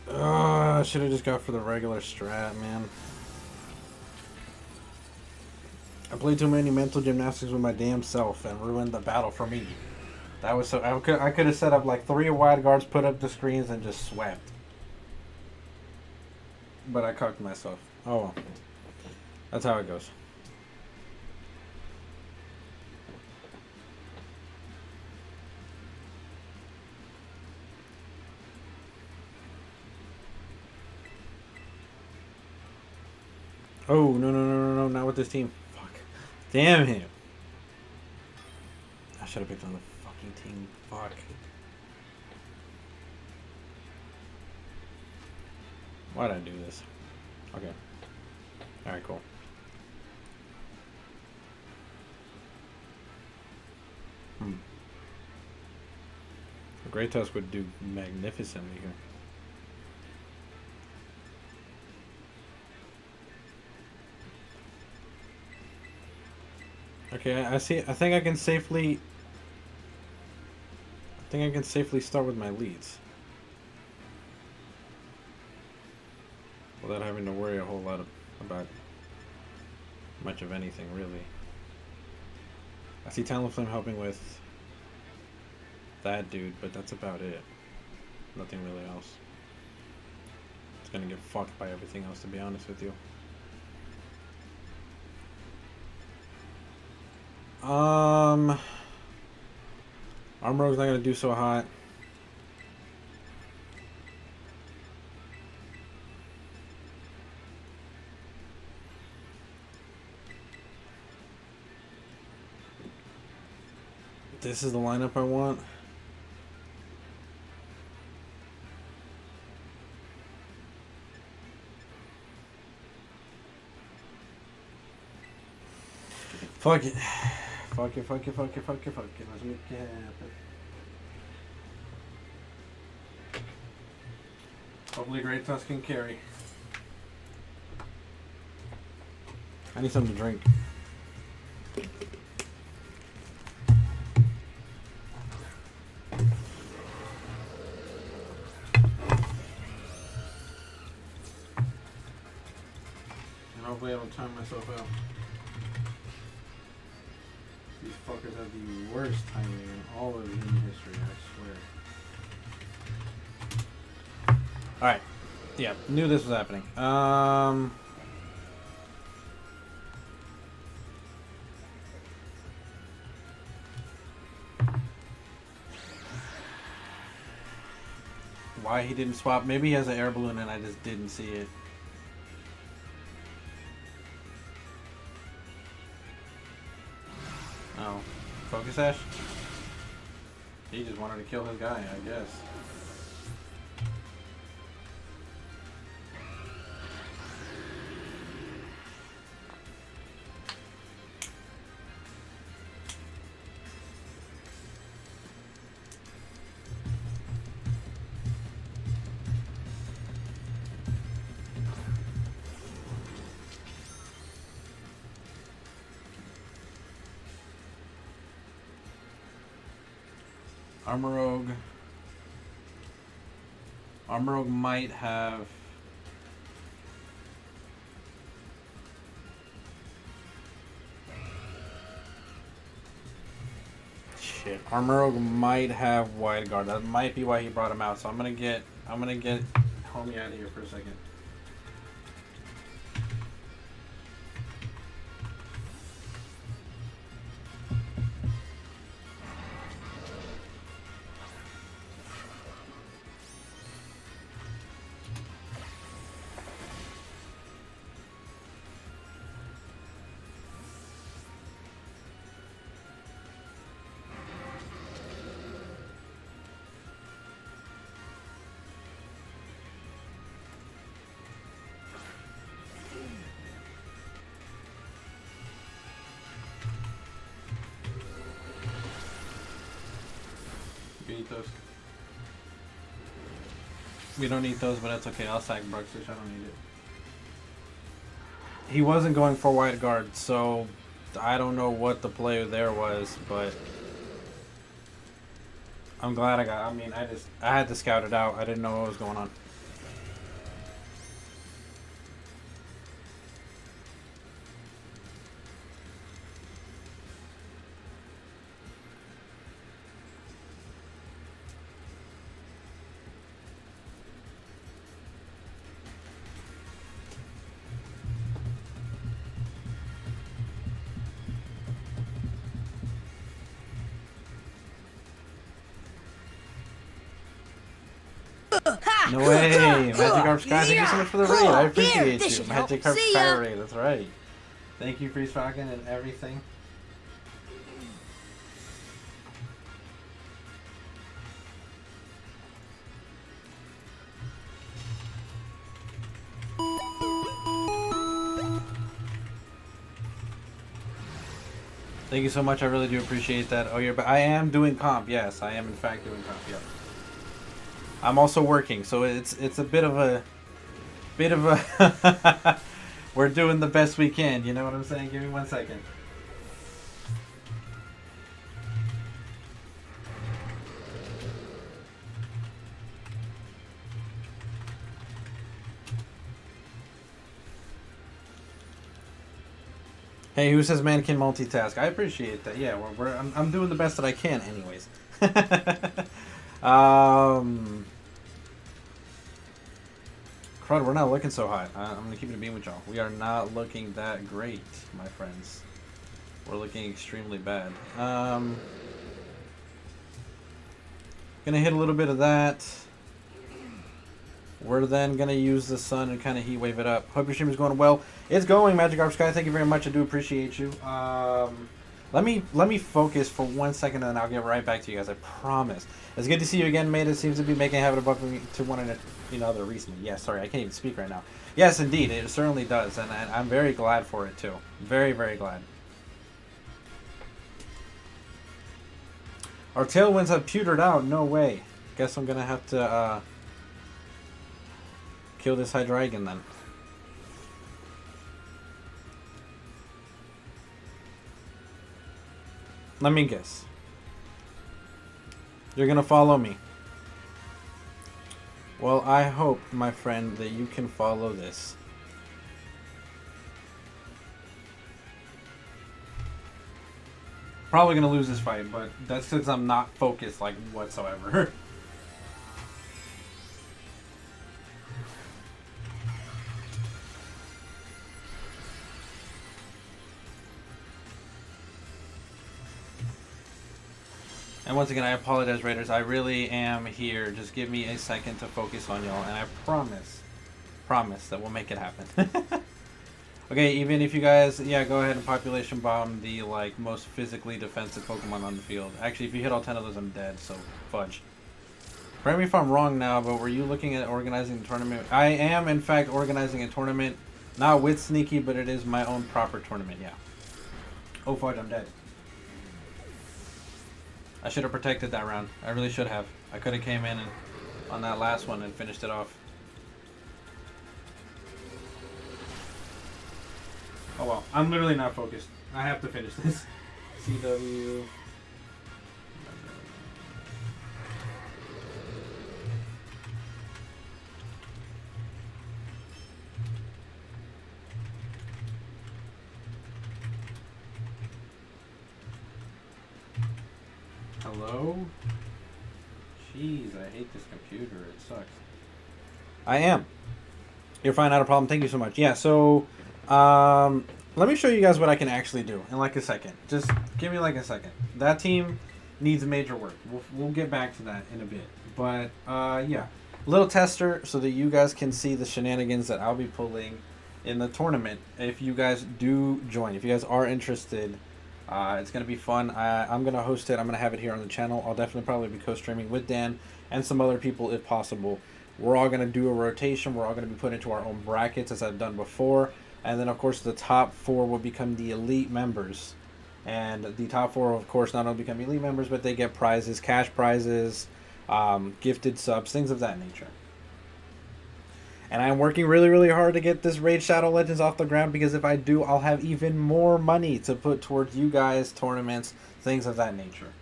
I should have just got for the regular strat, man. I played too many mental gymnastics with my damn self and ruined the battle for me. That was so. I could have set up like 3 wide guards, put up the screens, and just swept. But I cocked myself. Oh well. That's how it goes. Oh, no, not with this team. Fuck. Damn him. I should have picked on the fucking team. Fuck. Why'd I do this? Okay. Alright, cool. A Great Tusk would do magnificently here. Okay, I see. I think I can safely start with my leads without having to worry a whole lot about much of anything, really. I see Talonflame helping with that dude, but that's about it. Nothing really else. It's gonna get fucked by everything else, to be honest with you. Armor's not gonna do so hot. This is the lineup I want. Fuck it. Fuck it. Let's make it happen. Hopefully Great Tusk can carry. I need something to drink. Hopefully I don't time myself out. These fuckers have the worst timing in all of human history, I swear. Alright. Yeah, knew this was happening. Why he didn't swap? Maybe he has an air balloon and I just didn't see it. Oh. Focus Ash? He just wanted to kill his guy, I guess. Armorogue might have... Shit, Armorogue might have Wide Guard. That might be why he brought him out. So I'm gonna get Homie out of here for a second. Those. We don't need those, but that's okay. I'll sack Bruxish. I don't need it. He wasn't going for Wide Guard, so I don't know what the play there was, but I'm glad I had to scout it out. I didn't know what was going on. No way! Magikarp Sky, thank you so much for the raid. I appreciate you. Magikarp Sky raid, that's right. Thank you, Freeze Falcon, and everything. Thank you so much. I really do appreciate that. Oh, but I am doing comp. Yes, I am in fact doing comp. Yep. I'm also working, so it's a bit of a we're doing the best we can, you know what I'm saying? Give me 1 second. Hey, who says man can multitask? I appreciate that. Yeah, I'm doing the best that I can anyways. Crud, we're not looking so hot. I'm going to keep it a beam with y'all. We are not looking that great, my friends. We're looking extremely bad. Gonna hit a little bit of that. We're then gonna use the sun and kind of heat wave it up. Hope your stream is going well. It's going, Magikarp Sky. Thank you very much. I do appreciate you. Let me focus for 1 second and then I'll get right back to you guys. I promise. It's good to see you again, mate. It seems to be making a habit of bumping to one another recently. Yeah, sorry, I can't even speak right now. Yes, indeed, it certainly does, and I'm very glad for it too. Very, very glad. Our tailwinds have pewtered out. No way. Guess I'm gonna have to kill this Hydreigon then. Let me guess. You're gonna follow me. Well, I hope, my friend, that you can follow this. Probably gonna lose this fight, but that's because I'm not focused like whatsoever. And once again, I apologize, Raiders. I really am here. Just give me a second to focus on y'all, and I promise that we'll make it happen. Okay, even if you guys, yeah, go ahead and population bomb the like most physically defensive Pokemon on the field. Actually, if you hit all 10 of those, I'm dead. So fudge. Correct me if I'm wrong now, but were you looking at organizing the tournament? I am, in fact, organizing a tournament, not with Sneaky, but it is my own proper tournament. Yeah. Oh fudge, I'm dead. I should have protected that round. I really should have. I could have came in and on that last one and finished it off. Oh well, I'm literally not focused. I have to finish this. CW. Hello? Jeez, I hate this computer. It sucks. I am. You're fine, not a problem. Thank you so much. Yeah, so let me show you guys what I can actually do in like a second. Just give me like a second. That team needs major work. We'll get back to that in a bit. But yeah, little tester so that you guys can see the shenanigans that I'll be pulling in the tournament. If you guys do join, if you guys are interested, it's going to be fun. I'm going to host it. I'm going to have it here on the channel. I'll definitely probably be co-streaming with Dan and some other people if possible. We're all going to do a rotation. We're all going to be put into our own brackets as I've done before. And then, of course, the top 4 will become the elite members. And the top 4, of course, not only become elite members, but they get prizes, cash prizes, gifted subs, things of that nature. And I'm working really, really hard to get this Raid Shadow Legends off the ground, because if I do, I'll have even more money to put towards you guys, tournaments, things of that nature.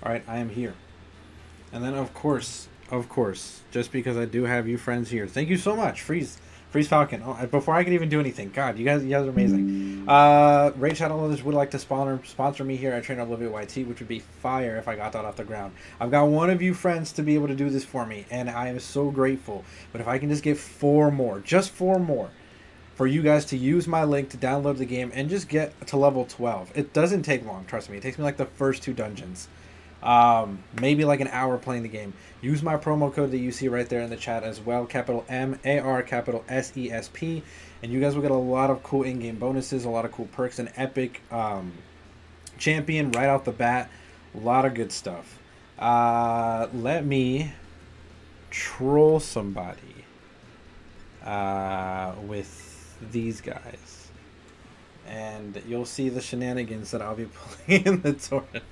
Alright, I am here. And then, of course, just because I do have you friends here. Thank you so much, Freeze Falcon. Oh, before I could even do anything, God, you guys are amazing. Raid Shadow Legends would like to sponsor me here at Trainer Oblivion YT, which would be fire if I got that off the ground. I've got one of you friends to be able to do this for me, and I am so grateful. But if I can just get 4 more, just 4 more, for you guys to use my link to download the game and just get to level 12. It doesn't take long, trust me. It takes me like the first 2 dungeons. Maybe like an hour playing the game. Use my promo code that you see right there in the chat as well, capital MAR, capital SESP, and you guys will get a lot of cool in-game bonuses, a lot of cool perks, an epic champion right out the bat, a lot of good stuff. Let me troll somebody with these guys, and you'll see the shenanigans that I'll be playing in the tournament.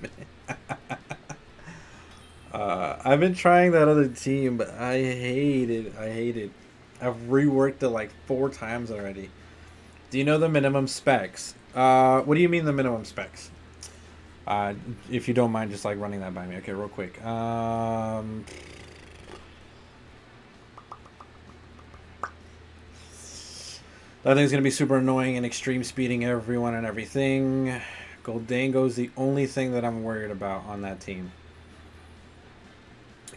I've been trying that other team, but I hate it. I've reworked it like 4 times already. Do you know the minimum specs? What do you mean the minimum specs? If you don't mind just like running that by me. Okay, real quick. That thing's gonna be super annoying and extreme speeding everyone and everything. Goldango's the only thing that I'm worried about on that team.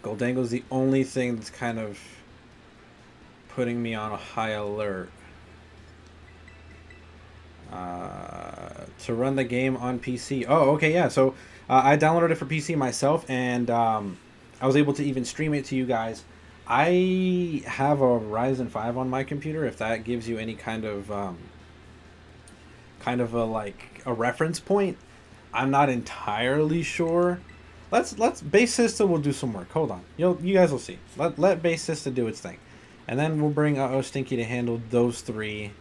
Goldango's the only thing that's kind of putting me on a high alert. To run the game on PC. Oh, okay, yeah. So I downloaded it for PC myself, and I was able to even stream it to you guys. I have a Ryzen 5 on my computer, if that gives you any kind of a reference point. I'm not entirely sure. Let's Base System will do some work. Hold on, you guys will see. Let Base System do its thing, and then we'll bring Stinky to handle those 3,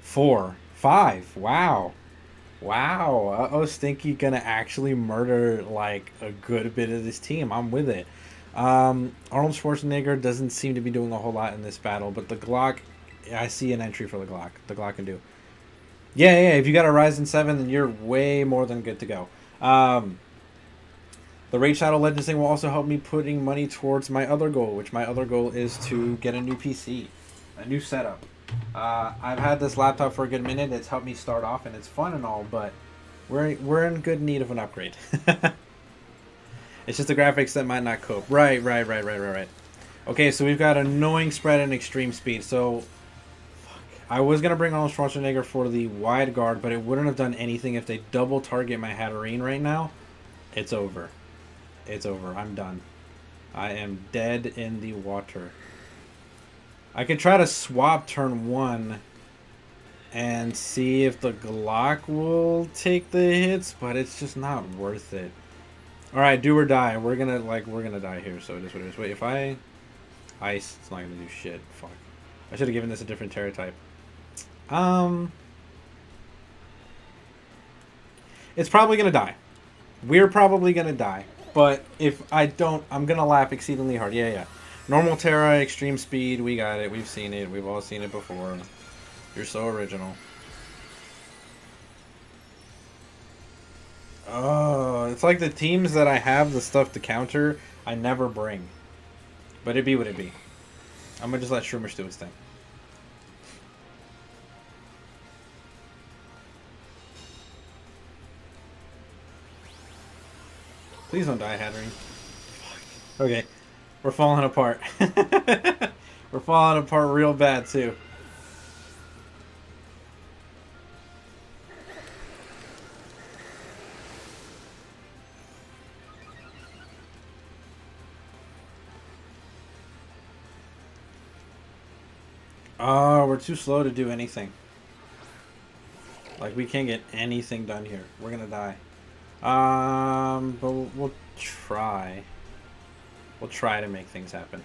4, 5. Wow, Stinky gonna actually murder like a good bit of this team. I'm with it. Arnold Schwarzenegger doesn't seem to be doing a whole lot in this battle, but the Glock, I see an entry for the Glock. The Glock can do. Yeah, yeah. If you got a Ryzen 7, then you're way more than good to go. The Raid Shadow Legends thing will also help me putting money towards my other goal, which my other goal is to get a new PC, a new setup. I've had this laptop for a good minute. It's helped me start off, and it's fun and all, but we're in good need of an upgrade. It's just the graphics that might not cope. Right. Okay, so we've got annoying spread and extreme speed. So I was gonna bring Arnold Schwarzenegger for the wide guard, but it wouldn't have done anything if they double target my Hatterene right now. It's over. It's over. I'm done. I am dead in the water. I could try to swap turn 1 and see if the Glock will take the hits, but it's just not worth it. Alright, do or die. We're gonna die here, so it is what it is. Wait, if I ice, it's not gonna do shit. Fuck. I should have given this a different terror type. It's probably gonna die. We're probably gonna die. But if I don't, I'm gonna laugh exceedingly hard. Yeah. Normal Terra, extreme speed, we got it. We've seen it. We've all seen it before. You're so original. Oh, it's like the teams that I have the stuff to counter, I never bring. But it be what it be. I'm gonna just let Shroomer do its thing. Please don't die, Hatterene. Okay. We're falling apart. We're falling apart real bad, too. Oh, we're too slow to do anything. Like, we can't get anything done here. We're gonna die. But we'll try. We'll try to make things happen.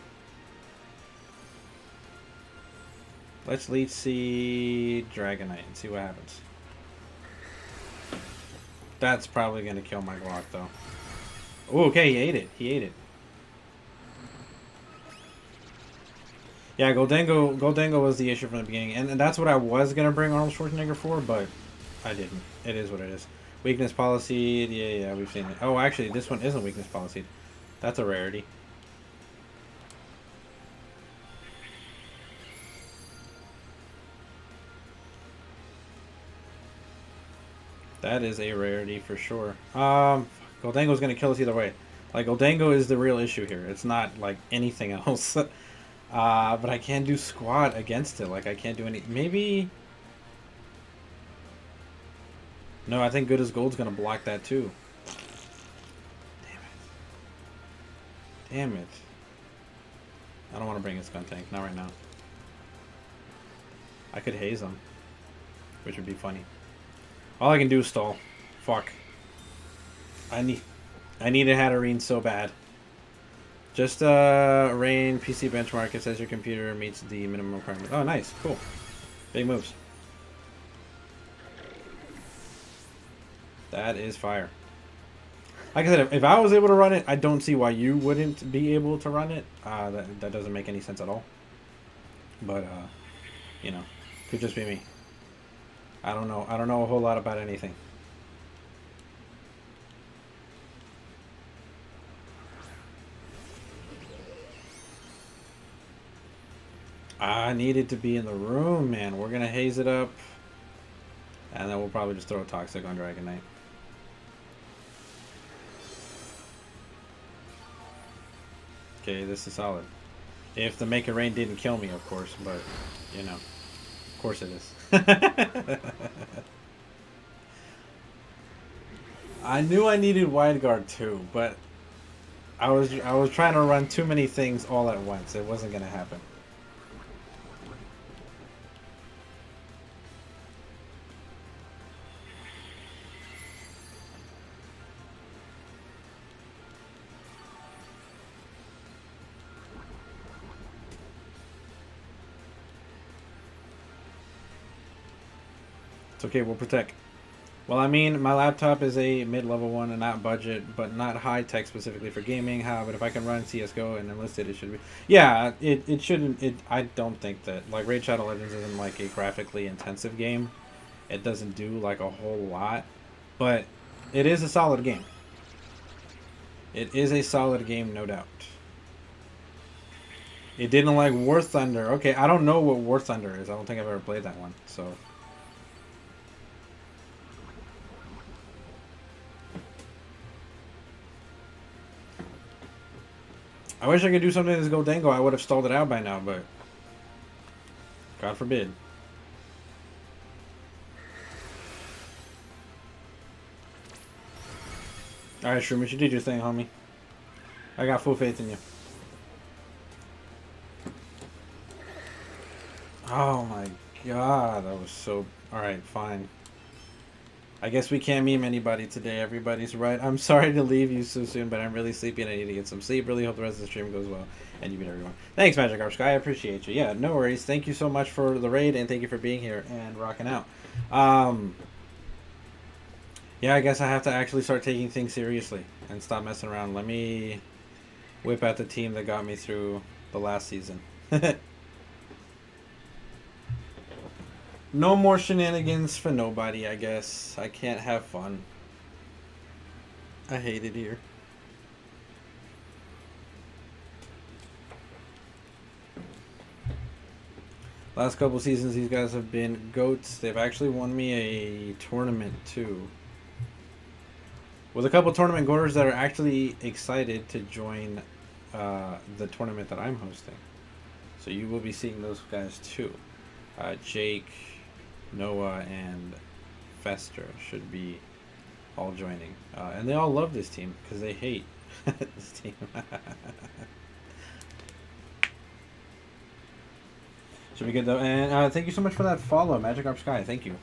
Let's Leech Seed Dragonite and see what happens. That's probably gonna kill my Glock, though. Oh, okay, he ate it. He ate it. Yeah, Goldango was the issue from the beginning, and that's what I was gonna bring Arnold Schwarzenegger for, but I didn't. It is what it is. Weakness policy, yeah, we've seen it. Oh, actually, this one isn't weakness policy. That's a rarity. That is a rarity for sure. Goldango's gonna kill us either way. Like, Goldango is the real issue here. It's not like anything else. But I can't do squat against it. Like, I can't do any. Maybe. No, I think Good as Gold's gonna block that too. Damn it. I don't want to bring his gun tank. Not right now. I could haze him, which would be funny. All I can do is stall. Fuck. I need a Hatterene so bad. Just Rain PC benchmark. It says your computer meets the minimum requirement. Oh, nice. Cool. Big moves. That is fire. Like I said, if I was able to run it, I don't see why you wouldn't be able to run it. That doesn't make any sense at all. But, you know, could just be me. I don't know. I don't know a whole lot about anything. I needed to be in the room, man. We're going to haze it up. And then we'll probably just throw a Toxic on Dragonite. Okay, this is solid. If the Make It Rain didn't kill me, of course. But, you know. Of course it is. I knew I needed wide guard too, but I was trying to run too many things all at once. It wasn't gonna happen. It's okay, we'll protect. Well, I mean, my laptop is a mid-level one and not budget, but not high-tech specifically for gaming. How, but if I can run CS:GO and enlisted, it should be. Yeah, it shouldn't. I don't think that like Raid Shadow Legends isn't like a graphically intensive game. It doesn't do like a whole lot, but it is a solid game. It is a solid game, no doubt. It didn't like War Thunder. Okay, I don't know what War Thunder is. I don't think I've ever played that one. So. I wish I could do something to this Goldango. I would have stalled it out by now, but God forbid. Alright, Shroomish, you did your thing, homie. I got full faith in you. Oh my god, that was so... Alright, fine. I guess we can't meme anybody today. Everybody's right. I'm sorry to leave you so soon, but I'm really sleepy and I need to get some sleep. Really hope the rest of the stream goes well. And you beat everyone. Thanks, Magic Arp Sky. I appreciate you. Yeah, no worries. Thank you so much for the raid, and thank you for being here and rocking out. Yeah, I guess I have to actually start taking things seriously and stop messing around. Let me whip out the team that got me through the last season. No more shenanigans for nobody, I guess. I can't have fun. I hate it here. Last couple seasons, these guys have been goats. They've actually won me a tournament, too. With a couple tournament goers that are actually excited to join the tournament that I'm hosting. So you will be seeing those guys, too. Jake, Noah, and Fester should be all joining. And they all love this team because they hate this team. Should be good though. And thank you so much for that follow, Magic Arp Sky. Thank you.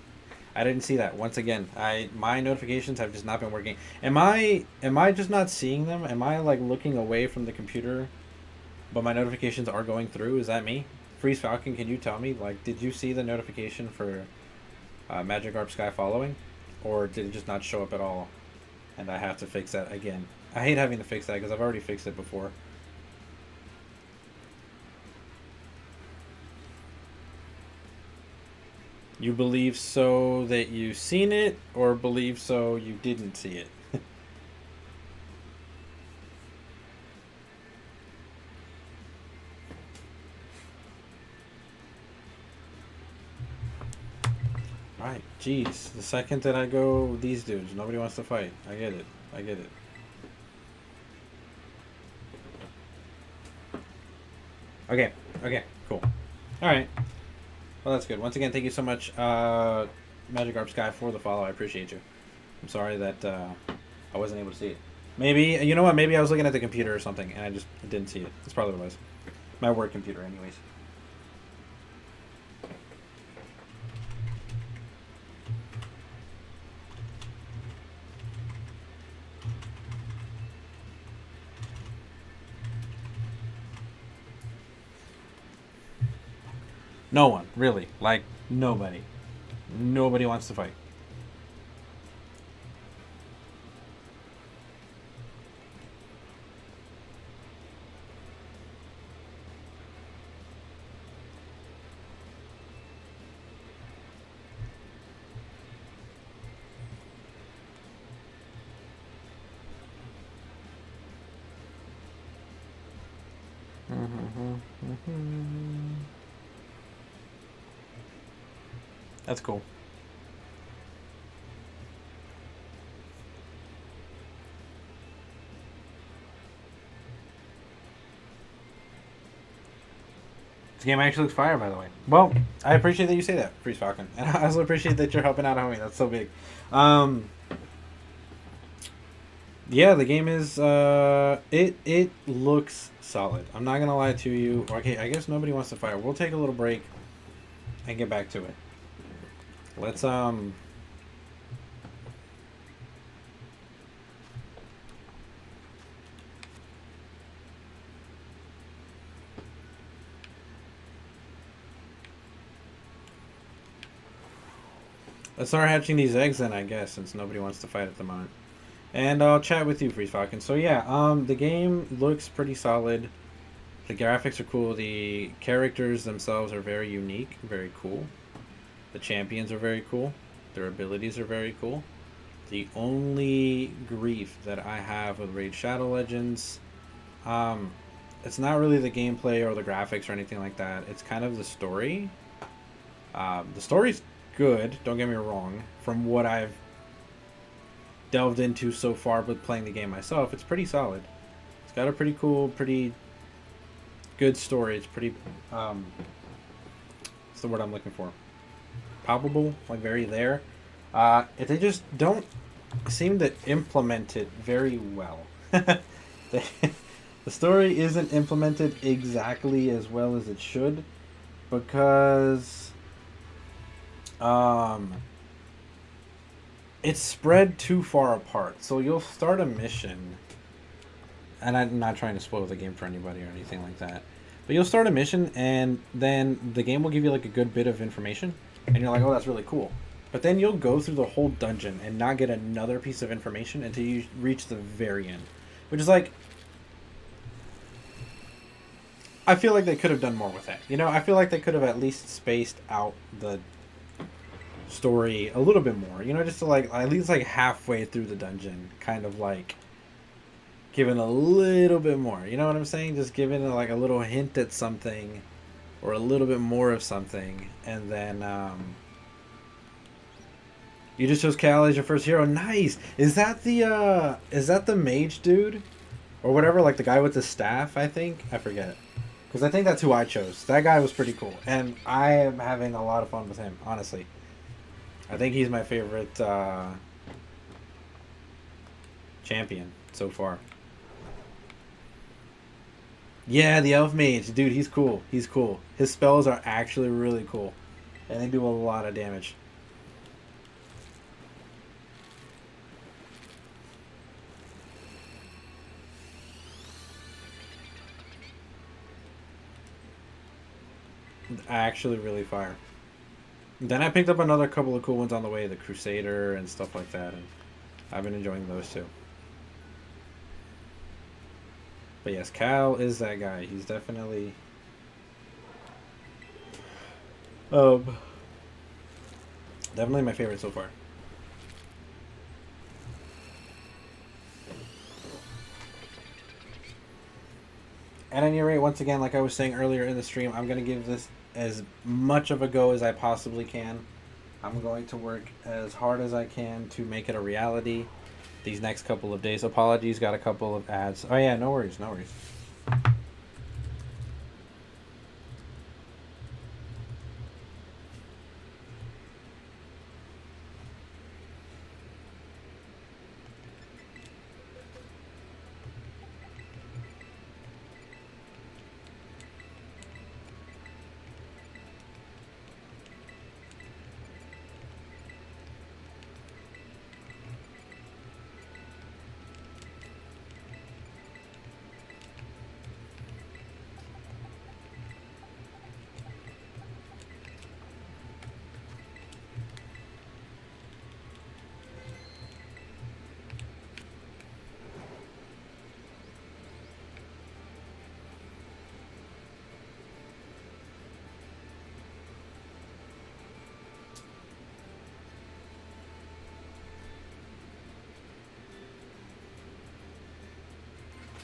I didn't see that. Once again, my notifications have just not been working. Am I just not seeing them? Am I like looking away from the computer, but my notifications are going through? Is that me? Freeze Falcon, can you tell me? Like, did you see the notification for Magic Arp Sky following, or did it just not show up at all? And I have to fix that again. I hate having to fix that because I've already fixed it before. You believe so that you seen it, or believe so you didn't see it? Right, jeez. The second that I go, these dudes, nobody wants to fight. I get it. I get it. Okay, okay, cool. Alright. Well, that's good. Once again, thank you so much, Magic Arp Sky, for the follow. I appreciate you. I'm sorry that I wasn't able to see it. Maybe, you know what? Maybe I was looking at the computer or something, and I just didn't see it. That's probably what it was. My work computer, anyways. No one, really. Like, nobody. Nobody wants to fight. That's cool. This game actually looks fire, by the way. Well, I appreciate that you say that, Freeze Falcon. And I also appreciate that you're helping out, homie. That's so big. Yeah, the game is, it looks solid. I'm not gonna lie to you. Okay, I guess nobody wants to fire. We'll take a little break and get back to it. Let's Let's start hatching these eggs then, I guess, since nobody wants to fight at the moment. And I'll chat with you, Freeze Falcon. So yeah, the game looks pretty solid. The graphics are cool. The characters themselves are very unique, very cool. The champions are very cool. Their abilities are very cool. The only grief that I have with Raid Shadow Legends, it's not really the gameplay or the graphics or anything like that. It's kind of the story. The story's good, don't get me wrong. From what I've delved into so far with playing the game myself, it's pretty solid. It's got a pretty cool, pretty good story. It's pretty, what's the word I'm looking for? Palpable, like very there. If they just don't seem to implement it very well. The story isn't implemented exactly as well as it should, because it's spread too far apart. So you'll start a mission, and I'm not trying to spoil the game for anybody or anything like that, but you'll start a mission and then the game will give you like a good bit of information and you're like, oh, that's really cool. But then you'll go through the whole dungeon and not get another piece of information until you reach the very end, which is like, I feel like they could have done more with that. You know, I feel like they could have at least spaced out the story a little bit more. You know, just to like at least like halfway through the dungeon, kind of like giving a little bit more. You know what I'm saying? Just giving like a little hint at something, or a little bit more of something, and then you just chose Cal as your first hero. Nice. Is that the mage dude, or whatever? Like the guy with the staff? I think I forget. Because I think that's who I chose. That guy was pretty cool. And I am having a lot of fun with him, honestly. I think he's my favorite champion so far. Yeah, the elf mage. Dude, he's cool. He's cool. His spells are actually really cool. And they do a lot of damage. Actually really fire. Then I picked up another couple of cool ones on the way, the Crusader and stuff like that, and I've been enjoying those too. But yes, Cal is that guy. He's definitely definitely my favorite so far. At any rate, once again, like I was saying earlier in the stream, I'm going to give this as much of a go as I possibly can. I'm going to work as hard as I can to make it a reality these next couple of days. Apologies, got a couple of ads. Oh yeah, no worries, no worries.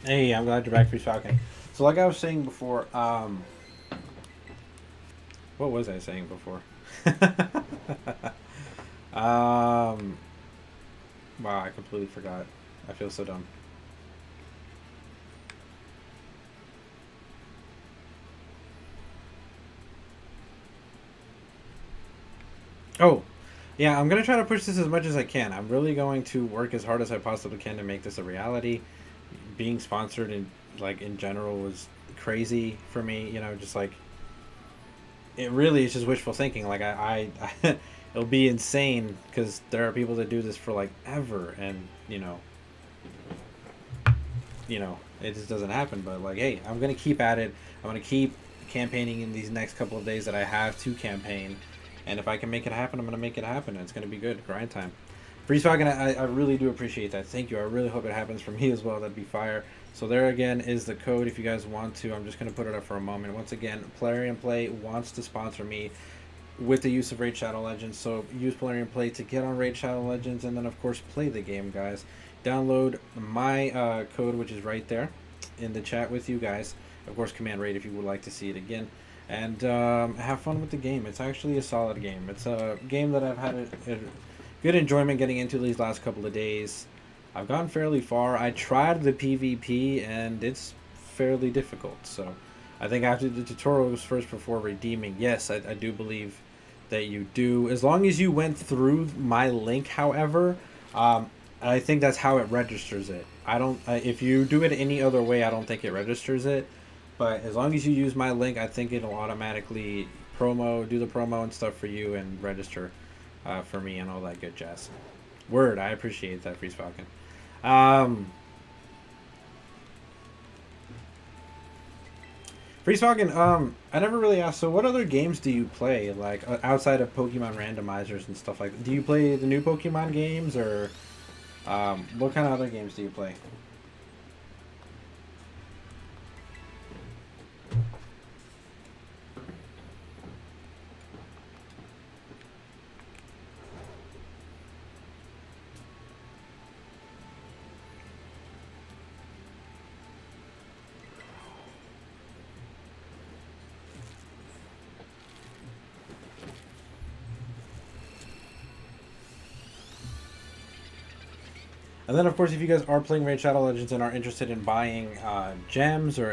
Hey, I'm glad you're back, Freeze Falcon. So like I was saying before, what was I saying before? Wow, I completely forgot. I feel so dumb. Oh, yeah, I'm going to try to push this as much as I can. I'm really going to work as hard as I possibly can to make this a reality. Being sponsored in like in general was crazy for me, you know, just like it really is just wishful thinking. Like I it'll be insane because there are people that do this for like ever, and you know it just doesn't happen. But like, hey, I'm gonna keep at it. I'm gonna keep campaigning in these next couple of days that I have to campaign, And if I can make it happen, I'm going to make it happen. It's going to be good. Grind time. Freeze Falcon, I really do appreciate that. Thank you. I really hope it happens for me as well. That'd be fire. So there again is the code if you guys want to. I'm just going to put it up for a moment. Once again, Plarium Play wants to sponsor me with the use of Raid Shadow Legends. So use Plarium Play to get on Raid Shadow Legends, and then of course play the game, guys. Download my code, which is right there in the chat with you guys. Of course, Command Raid if you would like to see it again. And have fun with the game. It's actually a solid game. It's a game that I've had a good enjoyment getting into these last couple of days. I've gone fairly far. I tried the PvP and it's fairly difficult. So I think after the tutorial was first before redeeming. Yes, I do believe that you do. As long as you went through my link, however, I think that's how it registers it. I don't. If you do it any other way, I don't think it registers it. But as long as you use my link, I think it'll automatically do the promo and stuff for you and register for me and all that good jazz. Word, I appreciate that, Freeze Falcon. Freeze Falcon, I never really asked, so what other games do you play, like, outside of Pokemon randomizers and stuff like that? Do you play the new Pokemon games, or what kind of other games do you play? And then, of course, if you guys are playing Raid Shadow Legends and are interested in buying gems or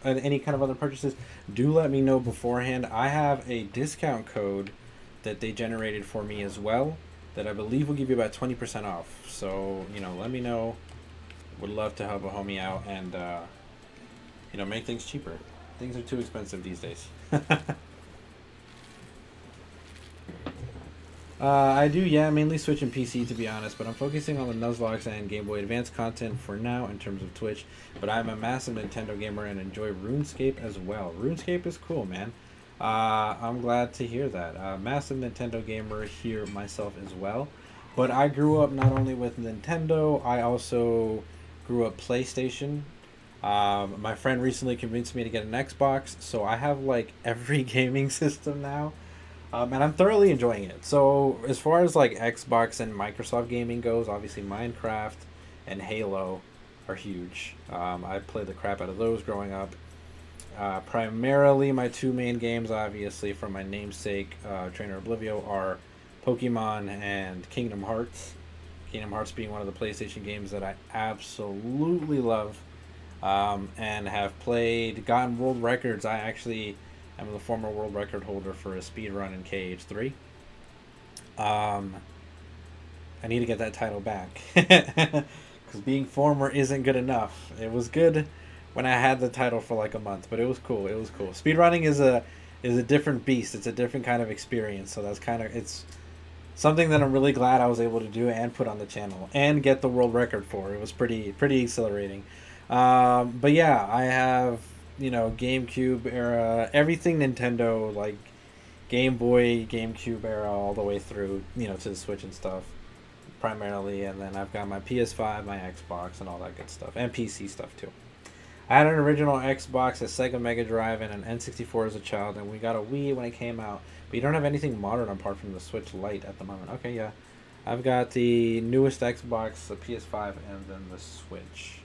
any kind of other purchases, do let me know beforehand. I have a discount code that they generated for me as well that I believe will give you about 20% off. So, let me know. Would love to help a homie out and, make things cheaper. Things are too expensive these days. I do, yeah, mainly Switch and PC to be honest, but I'm focusing on the Nuzlocke and Game Boy Advance content for now in terms of Twitch, but I'm a massive Nintendo gamer and enjoy RuneScape as well. RuneScape is cool, man. I'm glad to hear that. Massive Nintendo gamer here myself as well, but I grew up not only with Nintendo, I also grew up PlayStation. My friend recently convinced me to get an Xbox, so I have like every gaming system now. And I'm thoroughly enjoying it. So as far as like Xbox and Microsoft gaming goes, obviously Minecraft and Halo are huge. I played the crap out of those growing up. Primarily my two main games, obviously, from my namesake, Trainer Oblivio, are Pokemon and Kingdom Hearts. Kingdom Hearts being one of the PlayStation games that I absolutely love and have played, gotten world records. I actually... I'm the former world record holder for a speed run in KH3. I need to get that title back because being former isn't good enough. It was good when I had the title for like a month, but it was cool. It was cool. Speedrunning is a different beast. It's a different kind of experience. So it's something that I'm really glad I was able to do and put on the channel and get the world record for. It was pretty exhilarating. But yeah, I have. GameCube era, everything Nintendo, like Game Boy, GameCube era, all the way through, to the Switch and stuff, primarily. And then I've got my PS5, my Xbox, and all that good stuff, and PC stuff too. I had an original Xbox, a Sega Mega Drive, and an N64 as a child, and we got a Wii when it came out. But you don't have anything modern apart from the Switch Lite at the moment. Okay, yeah. I've got the newest Xbox, the PS5, and then the Switch.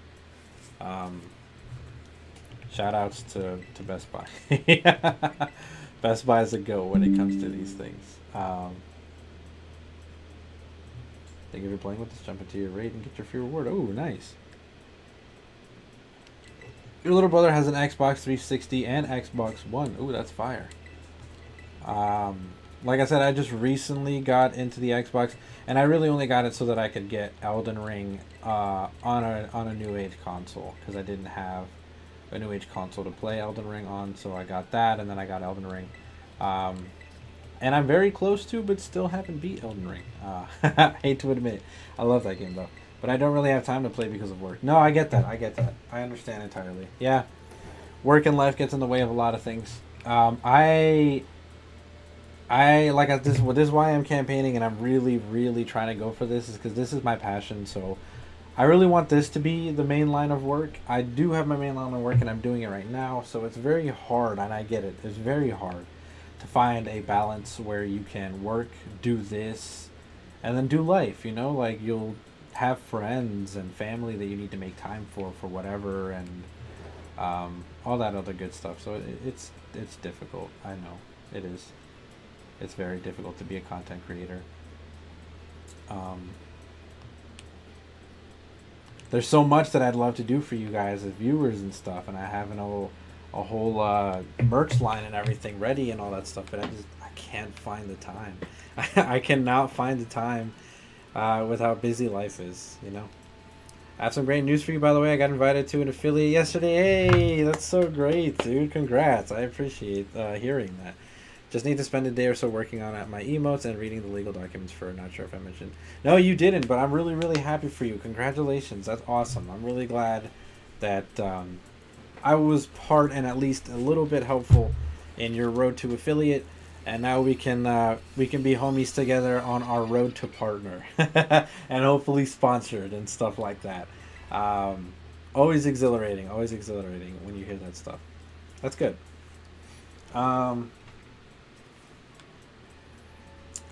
Shout outs to Best Buy. Best Buy is a go when it comes to these things. Think if you're playing with this, jump into your raid and get your free reward. Oh, nice. Your little brother has an Xbox 360 and Xbox One. Ooh, that's fire. Like I said, I just recently got into the Xbox, and I really only got it so that I could get Elden Ring on a new age console, because I didn't have a new age console to play Elden Ring on, so I got that, and then I got Elden Ring. And I'm very close to, but still haven't beat Elden Ring. I hate to admit. I love that game, though. But I don't really have time to play because of work. No, I get that. I understand entirely. Yeah. Work and life gets in the way of a lot of things. I this. Well, this is why I'm campaigning, and I'm really trying to go for this, is because this is my passion. So I really want this to be the main line of work. I do have my main line of work, and I'm doing it right now. So it's very hard, and I get it. It's very hard to find a balance where you can work, do this, and then do life. You know, like you'll have friends and family that you need to make time for whatever, and all that other good stuff. So it's difficult. I know it is. It's very difficult to be a content creator. Um, there's so much that I'd love to do for you guys as viewers and stuff, and I have a whole merch line and everything ready and all that stuff, but I can't find the time. I cannot find the time with how busy life is, you know. I have some great news for you, by the way. I got invited to an affiliate yesterday. Hey, that's so great, dude. Congrats. I appreciate hearing that. Just need to spend a day or so working on my emotes and reading the legal documents for. Not sure if I mentioned. No, you didn't, but I'm really happy for you. Congratulations. That's awesome. I'm really glad that I was part and at least a little bit helpful in your road to affiliate. And now we can be homies together on our road to partner, and hopefully sponsored and stuff like that. Always exhilarating when you hear that stuff. That's good.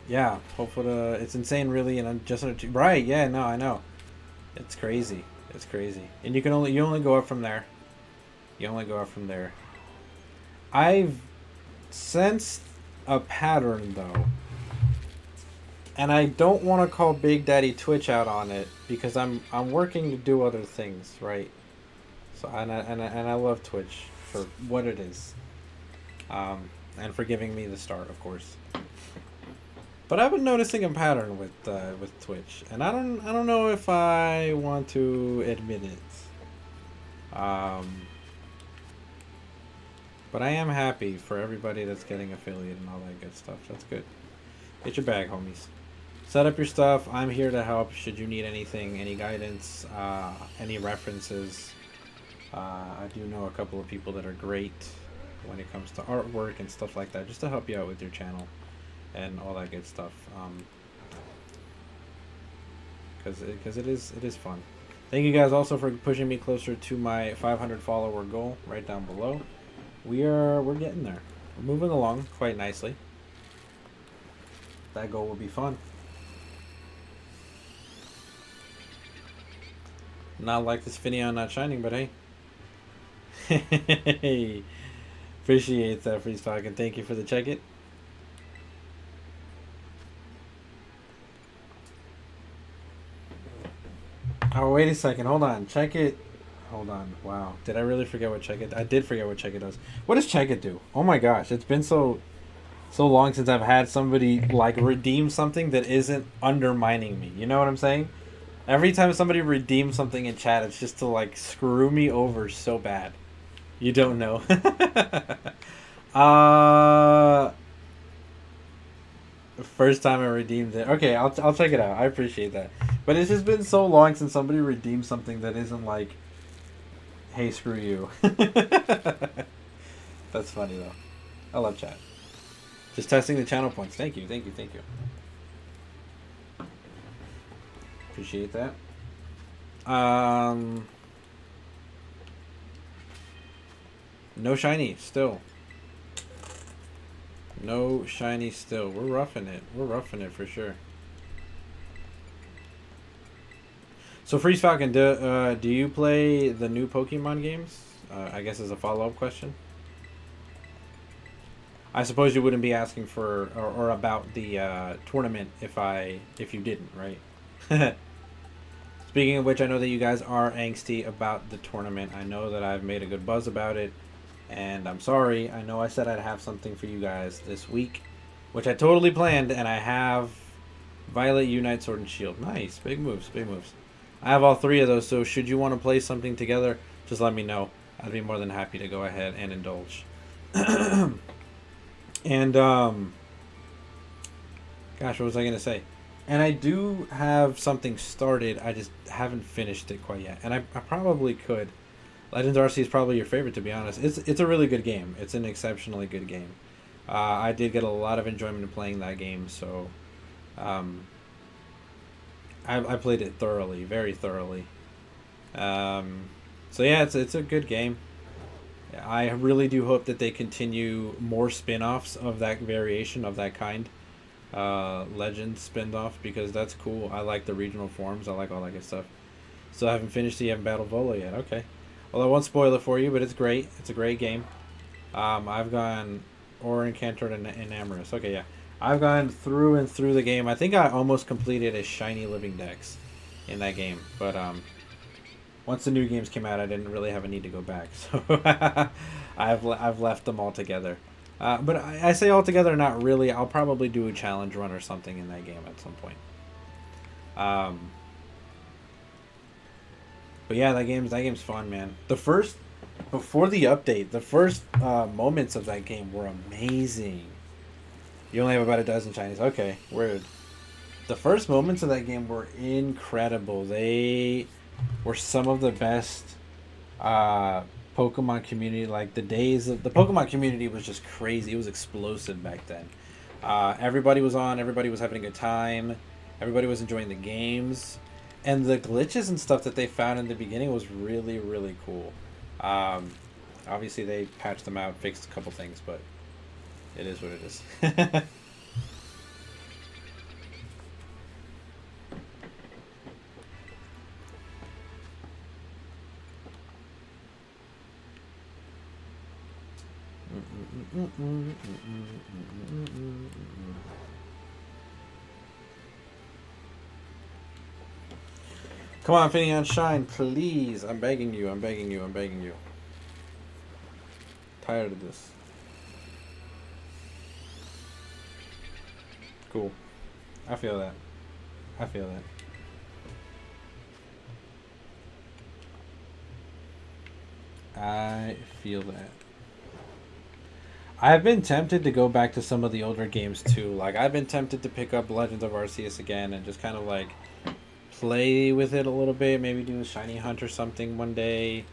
Yeah, hopefully it's insane, really, and I'm just right. Yeah, no, I know. It's crazy. It's crazy, and you only go up from there. You only go up from there. I've sensed a pattern though, and I don't want to call Big Daddy Twitch out on it because I'm working to do other things, right? So and I love Twitch for what it is, and for giving me the start, of course. But I've been noticing a pattern with Twitch, and I don't know if I want to admit it. But I am happy for everybody that's getting affiliate and all that good stuff. That's good. Get your bag, homies. Set up your stuff. I'm here to help should you need anything, any guidance, any references. I do know a couple of people that are great when it comes to artwork and stuff like that, just to help you out with your channel and all that good stuff. Because it is fun. Thank you guys also for pushing me closer to my 500 follower goal right down below. We're getting there. We're moving along quite nicely. That goal will be fun. Not like this Finneon not shining, but hey. Hey. Appreciate that, Freeze Falcon. Thank you for the check it. Oh, wait a second. Hold on. Check it. Hold on. Wow. Did I really forget what check it? I did forget what check it does. What does check it do? Oh my gosh. It's been so long since I've had somebody like redeem something that isn't undermining me. You know what I'm saying? Every time somebody redeems something in chat, it's just to like screw me over so bad. You don't know. First time I redeemed it. Okay, I'll check it out. I appreciate that. But it's just been so long since somebody redeemed something that isn't like, hey, screw you. That's funny though. I love chat. Just testing the channel points. Thank you. Appreciate that. No shiny still. No shiny still. We're roughing it. We're roughing it for sure. So Freeze Falcon, do you play the new Pokemon games? I guess as a follow-up question. I suppose you wouldn't be asking for or about the tournament if you didn't, right? Speaking of which, I know that you guys are angsty about the tournament. I know that I've made a good buzz about it, and I'm sorry. I know I said I'd have something for you guys this week, which I totally planned, and I have Violet, Unite, Sword, and Shield. Nice. Big moves, big moves. I have all three of those, so should you want to play something together, just let me know. I'd be more than happy to go ahead and indulge. And, gosh, what was I going to say? And I do have something started, I just haven't finished it quite yet. And I probably could. Legends RC is probably your favorite, to be honest. It's a really good game. It's an exceptionally good game. I did get a lot of enjoyment in playing that game, so um, I played it thoroughly, very thoroughly. Um, so yeah, it's a good game. I really do hope that they continue more spin-offs of that variation of that kind. Legends spin-off, because that's cool. I like the regional forms. I like all that good stuff. Still haven't finished the Battle Volo yet. Okay. Well, I won't spoil it for you, but it's great. It's a great game. I've gone or Encantor and Amorous. Okay, yeah. I've gone through and through the game. I think I almost completed a shiny living dex in that game, but once the new games came out, I didn't really have a need to go back, so I've left them all together. But I say all together, not really. I'll probably do a challenge run or something in that game at some point. Um, but yeah, that game's fun, man. The first before the update, the first moments of that game were amazing. You only have about a dozen Chinese. Okay, weird. The first moments of that game were incredible. They were some of the best uh, Pokemon community. Like the days of the Pokemon community was just crazy. It was explosive back then. Everybody was on. Everybody was having a good time. Everybody was enjoying the games, and the glitches and stuff that they found in the beginning was really really cool. Um, Obviously, they patched them out, fixed a couple things, but it is what it is. Come on, Finion, shine, please. I'm begging you, I'm begging you, I'm begging you. Tired of this. Cool. I feel that. I feel that. I feel that. I've been tempted to go back to some of the older games too. Like, I've been tempted to pick up Legends of Arceus again and just kind of like play with it a little bit. Maybe do a shiny hunt or something one day.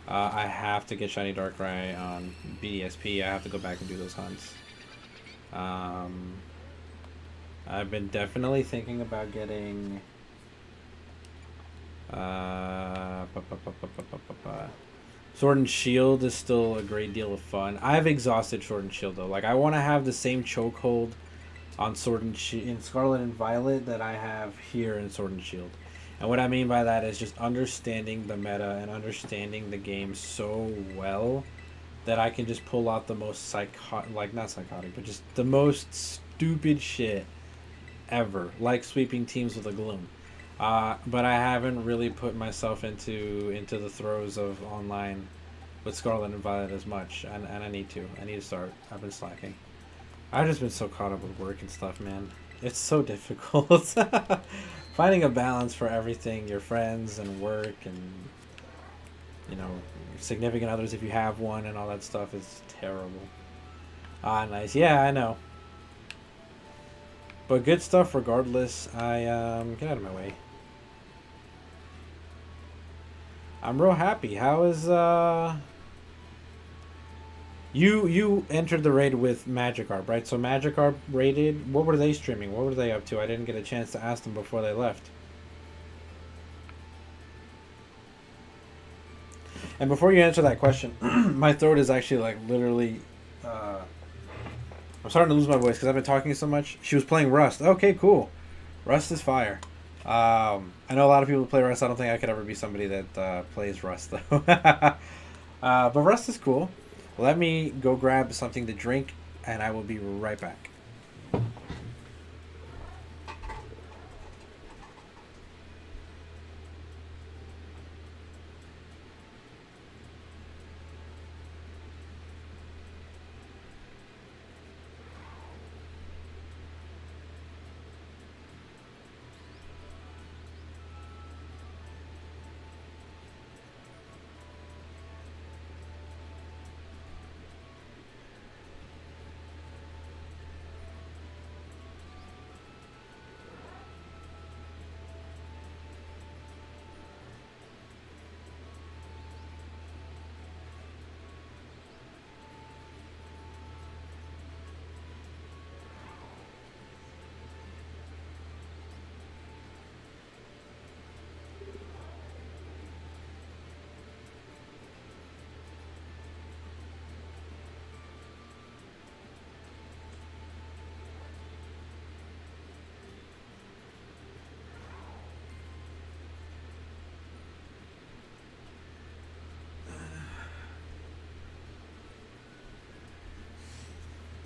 I have to get shiny Darkrai on BDSP. I have to go back and do those hunts. Um, I've been definitely thinking about getting. Sword and Shield is still a great deal of fun. I've exhausted Sword and Shield though. Like, I want to have the same chokehold on Sword and in Scarlet and Violet that I have here in Sword and Shield. And what I mean by that is just understanding the meta and understanding the game so well that I can just pull out the most not psychotic, but just the most stupid shit ever, like sweeping teams with a Gloom. But I haven't really put myself into the throes of online with Scarlet and Violet as much, and I need to. I need to start. I've been slacking. I've just been so caught up with work and stuff, man. It's so difficult. Finding a balance for everything, your friends and work and, significant others if you have one and all that stuff is terrible. Nice. Yeah, I know. But good stuff regardless. Get out of my way. I'm real happy. How is You entered the raid with Magikarp, right? So Magikarp raided. What were they streaming? What were they up to? I didn't get a chance to ask them before they left. And before you answer that question, my throat is actually like literally. I'm starting to lose my voice because I've been talking so much. She was playing Rust. Okay, cool. Rust is fire. I know a lot of people play Rust. I don't think I could ever be somebody that plays Rust though. But Rust is cool. Let me go grab something to drink, and I will be right back.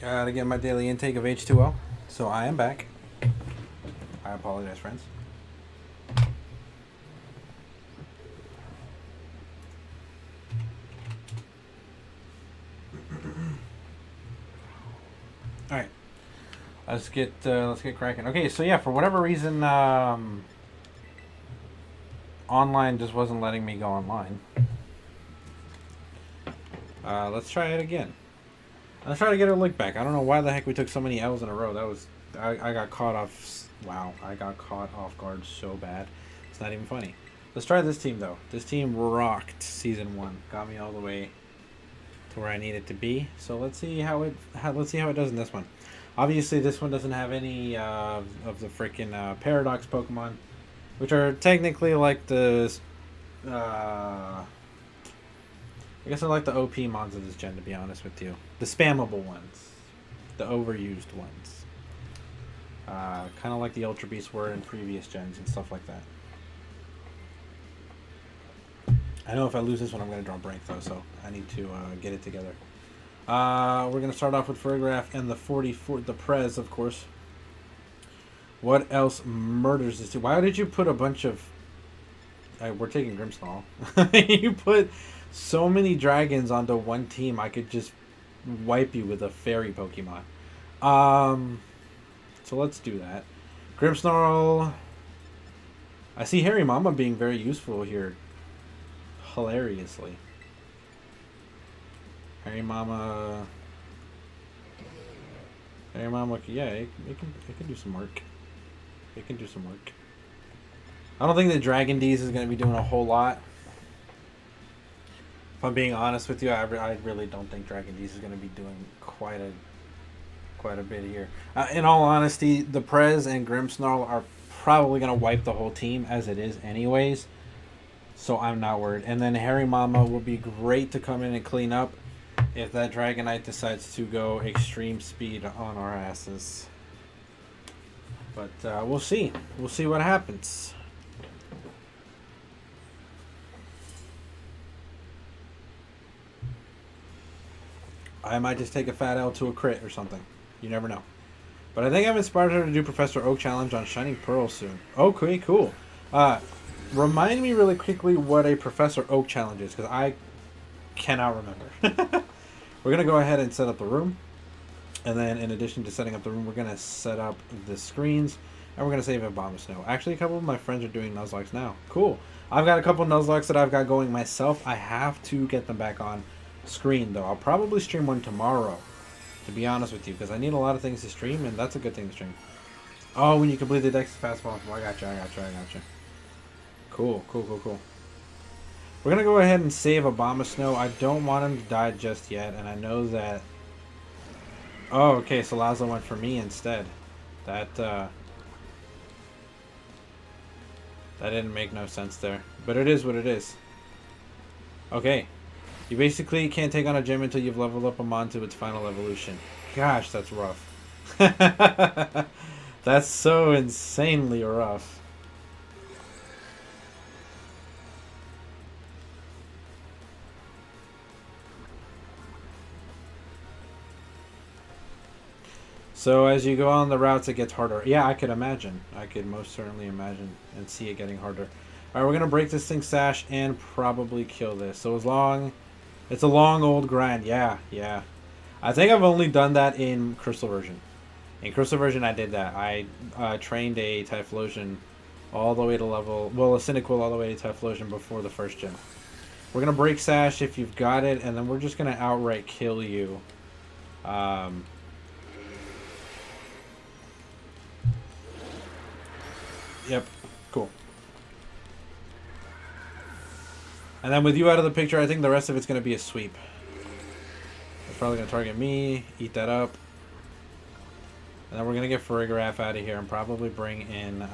Gotta get my daily intake of H2O. So I am back. I apologize, friends. All right, let's get cracking. Okay, so yeah, for whatever reason, online just wasn't letting me go online. Let's try it again. Let's try to get our lick back. I don't know why the heck we took so many L's in a row. That was I got caught off. Wow, I got caught off guard so bad. It's not even funny. Let's try this team though. This team rocked season 1. Got me all the way to where I need it to be. So let's see how it does in this one. Obviously, this one doesn't have any of the freaking Paradox Pokemon, which are technically like the I guess I like the OP mons of this gen, to be honest with you. The spammable ones. The overused ones. Kind of like the Ultra Beasts were in previous gens and stuff like that. I know if I lose this one, I'm going to draw break, though, so I need to get it together. We're going to start off with Fergraph and the 44, the Prez, of course. What else murders this team? Why did you put a bunch of... we're taking Grimmsnarl. You put so many dragons onto one team, I could just wipe you with a fairy Pokemon. So let's do that. Grimmsnarl. I see Harry Mama being very useful here. Hilariously. Harry Mama, yeah, it can do some work. It can do some work. I don't think that Dragon D's is going to be doing a whole lot. If I'm being honest with you, I really don't think Dragon D's is going to be doing quite a bit here. In all honesty, the Prez and Grimmsnarl are probably going to wipe the whole team as it is anyways. So I'm not worried. And then Harry Mama will be great to come in and clean up if that Dragonite decides to go extreme speed on our asses. But we'll see. We'll see what happens. I might just take a fat L to a crit or something. You never know. But I think I've inspired her to do Professor Oak Challenge on Shining Pearl soon. Okay, cool. Remind me really quickly what a Professor Oak Challenge is, because I cannot remember. We're going to go ahead and set up the room. And then in addition to setting up the room, we're going to set up the screens. And we're going to save a Bomb of Snow. Actually, a couple of my friends are doing Nuzlocke now. Cool. I've got a couple Nuzlocke that I've got going myself. I have to get them back on screen, though. I'll probably stream one tomorrow, to be honest with you, because I need a lot of things to stream, and that's a good thing to stream. Oh, when you complete the Dex fast possible. I got you. Cool. We're going to go ahead and save a Bomb of Snow. I don't want him to die just yet, and I know that... Oh, okay, so Lazo went for me instead. That didn't make no sense there. But it is what it is. Okay. You basically can't take on a gym until you've leveled up a mon to its final evolution. Gosh, that's rough. That's so insanely rough. So as you go on the routes, it gets harder. Yeah, I could imagine. I could most certainly imagine and see it getting harder. All right, we're going to break this thing sash and probably kill this. So as long... It's a long old grind. Yeah. I think I've only done that in Crystal version. In Crystal version, I did that. I trained a Typhlosion all the way to level... Well, a Cyndaquil all the way to Typhlosion before the first gym. We're going to break sash if you've got it, and then we're just going to outright kill you. Yep, cool. And then with you out of the picture, I think the rest of it's going to be a sweep. They're probably going to target me, eat that up. And then we're going to get Farigiraf out of here and probably bring in...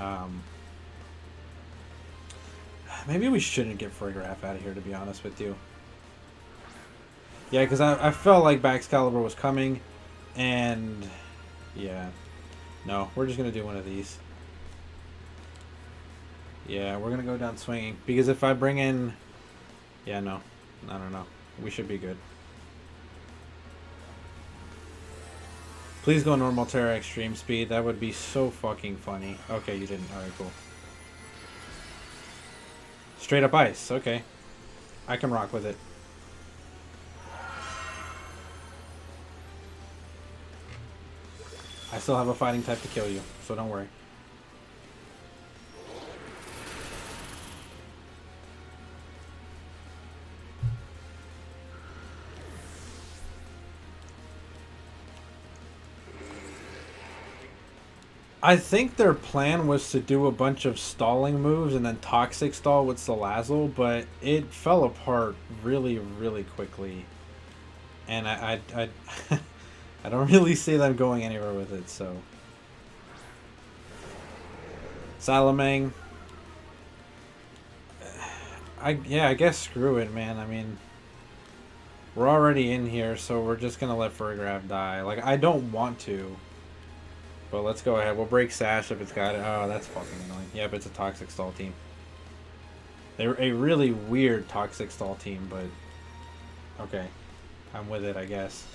maybe we shouldn't get Farigiraf out of here, to be honest with you. Yeah, because I felt like Baxcalibur was coming. And... yeah. No, we're just going to do one of these. Yeah, we're going to go down swinging. Because if I bring in... Yeah, no. I don't know. We should be good. Please go normal Terra extreme speed. That would be so fucking funny. Okay, you didn't. Alright, cool. Straight up ice. Okay. I can rock with it. I still have a fighting type to kill you, so don't worry. I think their plan was to do a bunch of stalling moves and then toxic stall with Salazzle, but it fell apart really, really quickly. And I I don't really see them going anywhere with it, so. Salamang. I guess screw it, man. I mean, we're already in here, so we're just gonna let Furgraf die. Like, I don't want to. But let's go ahead. We'll break Sash if it's got it. Oh, that's fucking annoying. Yep, it's a Toxic Stall team. They're a really weird Toxic Stall team, but... Okay. I'm with it, I guess.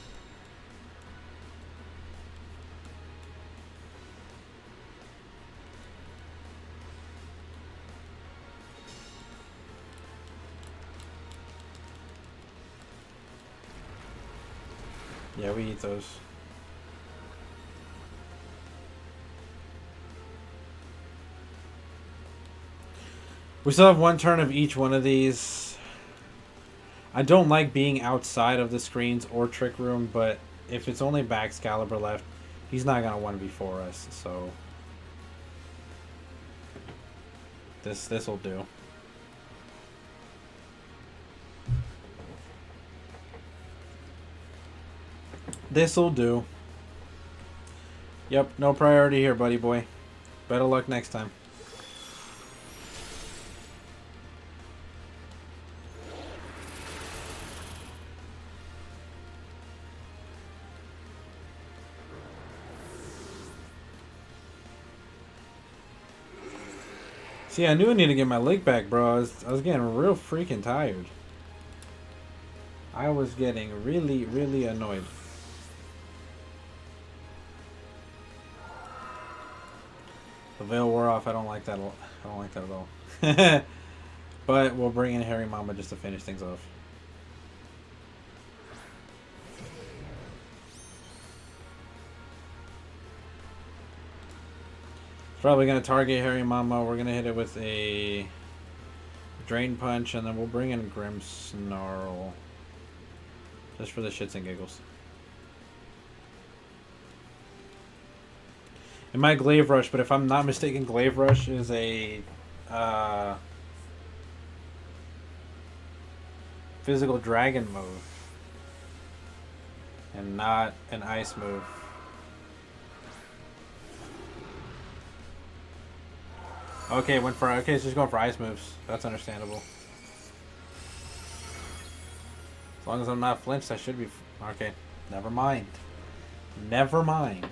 Yeah, we eat those. We still have one turn of each one of these. I don't like being outside of the screens or Trick Room, but if it's only Baxcalibur left, he's not going to 1v4 us, so... This'll do. This'll do. Yep, no priority here, buddy boy. Better luck next time. See, I knew I needed to get my leg back, bro. I was getting real freaking tired. I was getting really, really annoyed. The veil wore off. I don't like that. I don't like that at all. But we'll bring in Harry Mama just to finish things off. Probably going to target Harry Mama. We're going to hit it with a Drain Punch, and then we'll bring in Grimmsnarl. Just for the shits and giggles. It might Glaive Rush, but if I'm not mistaken, Glaive Rush is a physical dragon move. And not an ice move. Okay, okay, so she's going for ice moves. That's understandable. As long as I'm not flinched, I should be... Okay, never mind. Never mind.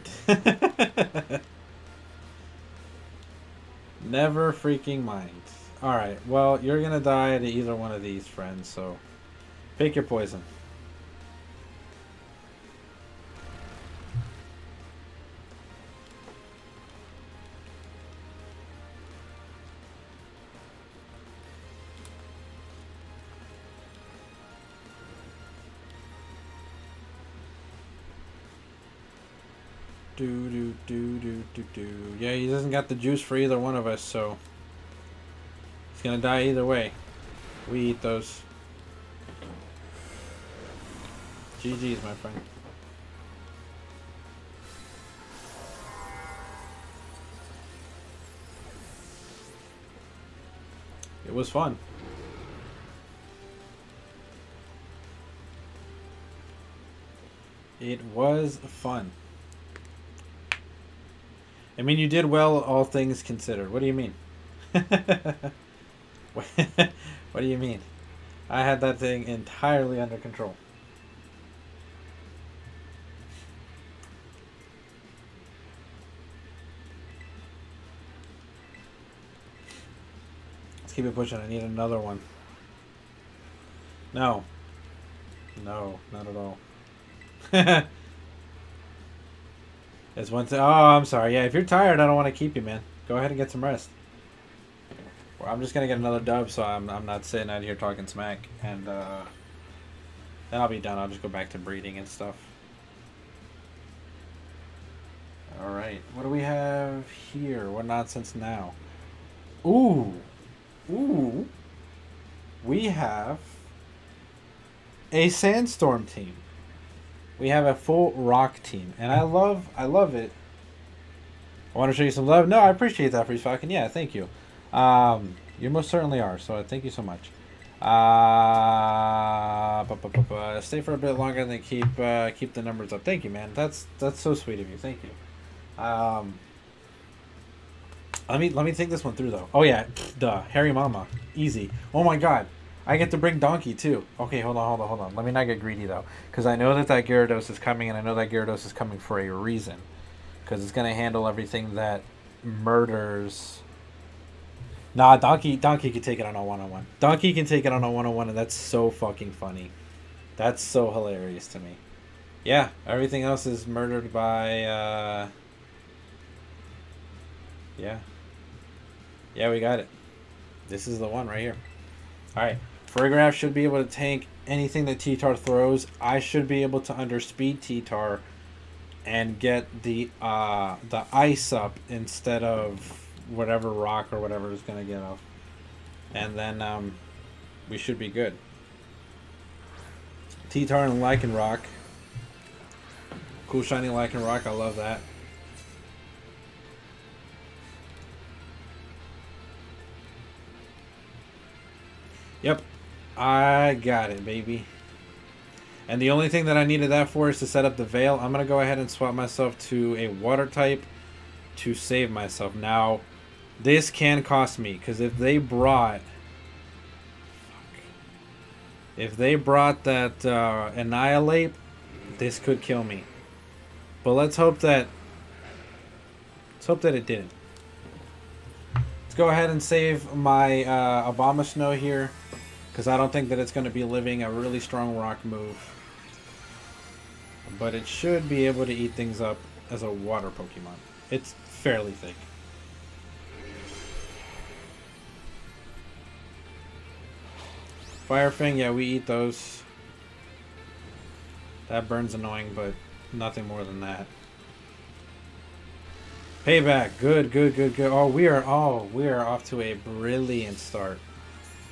Never freaking mind. Alright, well, you're gonna die to either one of these, friends, so... Pick your poison. Yeah, he doesn't got the juice for either one of us, so he's gonna die either way. We eat those. GG's, my friend. It was fun. It was fun. I mean, you did well, all things considered. What do you mean? What do you mean? I had that thing entirely under control. Let's keep it pushing. I need another one. No. No, not at all. It's one thing. Oh, I'm sorry. Yeah, if you're tired, I don't want to keep you, man. Go ahead and get some rest. Or I'm just gonna get another dub, so I'm not sitting out here talking smack, and then I'll be done. I'll just go back to breeding and stuff. All right, what do we have here? What nonsense now? Ooh, ooh. We have a sandstorm team. We have a full rock team, and I love it. I want to show you some love. No, I appreciate that, Freeze Falcon. Yeah, thank you. You most certainly are. So thank you so much. Stay for a bit longer and then keep the numbers up. Thank you, man. That's so sweet of you. Thank you. Let me think this one through though. Oh yeah, duh. Harry Mama, easy. Oh my God, I get to bring Donkey too. Okay, hold on. Let me not get greedy though, because I know that Gyarados is coming, and I know that Gyarados is coming for a reason, because it's gonna handle everything that murders. Nah, Donkey can take it on a one-on-one. Donkey can take it on a one-on-one, and that's so fucking funny. That's so hilarious to me. Yeah, everything else is murdered by. Yeah. Yeah, we got it. This is the one right here. Alright. Fergraph should be able to tank anything that T-Tar throws. I should be able to underspeed T-Tar and get the ice up instead of whatever rock or whatever is going to get off. And then we should be good. T-Tar and Lycanroc. Cool shiny Lycanroc. I love that. Yep, I got it, baby. And the only thing that I needed that for is to set up the Veil. I'm going to go ahead and swap myself to a Water type to save myself. Now, this can cost me, because if they brought that Annihilate, this could kill me. But let's hope that it didn't. Let's go ahead and save my Abomasnow here, because I don't think that it's going to be living a really strong rock move. But it should be able to eat things up as a water Pokemon. It's fairly thick. Fire Fang, yeah, we eat those. That burns annoying, but nothing more than that. Payback, good. Oh, we are off to a brilliant start.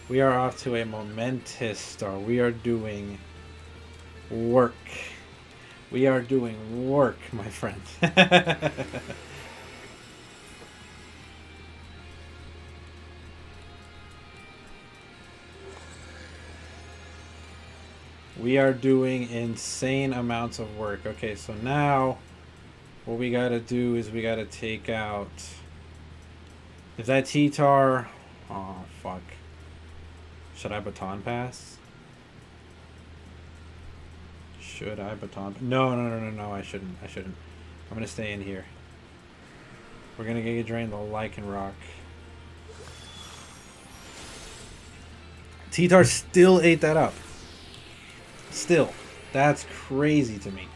We are off to a momentous start. We are doing work. We are doing work, my friend. We are doing insane amounts of work. Okay, so now what we gotta do is we gotta take out. If that T-Tar. Oh, fuck. Should I Baton Pass? Should I Baton? No, I shouldn't. I'm gonna stay in here. We're gonna Giga Drain the Lycanroc. T-Tar still ate that up. Still. That's crazy to me.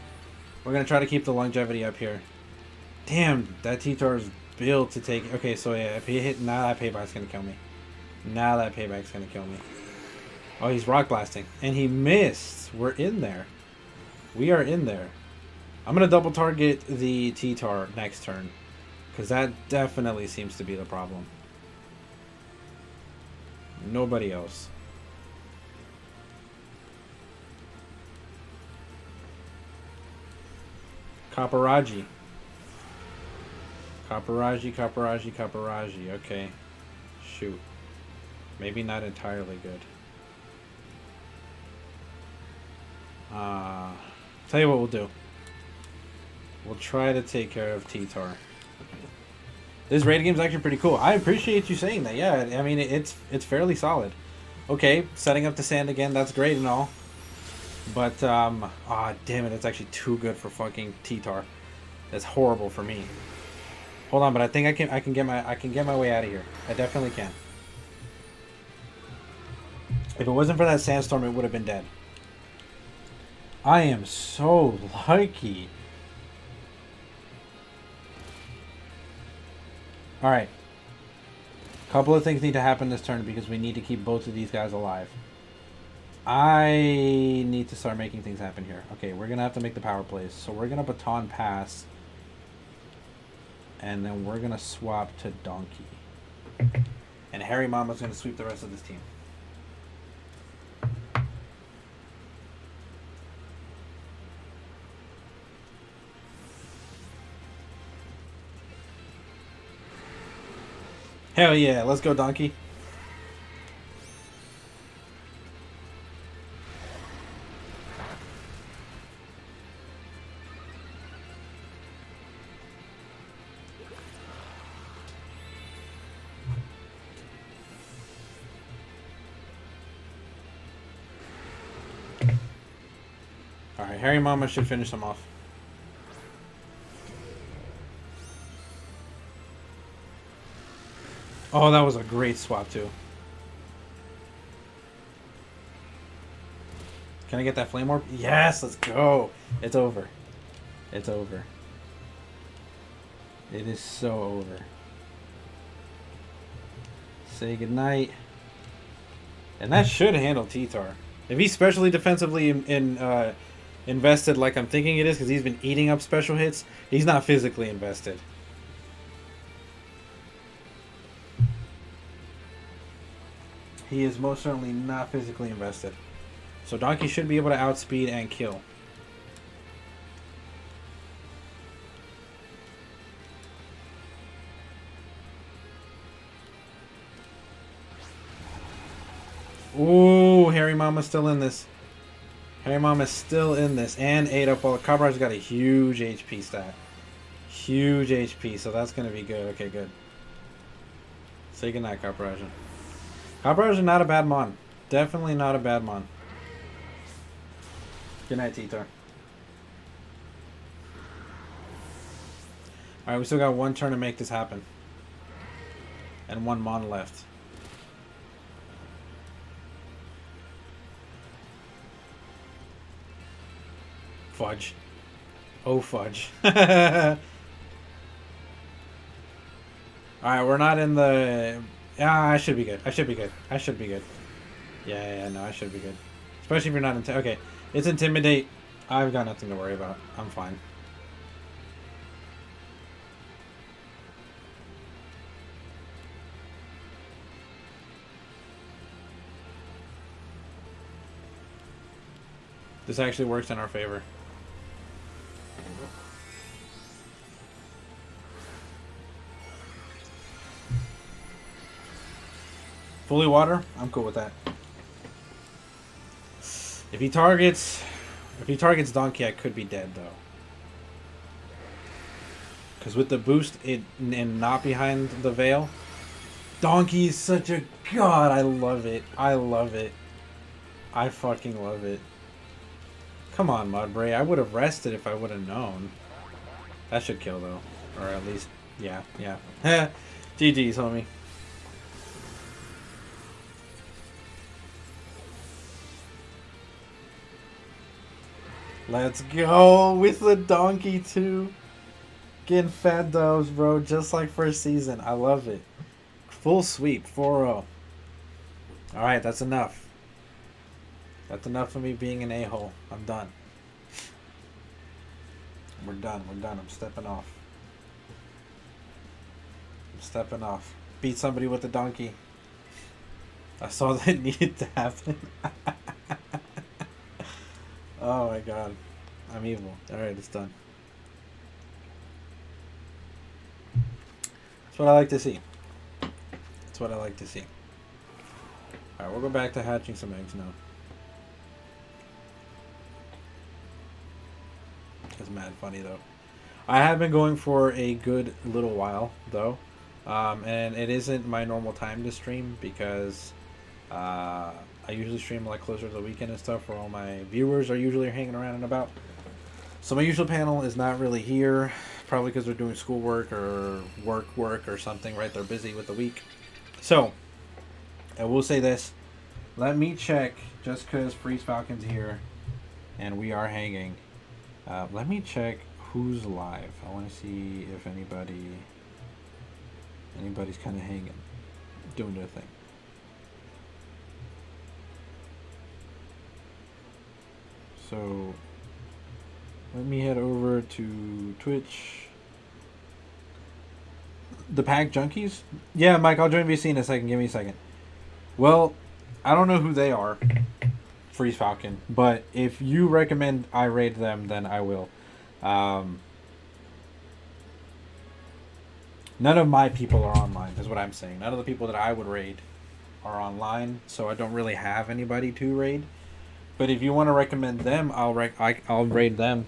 We're gonna try to keep the longevity up here. Damn, that T-Tar is built to take. Okay, so yeah, if he hit. Now that Payback's gonna kill me. Oh, he's Rock Blasting. And he missed. We're in there. We are in there. I'm going to double target the T-Tar next turn, because that definitely seems to be the problem. Nobody else. Kaparaji. Okay. Shoot. Maybe not entirely good. Tell you what we'll do. We'll try to take care of T-Tar. This raid game is actually pretty cool. I appreciate you saying that. Yeah, I mean, it's fairly solid. Okay, setting up the sand again, that's great and all. But, damn it, it's actually too good for fucking T-Tar. That's horrible for me. Hold on, but I think I can get my way out of here. I definitely can. If it wasn't for that sandstorm, it would have been dead. I am so lucky. Alright. Couple of things need to happen this turn because we need to keep both of these guys alive. I need to start making things happen here. Okay, we're going to have to make the power plays. So we're going to baton pass. And then we're going to swap to Donkey. And Harry Mama's going to sweep the rest of this team. Hell yeah, let's go Donkey. Alright, Harry Mama should finish them off. Oh, that was a great swap, too. Can I get that flame orb? Yes, let's go. It's over. It's over. It is so over. Say goodnight. And that should handle T-Tar. If he's specially defensively invested like I'm thinking it is, because he's been eating up special hits, he's not physically invested. He is most certainly not physically invested. So Donkey should be able to outspeed and kill. Ooh, Harry Mama's still in this. Harry Mama's still in this. And ate up all the Cobraj's got a huge HP stat. Huge HP, so that's going to be good. Okay, good. Say goodnight, Cobraj. Cobraj are not a bad mon. Definitely not a bad mon. Good night, T-Tar. Alright, we still got one turn to make this happen. And one mon left. Fudge. Oh, fudge. Alright, we're not in the... Ah, I should be good. I should be good. I should be good. Yeah, no, I should be good. Especially if you're not... Okay, it's Intimidate. I've got nothing to worry about. I'm fine. This actually works in our favor. Fully water? I'm cool with that. If he targets Donkey, I could be dead though. Because with the boost and not behind the veil, Donkey is such a god. I love it. I love it. I fucking love it. Come on, Mudbray. I would have rested if I would have known. That should kill though, or at least, yeah. GG's, homie. Let's go with the Donkey too. Getting fat dubs, bro, just like first season. I love it. Full sweep, 4-0. Alright, that's enough. That's enough for me being an a-hole. I'm done. We're done. We're done. I'm stepping off. I'm stepping off. Beat somebody with the Donkey. I saw that needed to happen. Oh my god. I'm evil. Alright, it's done. That's what I like to see. That's what I like to see. Alright, we'll go back to hatching some eggs now. That's mad funny though. I have been going for a good little while though. And it isn't my normal time to stream because I usually stream like closer to the weekend and stuff where all my viewers are usually hanging around and about. So my usual panel is not really here, probably because they're doing schoolwork or work or something, right? They're busy with the week. So, I will say this. Let me check, just because Freeze Falcon's here and we are hanging. Let me check who's live. I want to see if anybody... Anybody's kind of hanging, doing their thing. So let me head over to Twitch. The Pack Junkies? Yeah, Mike, I'll join VC in a second. Give me a second. Well, I don't know who they are, Freeze Falcon, but if you recommend I raid them, then I will. None of my people are online, is what I'm saying. None of the people that I would raid are online, so I don't really have anybody to raid. But if you want to recommend them, I'll raid them.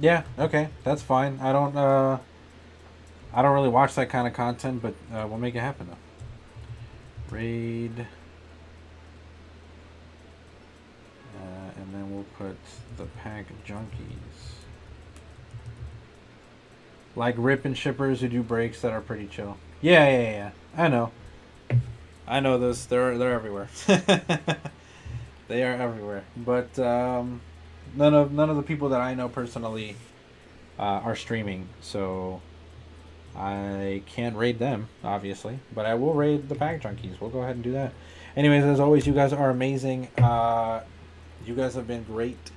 Yeah, okay, that's fine. I don't really watch that kind of content, but we'll make it happen though. Raid, and then we'll put the Pack Junkies. Like ripping shippers who do breaks that are pretty chill. Yeah. I know this. They're everywhere. They are everywhere. But none of the people that I know personally are streaming, so I can't raid them, obviously. But I will raid the Pack Junkies. We'll go ahead and do that. Anyways, as always, you guys are amazing. You guys have been great.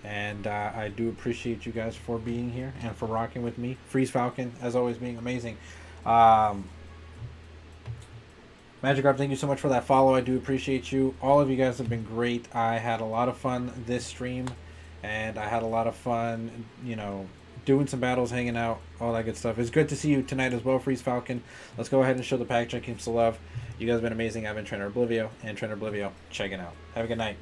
And I do appreciate you guys for being here and for rocking with me. Freeze Falcon, as always, being amazing. Magic Arp, thank you so much for that follow. I do appreciate you. All of you guys have been great. I had a lot of fun this stream. And I had a lot of fun, doing some battles, hanging out, all that good stuff. It's good to see you tonight as well, Freeze Falcon. Let's go ahead and show the Pack Junkies some love. You guys have been amazing. I've been Trainer Oblivio, and Trainer Oblivio checking out. Have a good night.